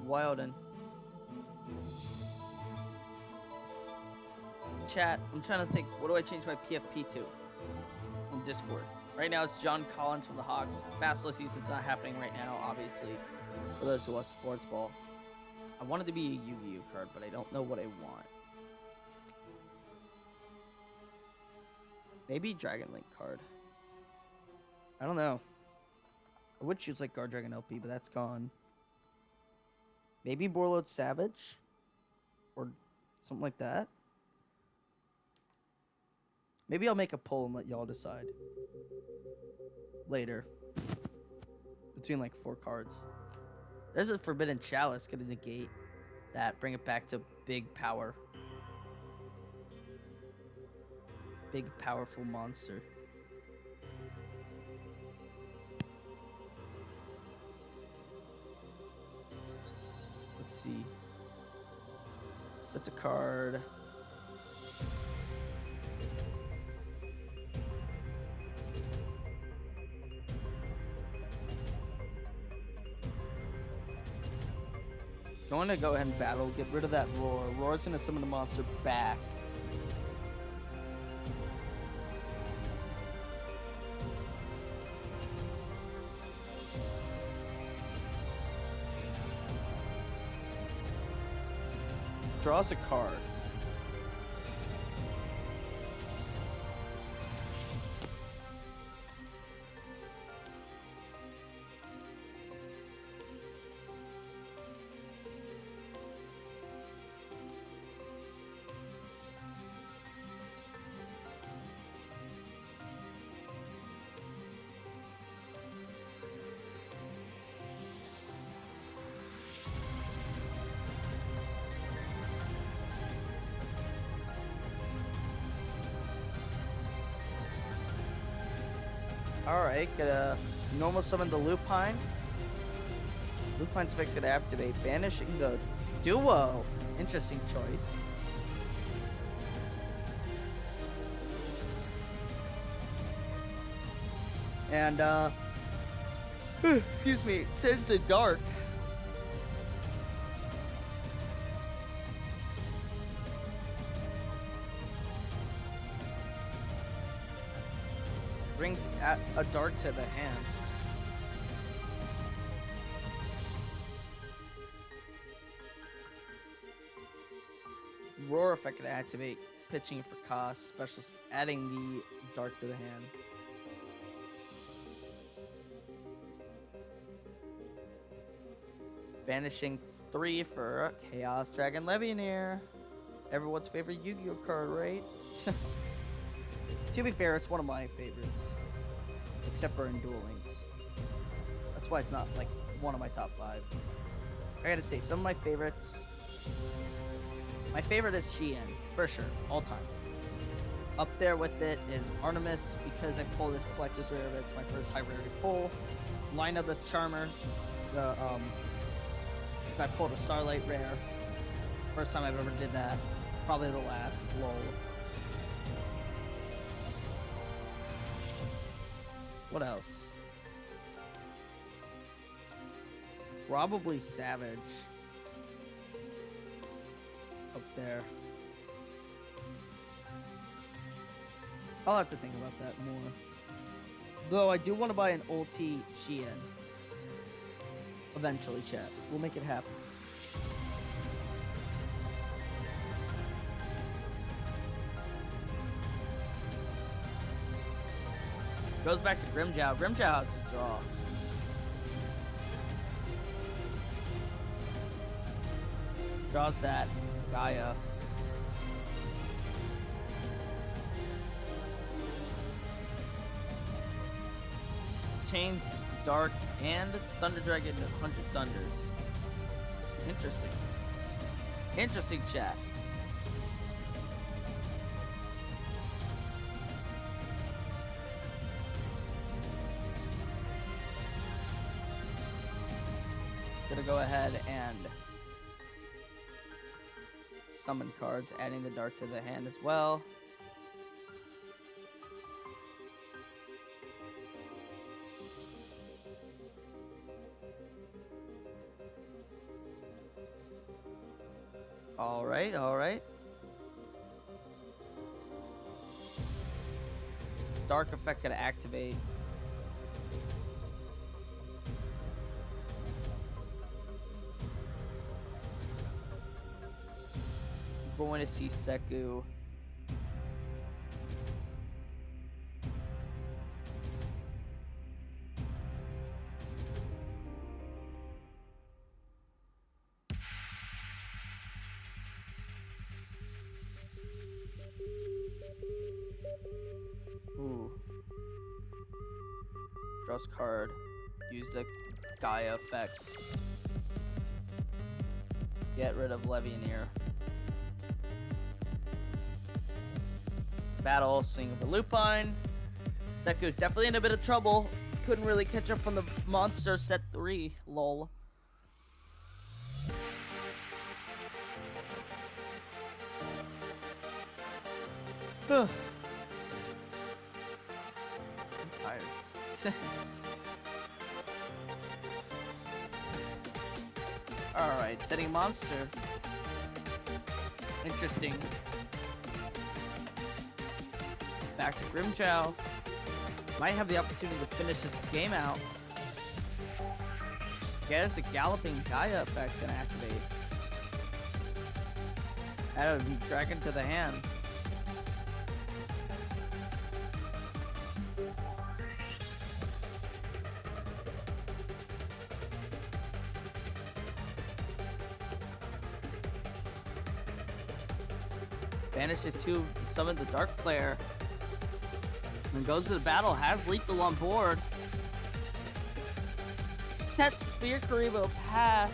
Wilden. Chat, I'm trying to think, what do I change my PFP to in Discord? Right now it's John Collins from the Hawks. Basketball season's not happening right now, obviously, for those who watch sports ball. I wanted to be a Yu-Gi-Oh card, but I don't know what I want. Maybe Dragon Link card. I don't know. I would choose like Guard Dragon LP, but that's gone. Maybe Borload Savage? Or something like that? Maybe I'll make a poll and let y'all decide. Later. Between like 4 cards. There's a Forbidden Chalice. Gonna negate that. Bring it back to big power. Big powerful monster. Let's see. Sets a card. Going to go ahead and battle. Get rid of that Roar. Roar's going to summon the monster back. Draws a card. Alright, gonna normal summon the Lupine. Lupine's effect's gonna activate. Banishing the Duo. Interesting choice. And, excuse me, sends a Dark. Brings a Dark to the hand. Roar effect can activate, pitching for cost, special adding the Dark to the hand. Banishing 3 for Chaos Dragon Legionnaire. Everyone's favorite Yu-Gi-Oh card, right? To be fair, it's one of my favorites. Except for in Duel Links. That's why it's not, like, one of my top 5. I gotta say, some of my favorites... My favorite is Shien, for sure, all time. Up there with it is Artemis, because I pulled this Collector's Rare, it's my first high rarity pull. Line of the Charmer, because I pulled a Starlight Rare. First time I've ever did that. Probably the last, lol. What else? Probably Savage. Up there. I'll have to think about that more. Though I do want to buy an ulti Shien. Eventually, chat. We'll make it happen. Goes back to Grimjow. Grimjow has a draw. Draws that. Gaia. Chains, Dark, and Thunder Dragon 100 Thunders. Interesting. Interesting chat. Gonna go ahead and summon cards, adding the dark to the hand as well. All right, all right. Dark effect gonna activate. Going to see Seku. Ooh. Draws card. Use the Gaia effect. Get rid of Levianeer. Battle, swing of a Lupine. Seku's definitely in a bit of trouble. Couldn't really catch up from the monster set 3. Lol. I'm tired. Alright, setting monster. Interesting. Back to Grimjow. Might have the opportunity to finish this game out. There's a Galloping Gaia effect gonna activate. Add a dragon to the hand. Banishes 2 to summon the Dark Player. And goes to the battle, has Lethal on board. Set Spear Karibo pass.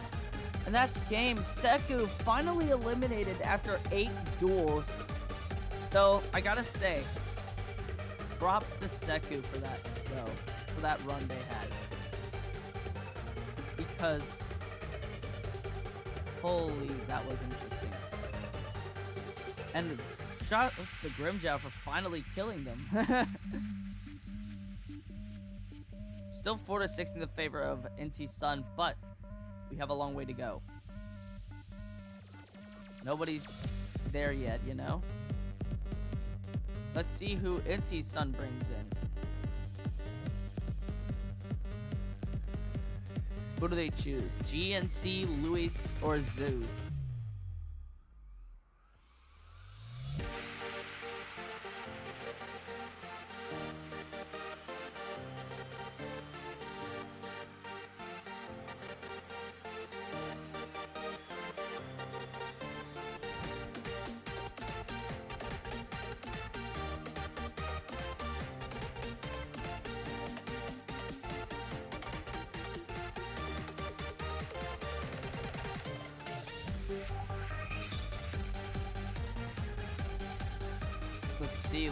And that's game. Seku finally eliminated after 8 duels. Though, I gotta say, props to Seku for that, though. For that run they had. Because, holy, that was interesting. And shout out to Grimjow for finally killing them. Still 4-6 in the favor of Inti's son, but we have a long way to go. Nobody's there yet, you know? Let's see who Inti's son brings in. Who do they choose? GNC, Luis, or Zoo?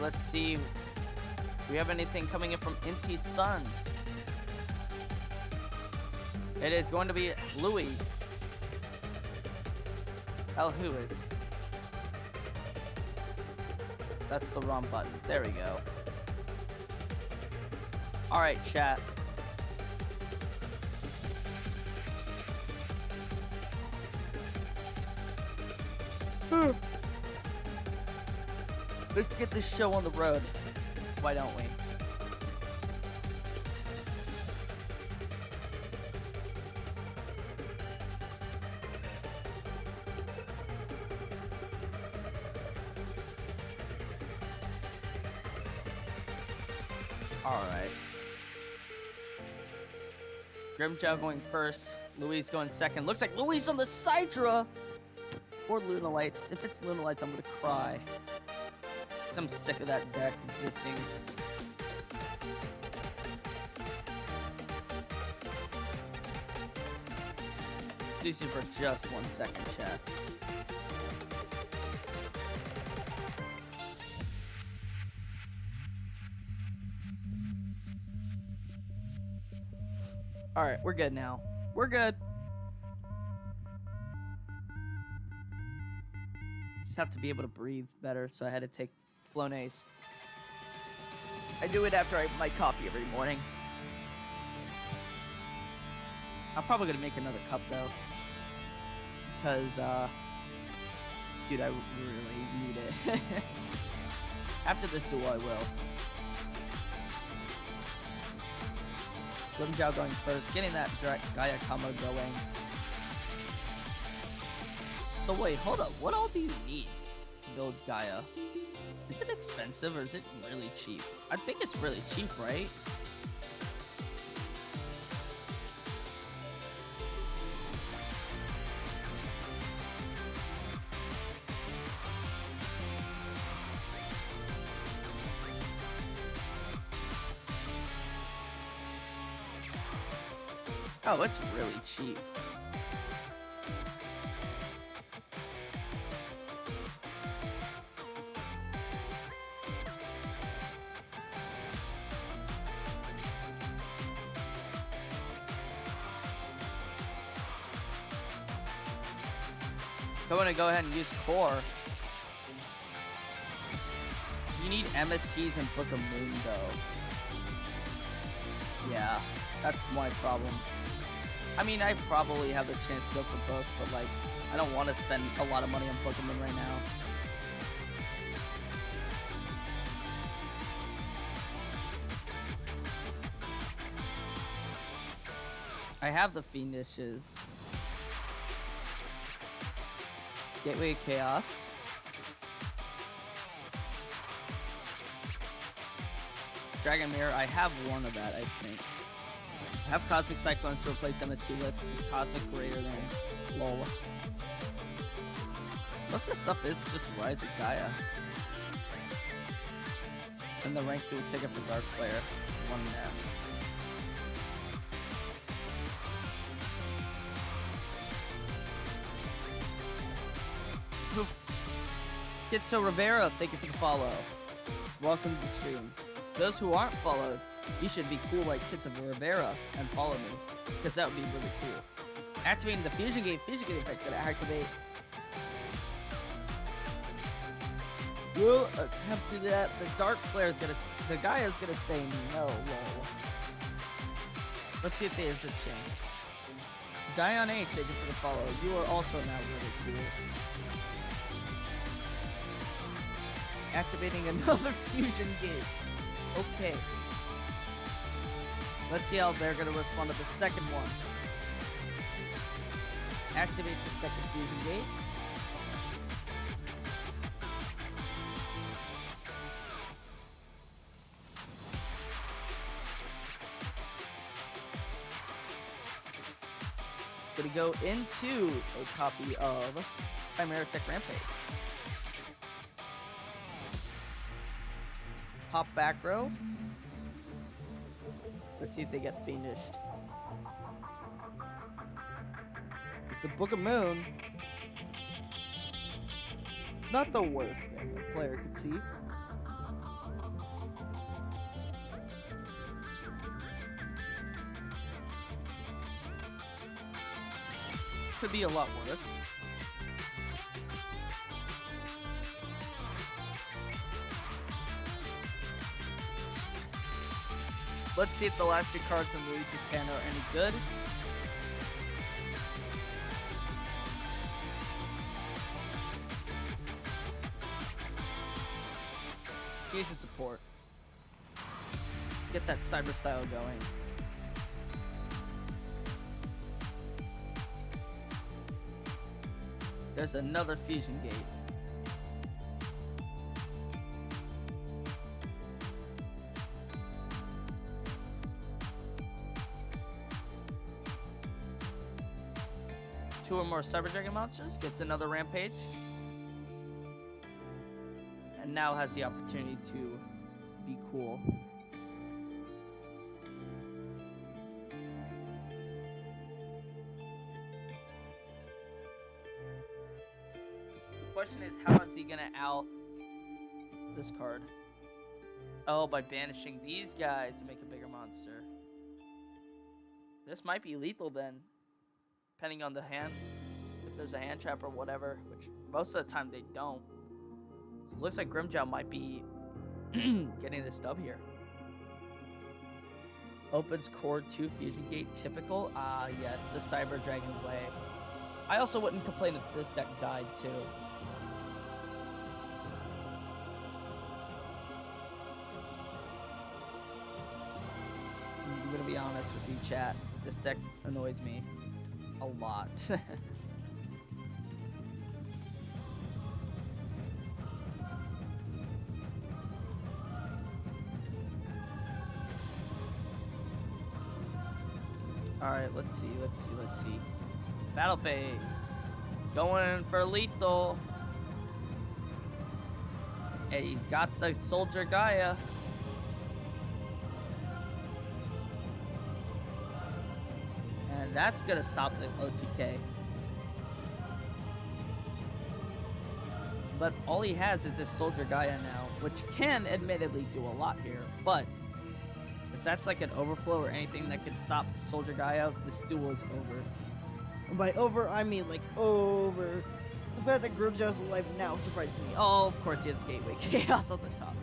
Let's see. Do we have anything coming in from Inti's son? It is going to be Luis. Hell, who is? That's the wrong button. There we go. Alright, chat. Let's get this show on the road. Why don't we? Alright. Grimjow going first. Luis going second. Looks like Luis on the Sidra! Or Lunalights. If it's Lunalights, I'm gonna cry. I'm sick of that deck existing. Excuse me for just 1 second, chat. Alright, we're good now. We're good. Just have to be able to breathe better, so I had to take Flonase. I do it after I have my coffee every morning. I'm probably gonna make another cup though, because dude, I really need it. After this duel, I will. Lim Jiao going first, getting that Gaia combo going. So wait, hold up. What all do you need to build Gaia? Is it expensive or is it really cheap? I think it's really cheap, right? Oh, it's really cheap. I want to go ahead and use Core. You need MSTs and Book of Moon, though. Yeah, that's my problem. I mean, I probably have the chance to go for both, but like, I don't want to spend a lot of money on Book of Moon right now. I have the Fiendishes. Gateway of Chaos. Dragon Mirror, I have one of that, I think. I have Cosmic Cyclones to replace MST with. Is Cosmic greater than LOL? Most of this stuff is just Rise of Gaia. And the rank 2 ticket for Dark Player. One there. Kitso Rivera, thank you for the follow. Welcome to the stream. Those who aren't followed, you should be cool like Kitso Rivera and follow me, because that would be really cool. Activating the fusion gate effect that I activate. Will attempt to do that. The Dark Player is gonna, the guy is gonna say no, lol. Let's see if there's a change. Dion H, thank you for the follow. You are also now really cool. Activating another fusion gate. Okay. Let's see how they're gonna respond to the second one. Activate the second fusion gate. Gonna go into a copy of Chimera Tech Rampage. Pop back row. Let's see if they get finished. It's a Book of Moon. Not the worst thing a player could see. Could be a lot worse. Let's see if the last two cards in Luis's hand are any good. Fusion support. Get that cyber style going. There's another fusion gate. Two or more Cyber Dragon monsters, gets another Rampage. And now has the opportunity to be cool. The question is, how is he gonna out this card? Oh, by banishing these guys to make a bigger monster. This might be lethal then, depending on the hand. If there's a hand trap or whatever, which most of the time they don't. So it looks like Grimmjow might be getting this dub here. Opens core 2 fusion gate, typical. Ah, yes, the Cyber Dragon way. I also wouldn't complain if this deck died too. I'm gonna be honest with you, chat. This deck annoys me a lot. Alright, let's see. Battle phase. Going in for lethal. Hey, he's got the Soldier Gaia. And that's gonna stop the OTK. But all he has is this Soldier Gaia now, which can admittedly do a lot here, but if that's like an overflow or anything that can stop Soldier Gaia, this duel is over.
And by over, I mean like over. The fact that Grimmjow's alive now surprises me.
Oh, of course he has Gateway Chaos on the top.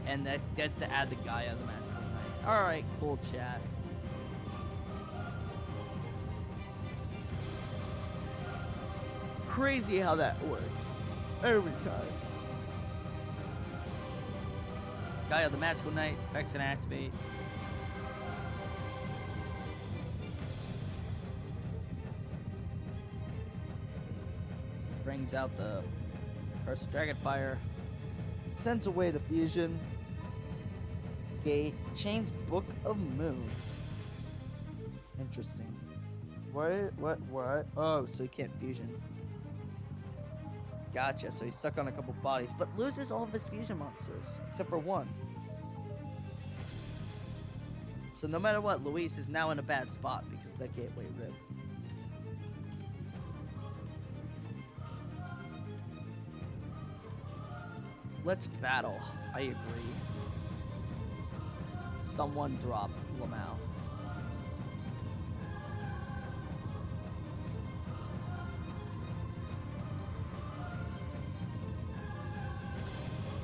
And that gets to add the Gaia the Magical Knight. Alright, cool chat. Crazy how that works. Every time. Gaia the Magical Knight, effects can activate. Brings out the Curse of Dragonfire.
Sends away the fusion. Gate. Chains Book of Moon. Interesting. What? Oh, so he can't fusion. Gotcha, so he's stuck on a couple bodies, but loses all of his fusion monsters, except for one. So no matter what, Luis is now in a bad spot because of that gateway rip.
Let's battle. I agree. Someone drop Lamau.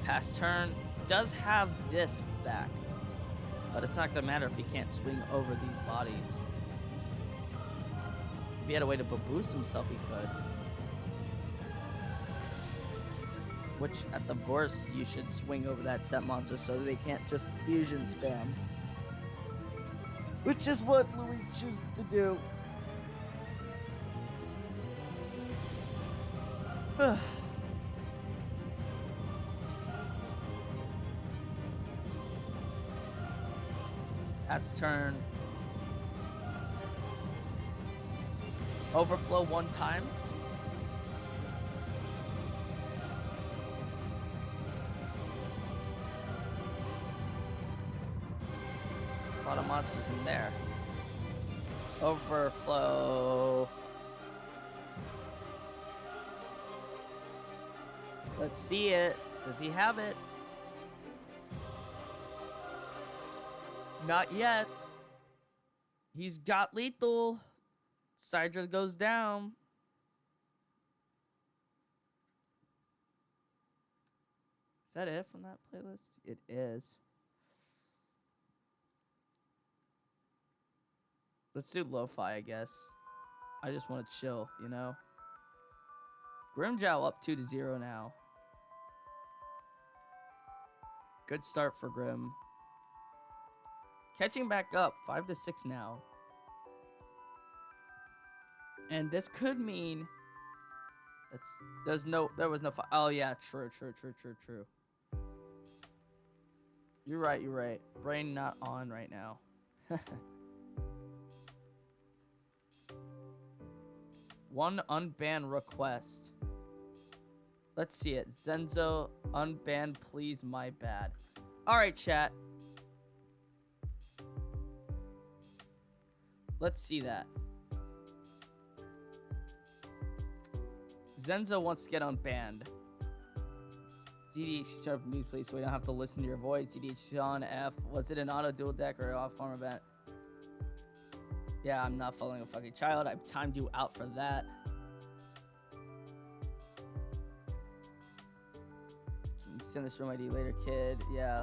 Pass turn does have this back, but it's not gonna matter if he can't swing over these bodies. If he had a way to boost himself, he could. Which, at the worst, you should swing over that set monster so they can't just fusion spam. Which is what Luis chooses to do. Pass turn. Overflow one time. A lot of monsters in there. Overflow. Let's see it. Does he have it? Not yet. He's got lethal. Sidra goes down. Is that it from that playlist? It is. Let's do lo-fi, I guess. I just want to chill, you know? Grimmjow up 2-0 now. Good start for Grim. Catching back up, 5-6 now. And this could mean there was no oh yeah, true. You're right. Brain not on right now. One unban request. Let's see it. Zenzo, unban, please, my bad. Alright, chat. Let's see that. Zenzo wants to get unbanned. DDH sharp mute, please, so we don't have to listen to your voice. DDH Sean F. Was it an auto duel deck or an off farm event? Yeah, I'm not following a fucking child. I've timed you out for that. Can you send this room ID later, kid? Yeah.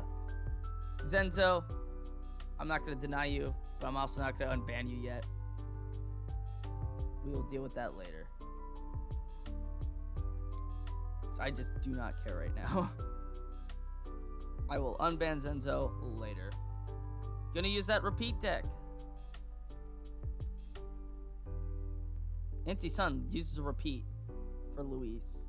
Zenzo, I'm not going to deny you, but I'm also not going to unban you yet. We will deal with that later. So I just do not care right now. I will unban Zenzo later. Gonna use that repeat deck. Inti Sun uses a repeat for Luis.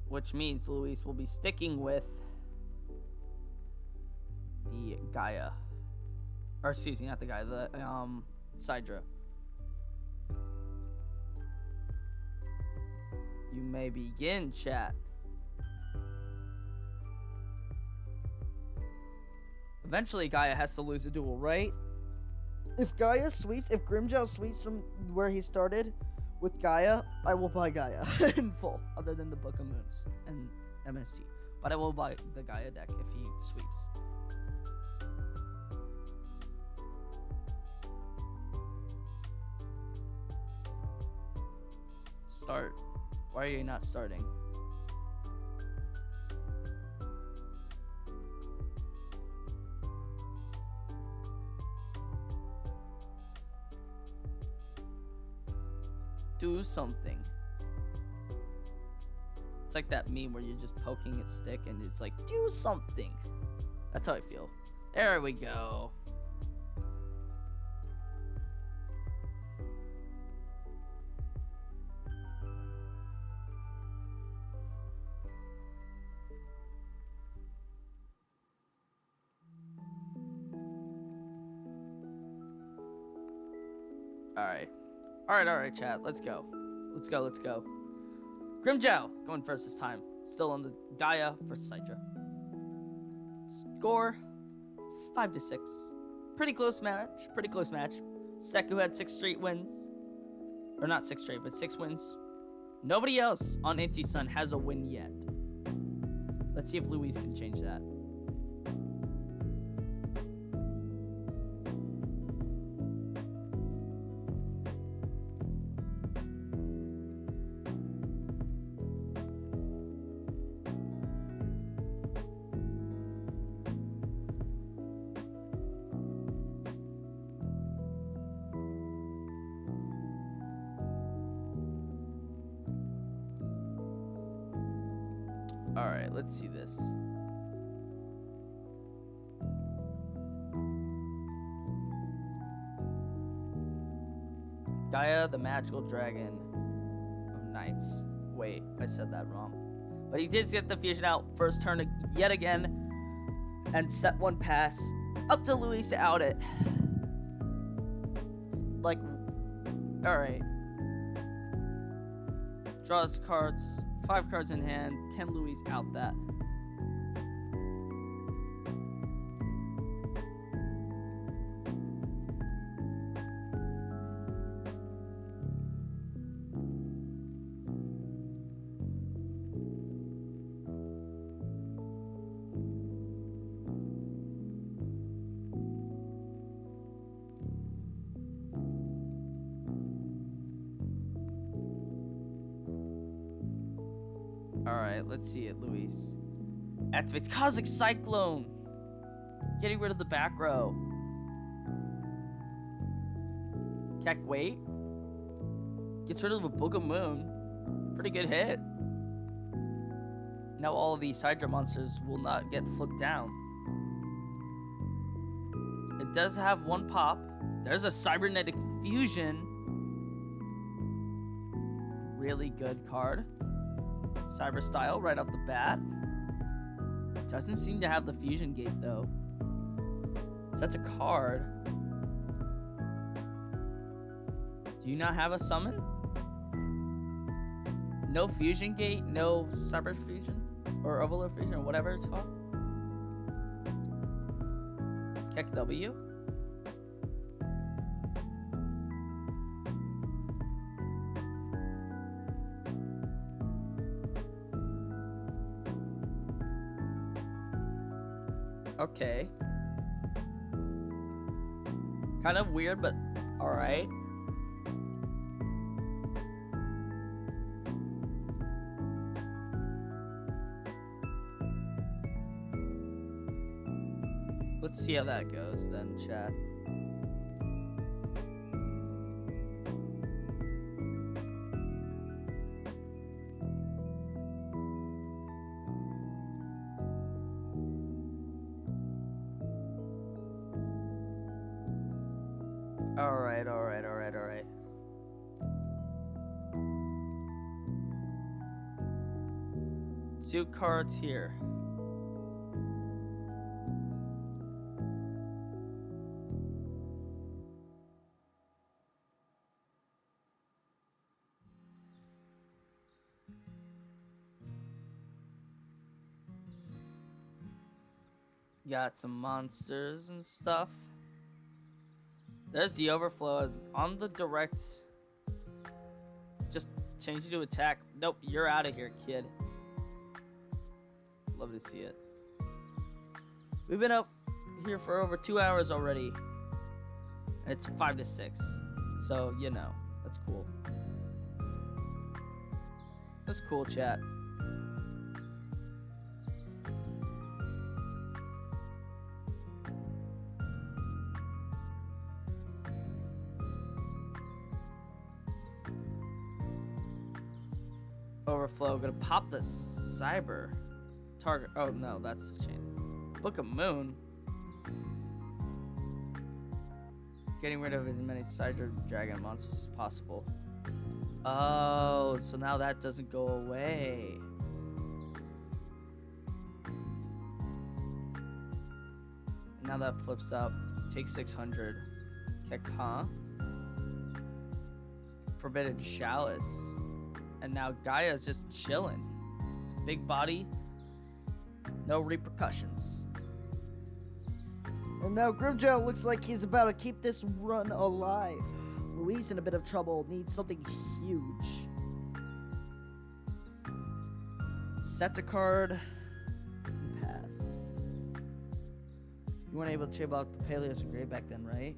Which means Luis will be sticking with the Gaia. Or excuse me, not the Gaia, the Sidra. You may begin, chat. Eventually, Gaia has to lose a duel, right?
If Gaia sweeps, if Grimjow sweeps from where he started with Gaia, I will buy Gaia in full.
Other than the Book of Moons and MST. But I will buy the Gaia deck if he sweeps. Start. Why are you not starting? Do something. It's like that meme where you're just poking a stick and it's like, do something. That's how I feel. There we go. Alright, chat. Let's go. Let's go. Grimjow going first this time. Still on the Gaia versus Sidra. Score 5-6. Pretty close match. Seku had 6 straight wins. Or not 6 straight, but 6 wins. Nobody else on Inti Sun has a win yet. Let's see if Luis can change that. Alright, let's see this. Gaia, the magical dragon of nights. Wait, I said that wrong. But he did get the fusion out first turn yet again. And set one pass up to Luis to out it. Like, alright. Draws cards. 5 cards in hand. Can Luis out that? Alright, let's see it, Luis. Activates Cosmic Cyclone. Getting rid of the back row. Keck Wait. Gets rid of a Book of Moon. Pretty good hit. Now all of these Hydra monsters will not get flipped down. It does have one pop. There's a Cybernetic Fusion. Really good card. Cyber Style right off the bat. Doesn't seem to have the fusion gate though. So that's a card. Do you not have a summon? No fusion gate, no cyber fusion or overload fusion or whatever it's called. Keck W. okay. Kind of weird, but alright. Let's see how that goes then, chat. Alright. Two cards here. Got some monsters and stuff. There's the overflow on the direct. Just change it to attack. Nope, you're out of here, kid. Love to see it. We've been up here for over 2 hours already. And it's 5 to 6. So, you know, that's cool. That's cool, chat. Overflow, gonna pop the cyber target. Oh no, that's the chain. Book of Moon. Getting rid of as many cyber dragon monsters as possible. Oh, so now that doesn't go away. Now that flips up. Take 600. Kekha. Forbidden Chalice. And now Gaia's just chilling. Big body, no repercussions.
And now Grimjow looks like he's about to keep this run alive. Luis in a bit of trouble, needs something huge. Set a card. Pass. You weren't able to check out the Paleos and Grey back then, right?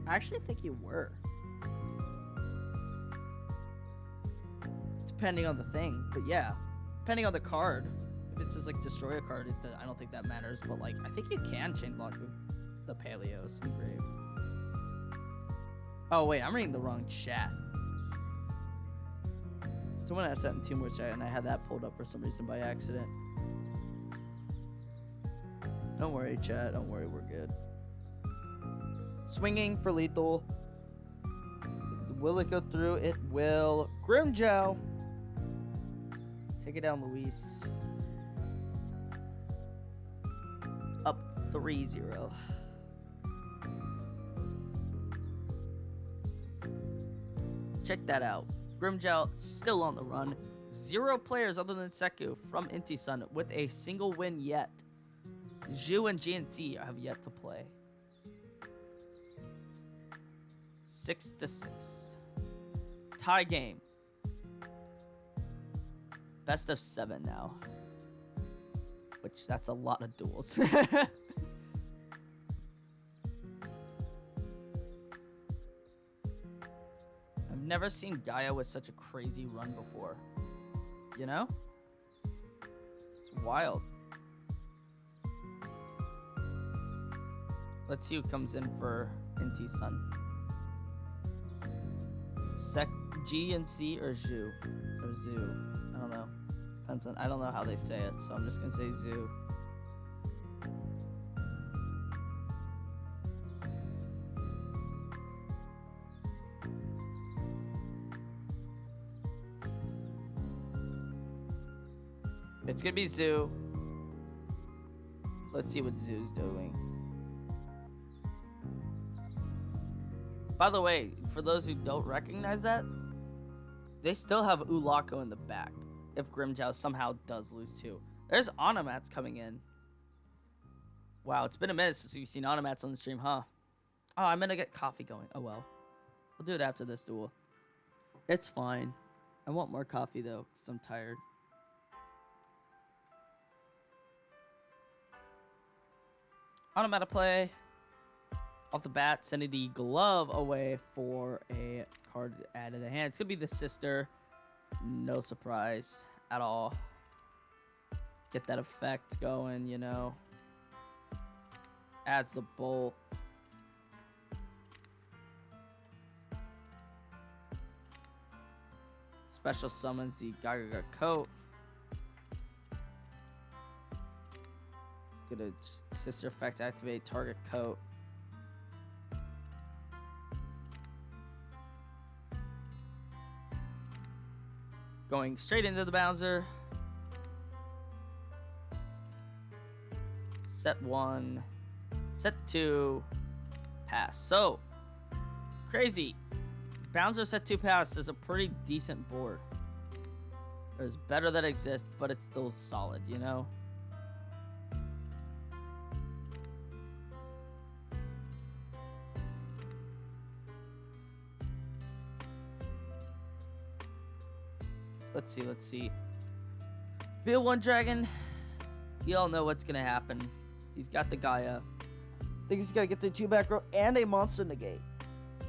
I actually think you were. Depending on the thing, but yeah. Depending on the card. If it says like destroy a card, I don't think that matters, but like I think you can chain block the Paleos engraved. Oh wait, I'm reading the wrong chat. Someone asked that in Team Witch Chat and I had that pulled up for some reason by accident. Don't worry, chat, don't worry, we're good. Swinging for lethal. Will it go through? It will. Grimjow. Take it down, Luis. Up 3-0. Check that out. Grimjow still on the run. 0 players other than Seku from Inti Sun with a single win yet. Zhu and GNC have yet to play. 6 to 6. Tie game. Best of 7 now. Which, that's a lot of duels. I've never seen Gaia with such a crazy run before. You know? It's wild. Let's see who comes in for Inti Sun. G and C or Zhu? Or Zoo? I don't know. Depends on, I don't know how they say it, so I'm just gonna say Zoo. It's gonna be Zoo. Let's see what Zoo's doing. By the way, for those who don't recognize that, they still have Ulako in the back if Grimjow somehow does lose too. There's Onomats coming in. Wow, it's been a minute since we've seen Onomats on the stream, huh? Oh, I'm gonna get coffee going. Oh well. We'll do it after this duel. It's fine. I want more coffee though, because I'm tired. Automata play. Off the bat, sending the glove away for a card to add to the hand. It's going to be the sister. No surprise at all. Get that effect going, you know. Adds the bolt. Special summons the Gagaga coat. Get a sister effect, activate target coat. Going straight into the bouncer. Set 1. Set 2. Pass. So, crazy. Bouncer set 2 pass is a pretty decent board. There's better that exist, but it's still solid, you know? Let's see. Feel 1 dragon. You all know what's gonna happen. He's got the Gaia.
I think he's got to get through 2 back row and a monster negate.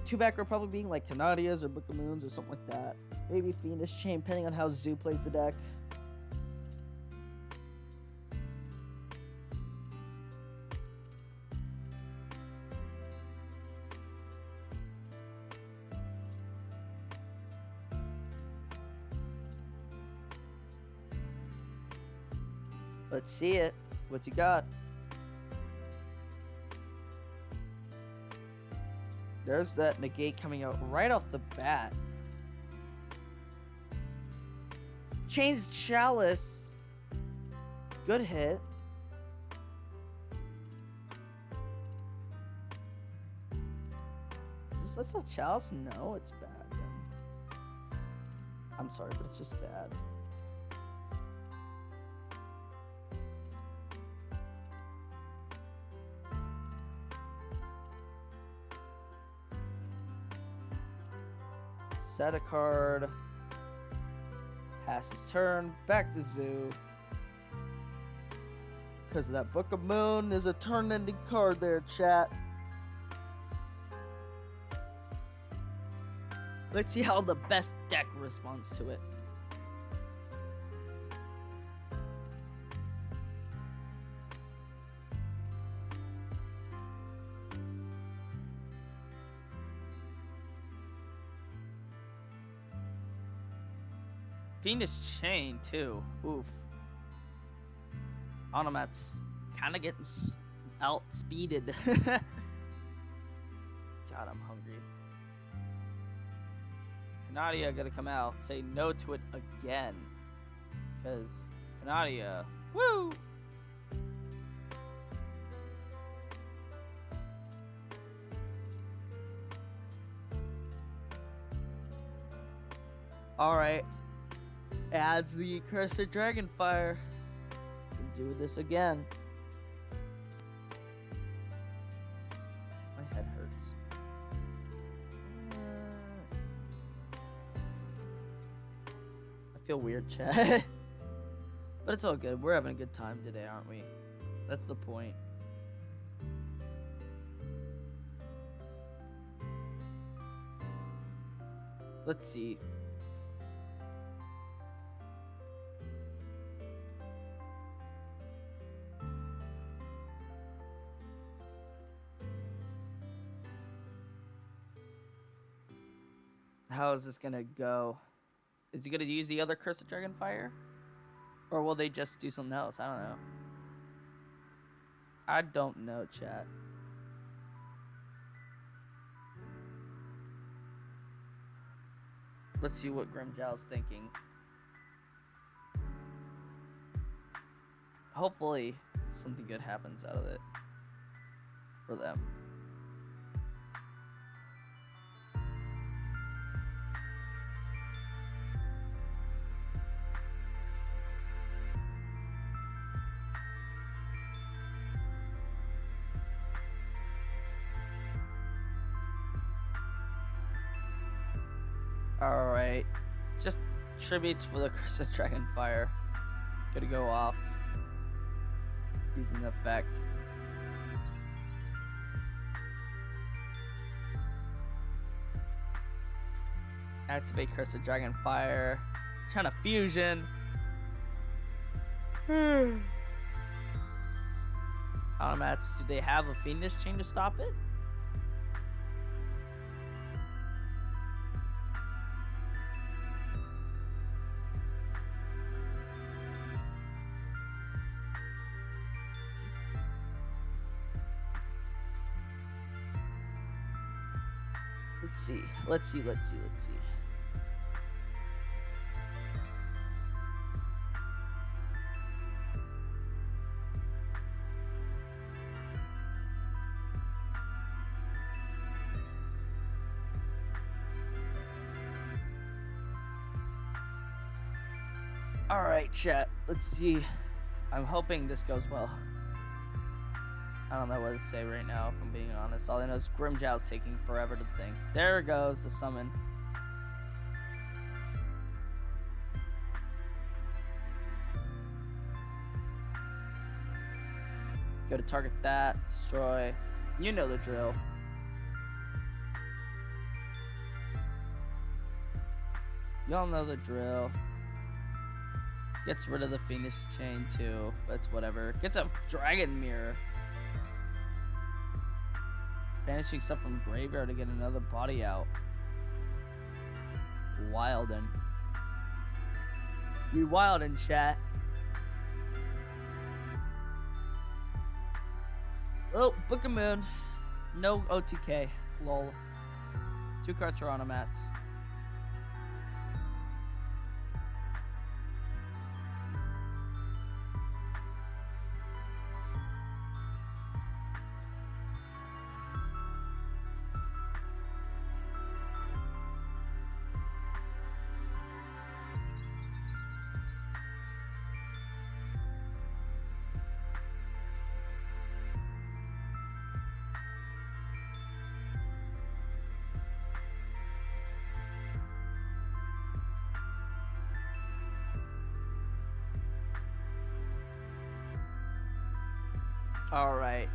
2 back row probably being like Canadias or Book of Moons or something like that. Maybe Fiendish Chain, depending on how Zoo plays the deck. Let's see it. What's he got? There's that negate coming out right off the bat. Chains Chalice. Good hit. Does this have Chalice? No, it's bad then. I'm sorry, but it's just bad. Set a card. Pass his turn. Back to Zoo. Because that Book of Moon is a turn-ending card there, chat.
Let's see how the best deck responds to it. Fiendish Chain, too. Oof. Onomat's kind of getting outspeeded. God, I'm hungry. Canadia gotta come out. Say no to it again. Because Canadia, woo! Alright. Adds the Cursed Dragonfire. Can do this again. My head hurts. I feel weird, chat. But it's all good. We're having a good time today, aren't we? That's the point. Let's see. How is this gonna go? Is he gonna use the other Cursed Dragonfire? Or will they just do something else? I don't know. I don't know, chat. Let's see what Grimjow's thinking. Hopefully, something good happens out of it. For them. Alright, just tributes for the Cursed Dragonfire. Gonna go off. Using the effect. Activate Curse of Dragon Fire. Trying to fusion. Automats, do they have a Fiendish Chain to stop it? Let's see. Alright, chat. Let's see. I'm hoping this goes well. I don't know what to say right now, if I'm being honest. All I know is Grimjow's taking forever to think. There goes the summon. Go to target that, destroy. You know the drill. Y'all know the drill. Gets rid of the Fiendish Chain too. That's whatever. Gets a Dragon Mirror. Banishing stuff from graveyard to get another body out. Wildin'. You wildin', chat. Oh, Book of Moon. No OTK. Lol. 2 cards for Automats. Alright.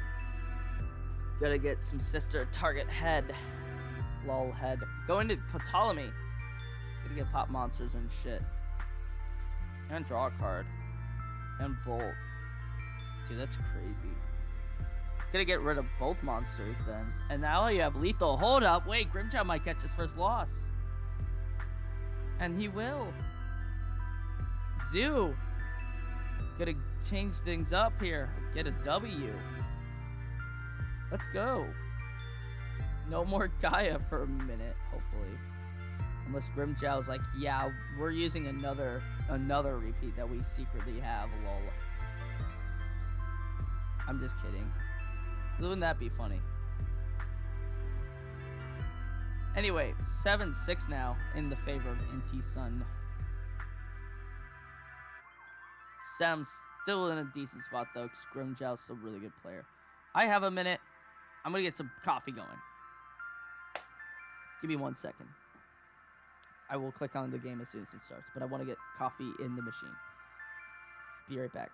Gotta get some sister target head. Lol head. Going to Ptolemy. Gotta get pop monsters and shit. And draw a card. And bolt. Dude, that's crazy. Gonna get rid of both monsters then. And now you have lethal. Hold up. Wait, Grimjaw might catch his first loss. And he will. Zoo. Gotta change things up here. Get a W. Let's go. No more Gaia for a minute, hopefully. Unless Grimjow's like, yeah, we're using another repeat that we secretly have, lol. I'm just kidding. Wouldn't that be funny? Anyway, 7-6 now in the favor of Inti Sun. SEM's still in a decent spot though, because Grimjow's still a really good player. I have a minute. I'm gonna get some coffee going. Give me 1 second. I will click on the game as soon as it starts, but I want to get coffee in the machine. Be right back.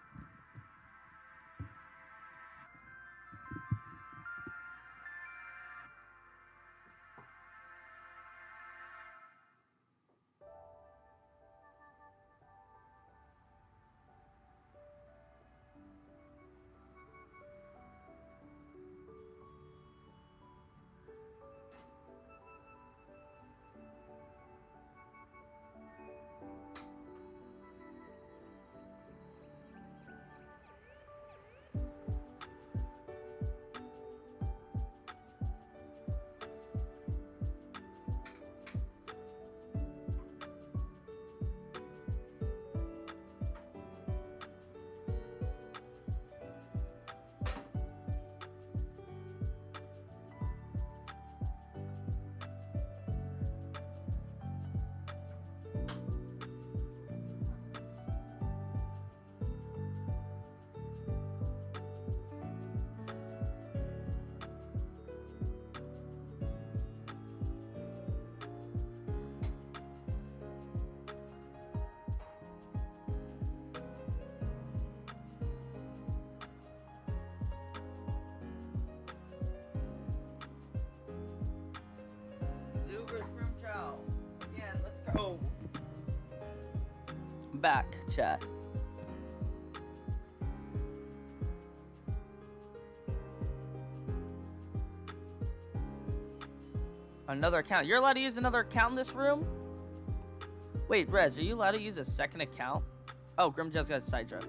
Zoo vs. Grimjow. Yeah, Oh. Back, chat. Another account. You're allowed to use another account in this room? Wait, Rez, are you allowed to use a second account? Oh, Grimjow's got a side drop.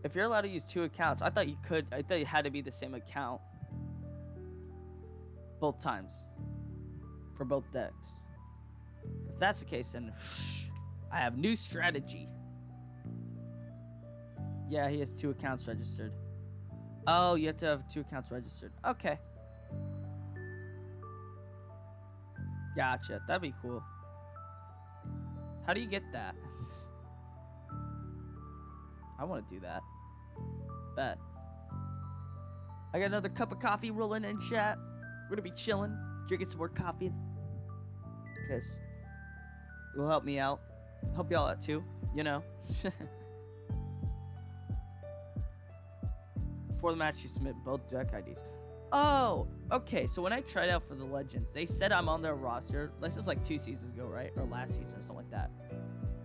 If you're allowed to use 2 accounts, I thought you could. I thought you had to be the same account. Both times. For both decks. If that's the case, then I have new strategy. Yeah, he has 2 accounts registered. Oh, you have to have 2 accounts registered. Okay. Gotcha. That'd be cool. How do you get that? I want to do that. Bet. I got another cup of coffee rolling in, chat. We're gonna be chilling, drinking some more coffee. Because it will help me out. Help y'all out too, you know? Before the match, you submit both deck IDs. Oh, okay. So when I tried out for the Legends, they said I'm on their roster. This was like 2 seasons ago, right? Or last season or something like that.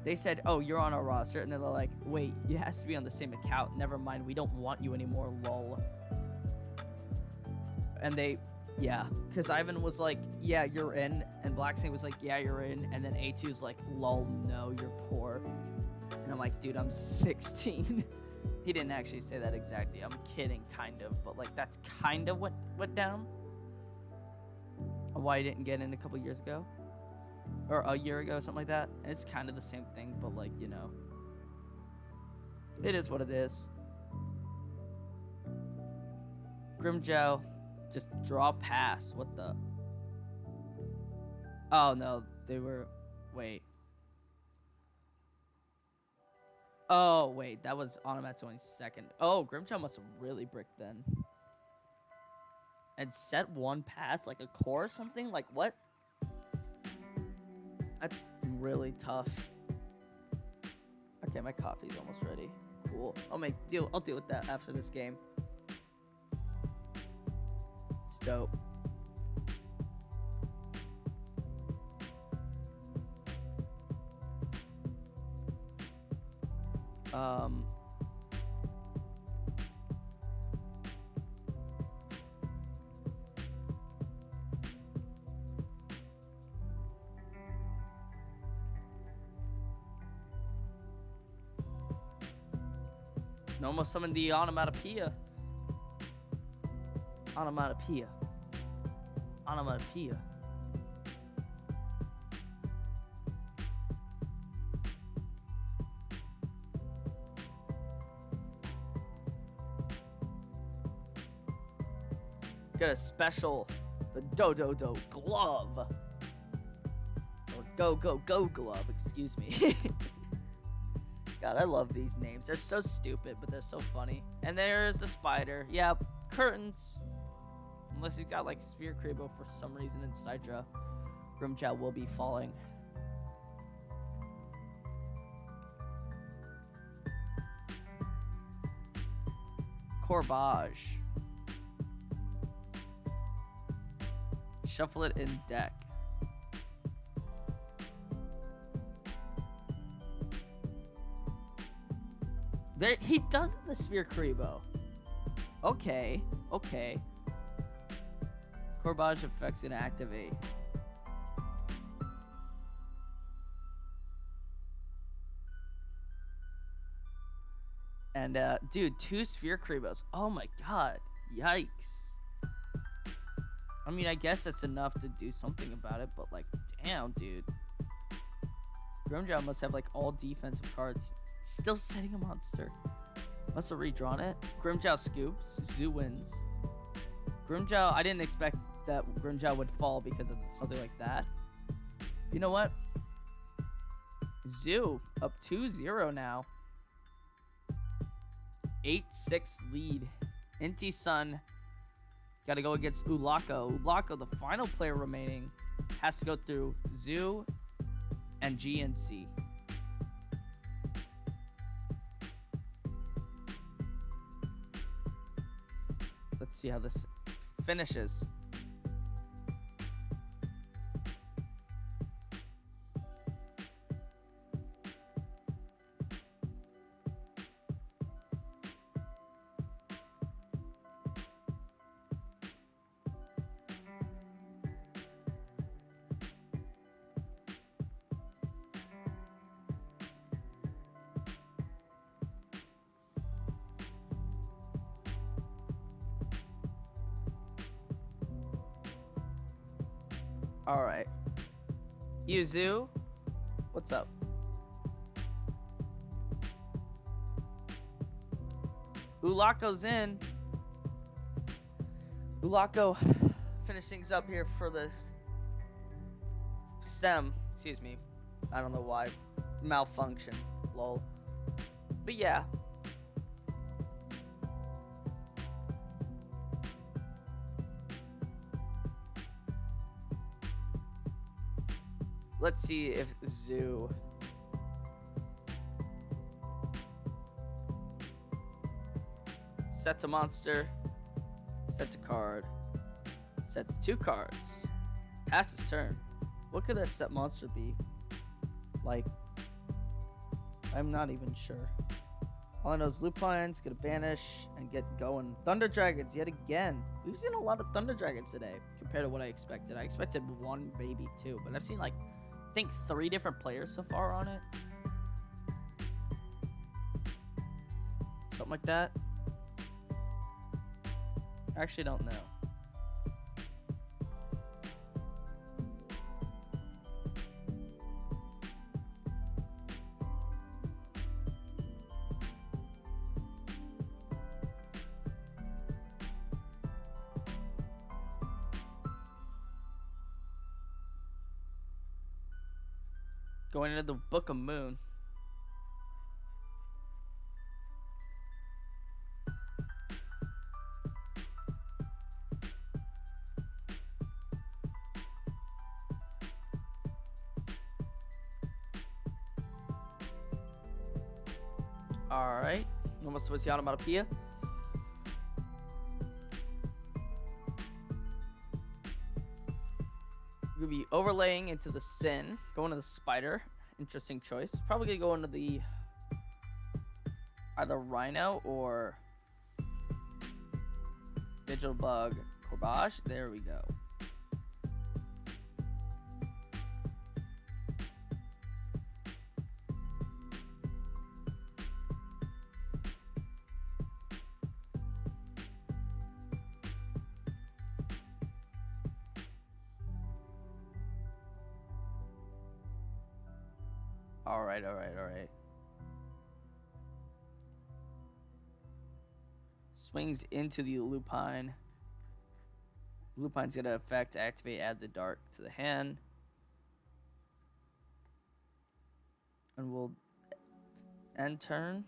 They said, oh, you're on our roster. And then they're like, wait, you has to be on the same account. Never mind. We don't want you anymore, lol. And they, yeah. Because Ivan was like, yeah, you're in. And Black Snake was like, yeah, you're in. And then A2's like, lol, no, you're poor. And I'm like, dude, I'm 16. He didn't actually say that exactly. I'm kidding, kind of. But, like, that's kind of what went down. Why he didn't get in a couple years ago. Or a year ago, something like that. And it's kind of the same thing, but, like, you know. It is what it is. Grimjow, just draw pass. What the? Oh, no. They were... Wait. Oh, wait, that was Onomat's only second. Oh, Grimjow must have really bricked then. And set 1 pass, like a core or something? Like, what? That's really tough. Okay, my coffee's almost ready. Cool. I'll deal with that after this game. It's dope. Almost summoned the onomatopoeia. Onomatopoeia. Onomatopoeia. Got a special, the Do glove. Or go glove, excuse me. God, I love these names. They're so stupid, but they're so funny. And there's the spider. Yep, curtains. Unless he's got like Spear Kribo for some reason in Sidra. Grimjow will be falling. Corbage. Shuffle it in deck. There, he does the Spear Kribo. Okay. Corbage effects inactivate. And, dude, 2 Sphere Kribos. Oh my god. Yikes. I mean, I guess that's enough to do something about it, but, like, damn, dude. Grimjow must have, like, all defensive cards. Still setting a monster. Must have redrawn it. Grimjow scoops. Zoo wins. Grimjow, I didn't expect that Grimjow would fall because of something like that. You know what? Zoo up 2-0 now. 8-6 lead. Inti Sun got to go against Ulako. Ulako, the final player remaining, has to go through Zoo and GNC. Let's see how this finishes. All right. Yuzu, what's up? Ulako's in. Ulako finish things up here for the SEM. Excuse me. I don't know why. Malfunction. Lol. But yeah. Let's see if Zoo. Sets a monster. Sets a card. Sets 2 cards. Passes turn. What could that set monster be? Like, I'm not even sure. All I know is Lupine's gonna banish and get going. Thunder Dragons yet again. We've seen a lot of Thunder Dragons today compared to what I expected. I expected 1, maybe 2, but I've seen like, I think 3 different players so far on it. Something like that. I actually don't know. Going into the Book of Moon. Alright. Almost was the onomatopoeia. We'll be overlaying into the Sin. Going to the Spider. Interesting choice. Probably gonna go into the either Rhino or Digital Bug Corbage. There we go. Alright. Swings into the Lupine. Lupine's gonna effect, activate, add the dark to the hand. And we'll end turn.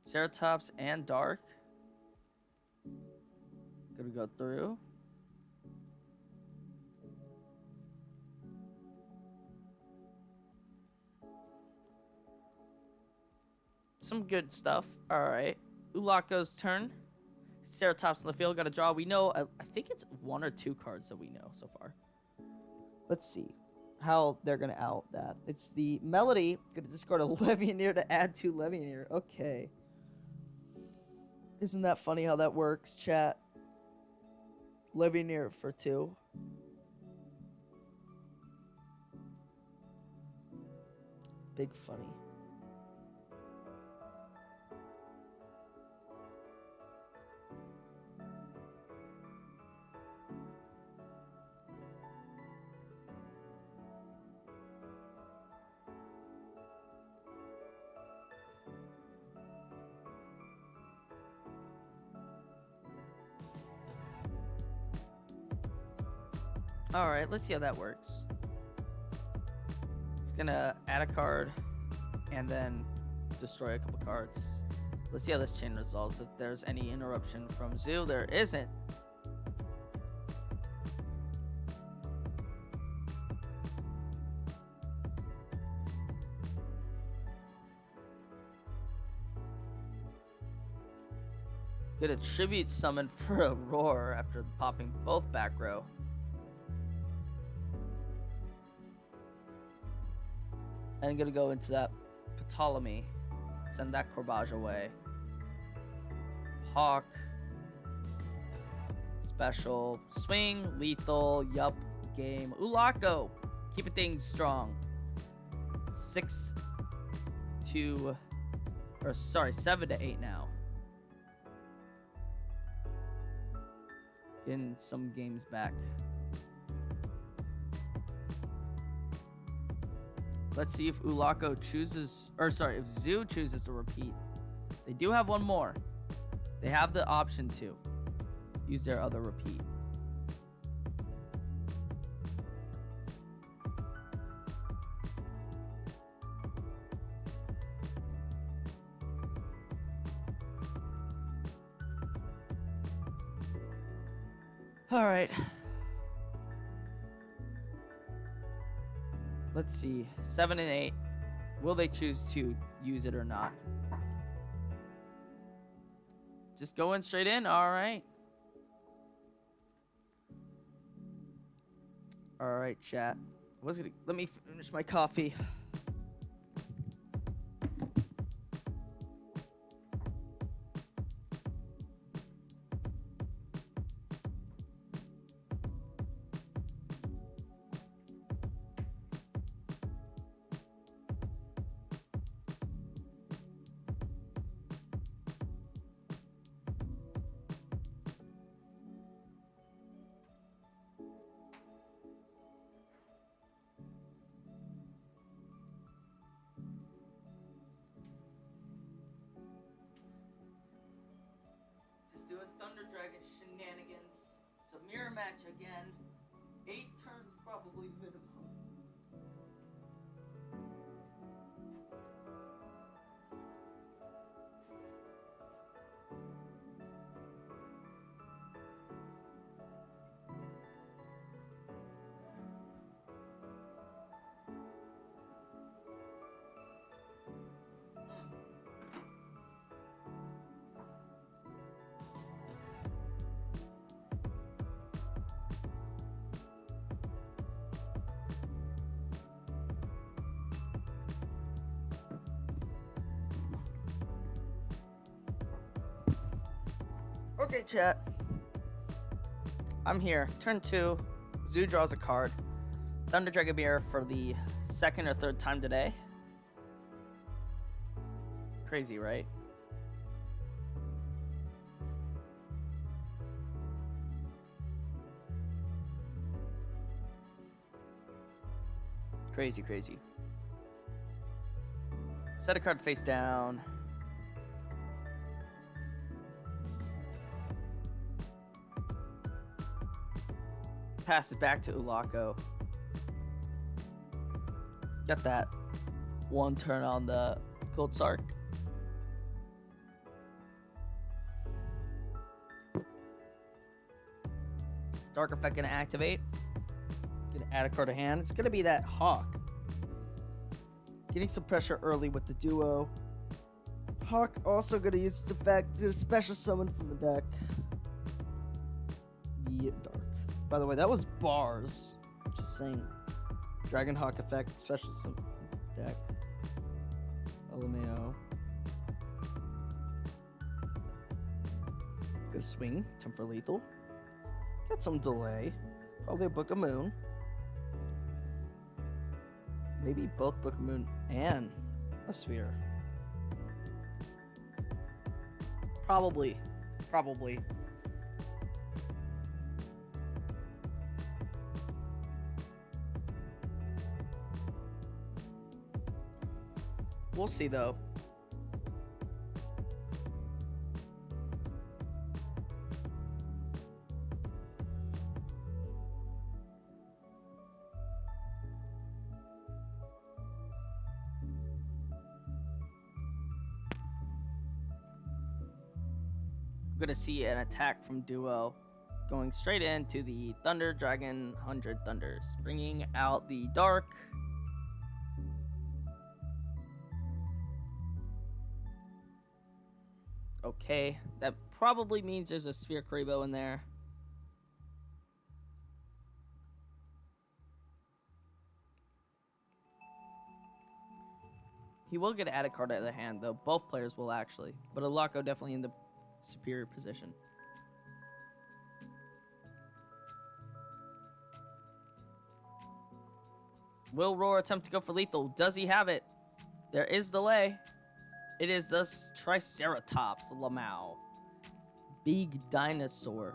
Ceratops and dark. Gonna go through. Some good stuff. All right. Ulako's turn. Ceratops in the field. Got a draw. We know, I think it's 1 or 2 cards that we know so far. Let's see how they're going to out that. It's the Melody. Going to discard a Levianeer to add 2 Levianeer. Okay. Isn't that funny how that works, chat? Levianeer for 2. Big funny. Alright, let's see how that works. It's gonna add a card and then destroy a couple cards. Let's see how this chain resolves. If there's any interruption from Zoo, there isn't. Get a tribute summon for a roar after popping both back row. And I'm gonna go into that Ptolemy. Send that Corbage away. Hawk. Special. Swing. Lethal. Yup. Game. Ulako. Keeping things strong. 7 to 8 now. Getting some games back. Let's see if Ulako chooses, or sorry, if Zoo chooses to repeat. They do have one more. They have the option to use their other repeat. All right. Let's see. 7 and 8. Will they choose to use it or not? Just going straight in. All right. All right, chat. Let me finish my coffee. Doing Thunder Dragon shenanigans. It's a mirror match again. 8 turns probably minimum. Okay, chat. I'm here. Turn 2. Zoo draws a card. Thunder Dragon Mirror for the second or third time today. Crazy, right? Crazy, crazy. Set a card face down. Pass it back to Ulako. Got that one turn on the Gold Sark. Dark Effect gonna activate. Gonna add a card to hand. It's gonna be that Hawk. Getting some pressure early with the duo. Hawk also gonna use its effect to special summon from the deck. The Dark. By the way, that was bars. Just saying. Dragon Hawk effect, special summon deck. LMAO. Good swing. Temper lethal. Got some delay. Probably a Book of Moon. Maybe both Book of Moon and a Sphere. Probably. We'll see though. We're gonna see an attack from Duo going straight into the Thunder Dragon 100 Thunders, bringing out the Dark. Okay, that probably means there's a Sphere Karibo in there. He will get added card out of the hand, though. Both players will actually, but Ulako definitely in the superior position. Will Roar attempt to go for lethal? Does he have it? There is delay. It is the Triceratops Lamau. Big dinosaur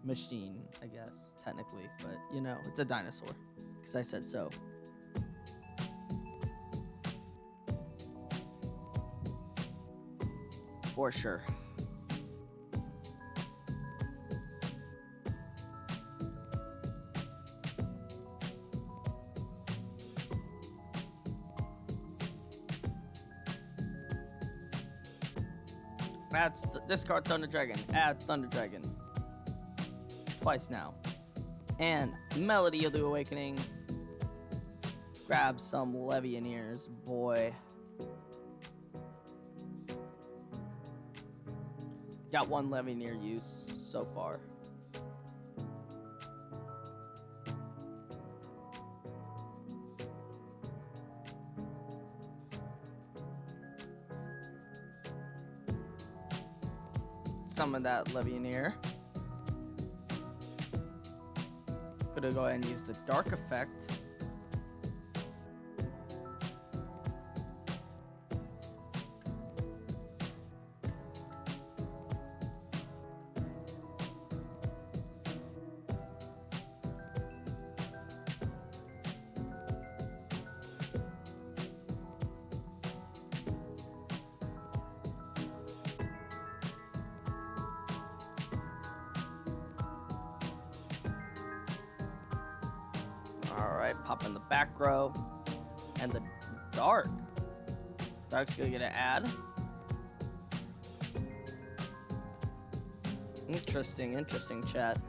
machine, I guess, technically. But, you know, it's a dinosaur. Because I said so. for sure. Discard Thunder Dragon. Add Thunder Dragon. Twice now. And Melody of the Awakening. Grab some Levianeers, boy. Got one Levianeer use so far. Summon that Levianeer. Gonna go ahead and use the Dark Effect. Alright, pop in the back row. And the Dark. Dark's gonna get an add. Interesting chat.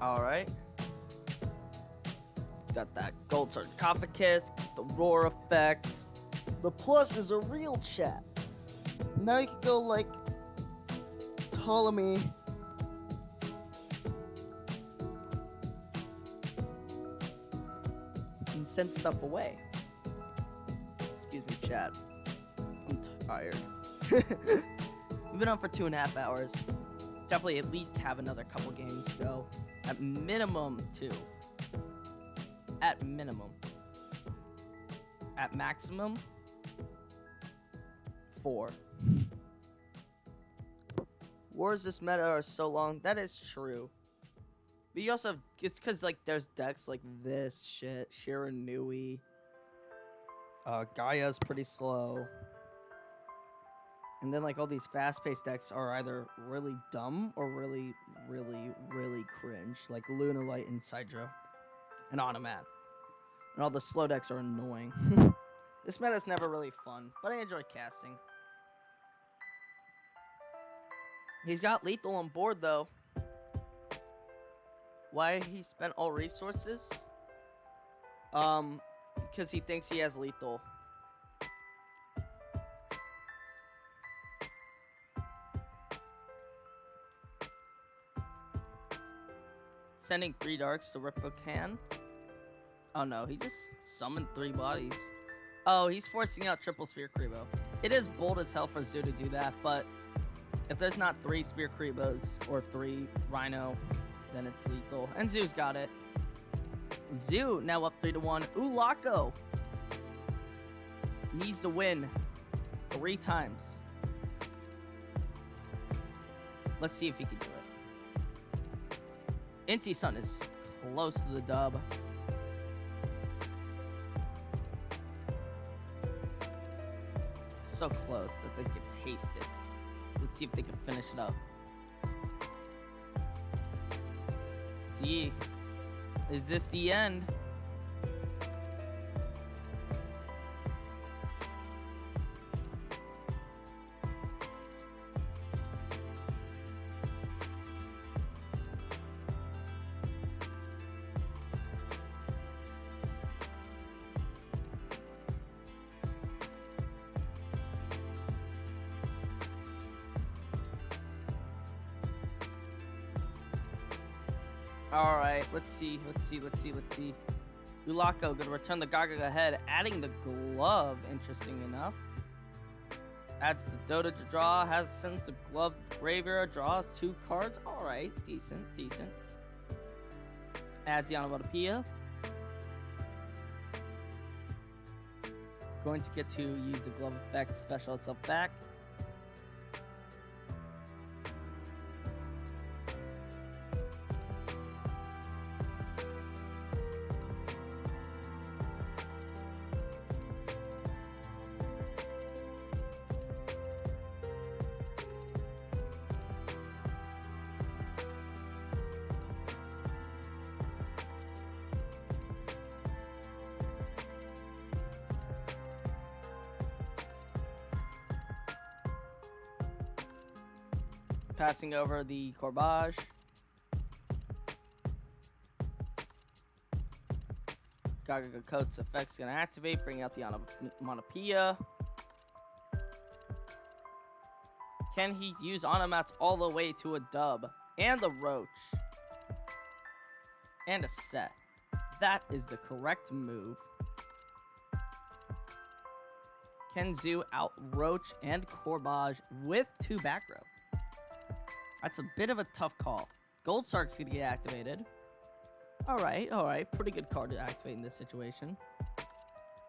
Alright. Got that gold sarcophagus, the roar effects.
The plus is a real chat. Now you can go like Ptolemy.
And send stuff away. Excuse me, chat. I'm tired. We've been on for 2.5 hours. Definitely at least have another couple games to go. At minimum 2. At minimum. At maximum 4. Wars this meta are so long. That is true. But you also have, it's because like there's decks like this shit. Shiranui. Gaia's pretty slow. And then like all these fast-paced decks are either really dumb or really cringe. Like Lunalight and Sidro. And Automat. And all the slow decks are annoying. This meta's never really fun, but I enjoy casting. He's got lethal on board though. Why he spent all resources? Because he thinks he has lethal. Sending 3 darks to Rippocan. Oh no, he just summoned 3 bodies. Oh, he's forcing out triple Spear Kribo. It is bold as hell for Zoo to do that, but if there's not 3 Spear Kribos or 3 Rhino, then it's lethal. And Zoo's got it. Zoo now up 3-1. Ulako needs to win 3 times. Let's see if he can do it. Inti Sun is close to the dub. So close that they can taste it. Let's see if they can finish it up. Let's see. Is this the end? Alright, let's see. Ulako gonna return the Gaga head, adding the glove, interesting enough. Adds the Dota to draw, sends the glove graveyard, draws 2 cards. Alright, decent. Adds the Onomatopoeia. going to get to use the glove effect, special itself back. Passing over the Corbage. Gaga Coat's effect's gonna activate, bring out the Onomatopoeia. Can he use Onomats all the way to a dub? And the Roach. And a set. That is the correct move. Can Zoo out Roach and Corbage with 2 back row? That's a bit of a tough call. Gold Sark's gonna get activated. Alright. Pretty good card to activate in this situation.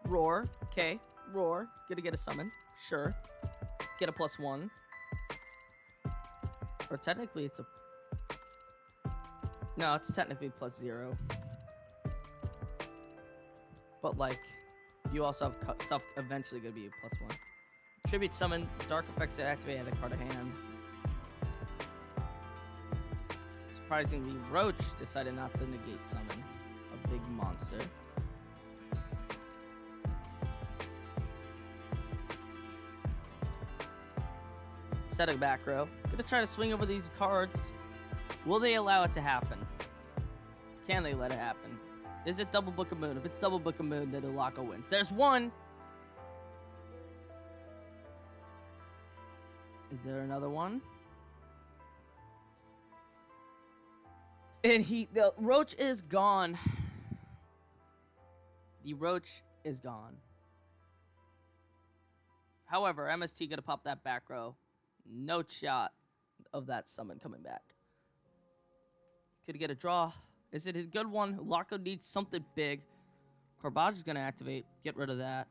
Roar. Okay. Roar. Gonna get a summon. Sure. Get a +1. Or technically it's a... No, it's technically +0. But like, you also have stuff eventually gonna be a +1. Tribute summon. Dark effects that activate at a card of hand. Surprisingly, Roach decided not to negate summon a big monster. Set a back row. Gonna try to swing over these cards. Will they allow it to happen? Can they let it happen? Is it double Book of Moon? If it's double Book of Moon, then Ulaka wins. There's one! Is there another one? And the Roach is gone. The Roach is gone. However, MST gonna pop that back row. No shot of that summon coming back. Could get a draw. Is it a good one? Laco needs something big. Corbage is gonna activate. Get rid of that.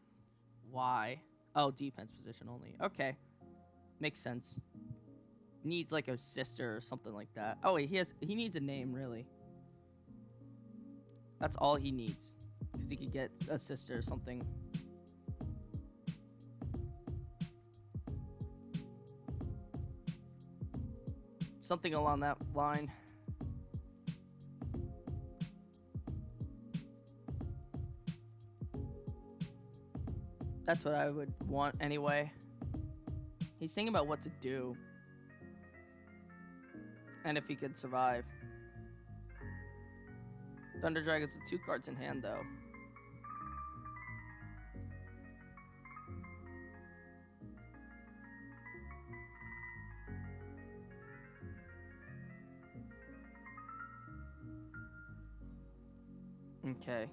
Why? Oh, defense position only. Okay. Makes sense. Needs like a sister or something like that. Oh wait, he needs a name, really. That's all he needs. Because he could get a sister or something. Something along that line. That's what I would want anyway. He's thinking about what to do. And if he could survive. Thunder Dragons with 2 cards in hand, though. Okay.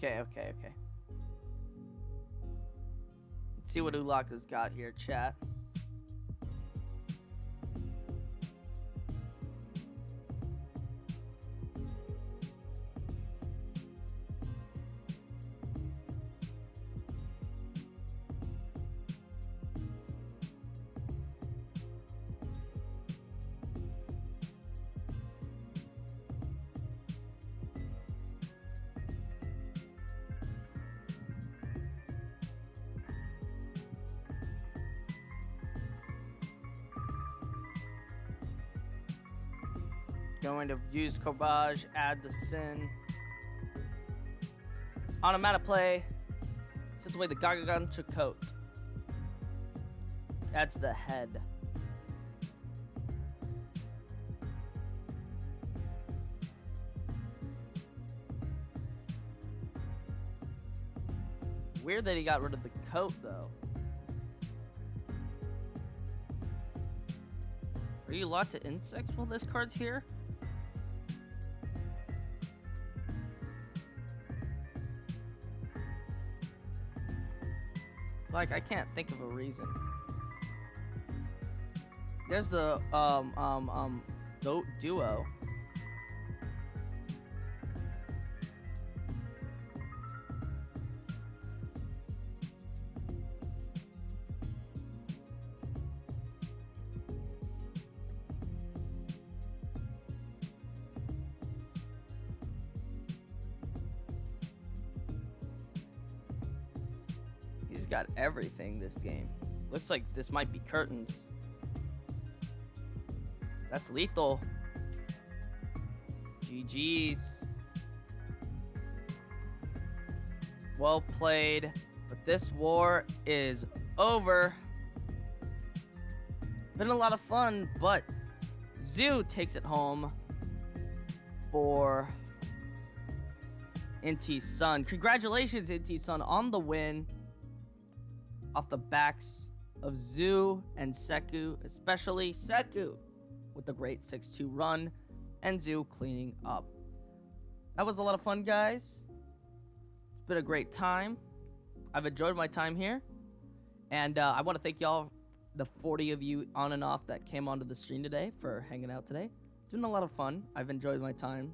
Okay. Let's see what Ulaka's got here, chat. Going to use Corbage, add the Sin. Automata play. Sets away the Gagagancha coat. That's the head. Weird that he got rid of the coat, though. Are you locked to insects while this card's here? Like, I can't think of a reason. There's the duo. He's got everything this game. Looks like this might be curtains. That's lethal. GG's. Well played. But this war is over. Been a lot of fun, but Zoo takes it home for Inti's son. Congratulations, Inti's son, on the win. Off the backs of Zoo and Seku, especially Seku with the great 6-2 run, and Zoo cleaning up. That was a lot of fun, guys. It's been a great time. I've enjoyed my time here, and I want to thank y'all, the 40 of you on and off that came onto the stream today, for hanging out today. It's been a lot of fun. I've enjoyed my time,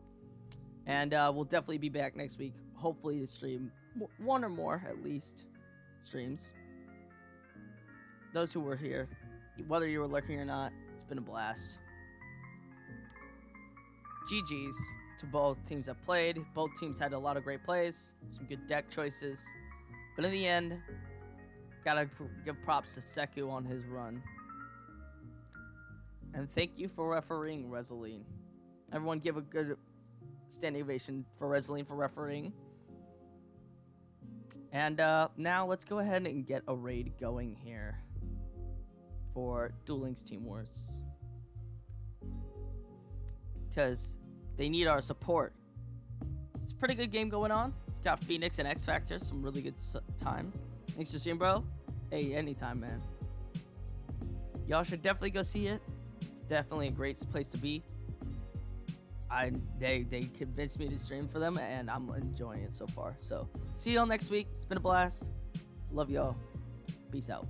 and we'll definitely be back next week, hopefully to stream one or more, at least, streams. Those who were here, whether you were lurking or not, it's been a blast. GG's to both teams that played. Both teams had a lot of great plays, some good deck choices. But in the end, gotta give props to Seku on his run. And thank you for refereeing, Reseline. Everyone give a good standing ovation for Reseline for refereeing. And now let's go ahead and get a raid going here for Duel Links Team Wars, because they need our support. It's a pretty good game going on. It's got Phoenix and X Factor, some really good time. Thanks for stream, bro. Hey, anytime, man. Y'all should definitely go see it. It's definitely a great place to be. They convinced me to stream for them, and I'm enjoying it so far. So see y'all next week. It's been a blast. Love y'all. Peace out.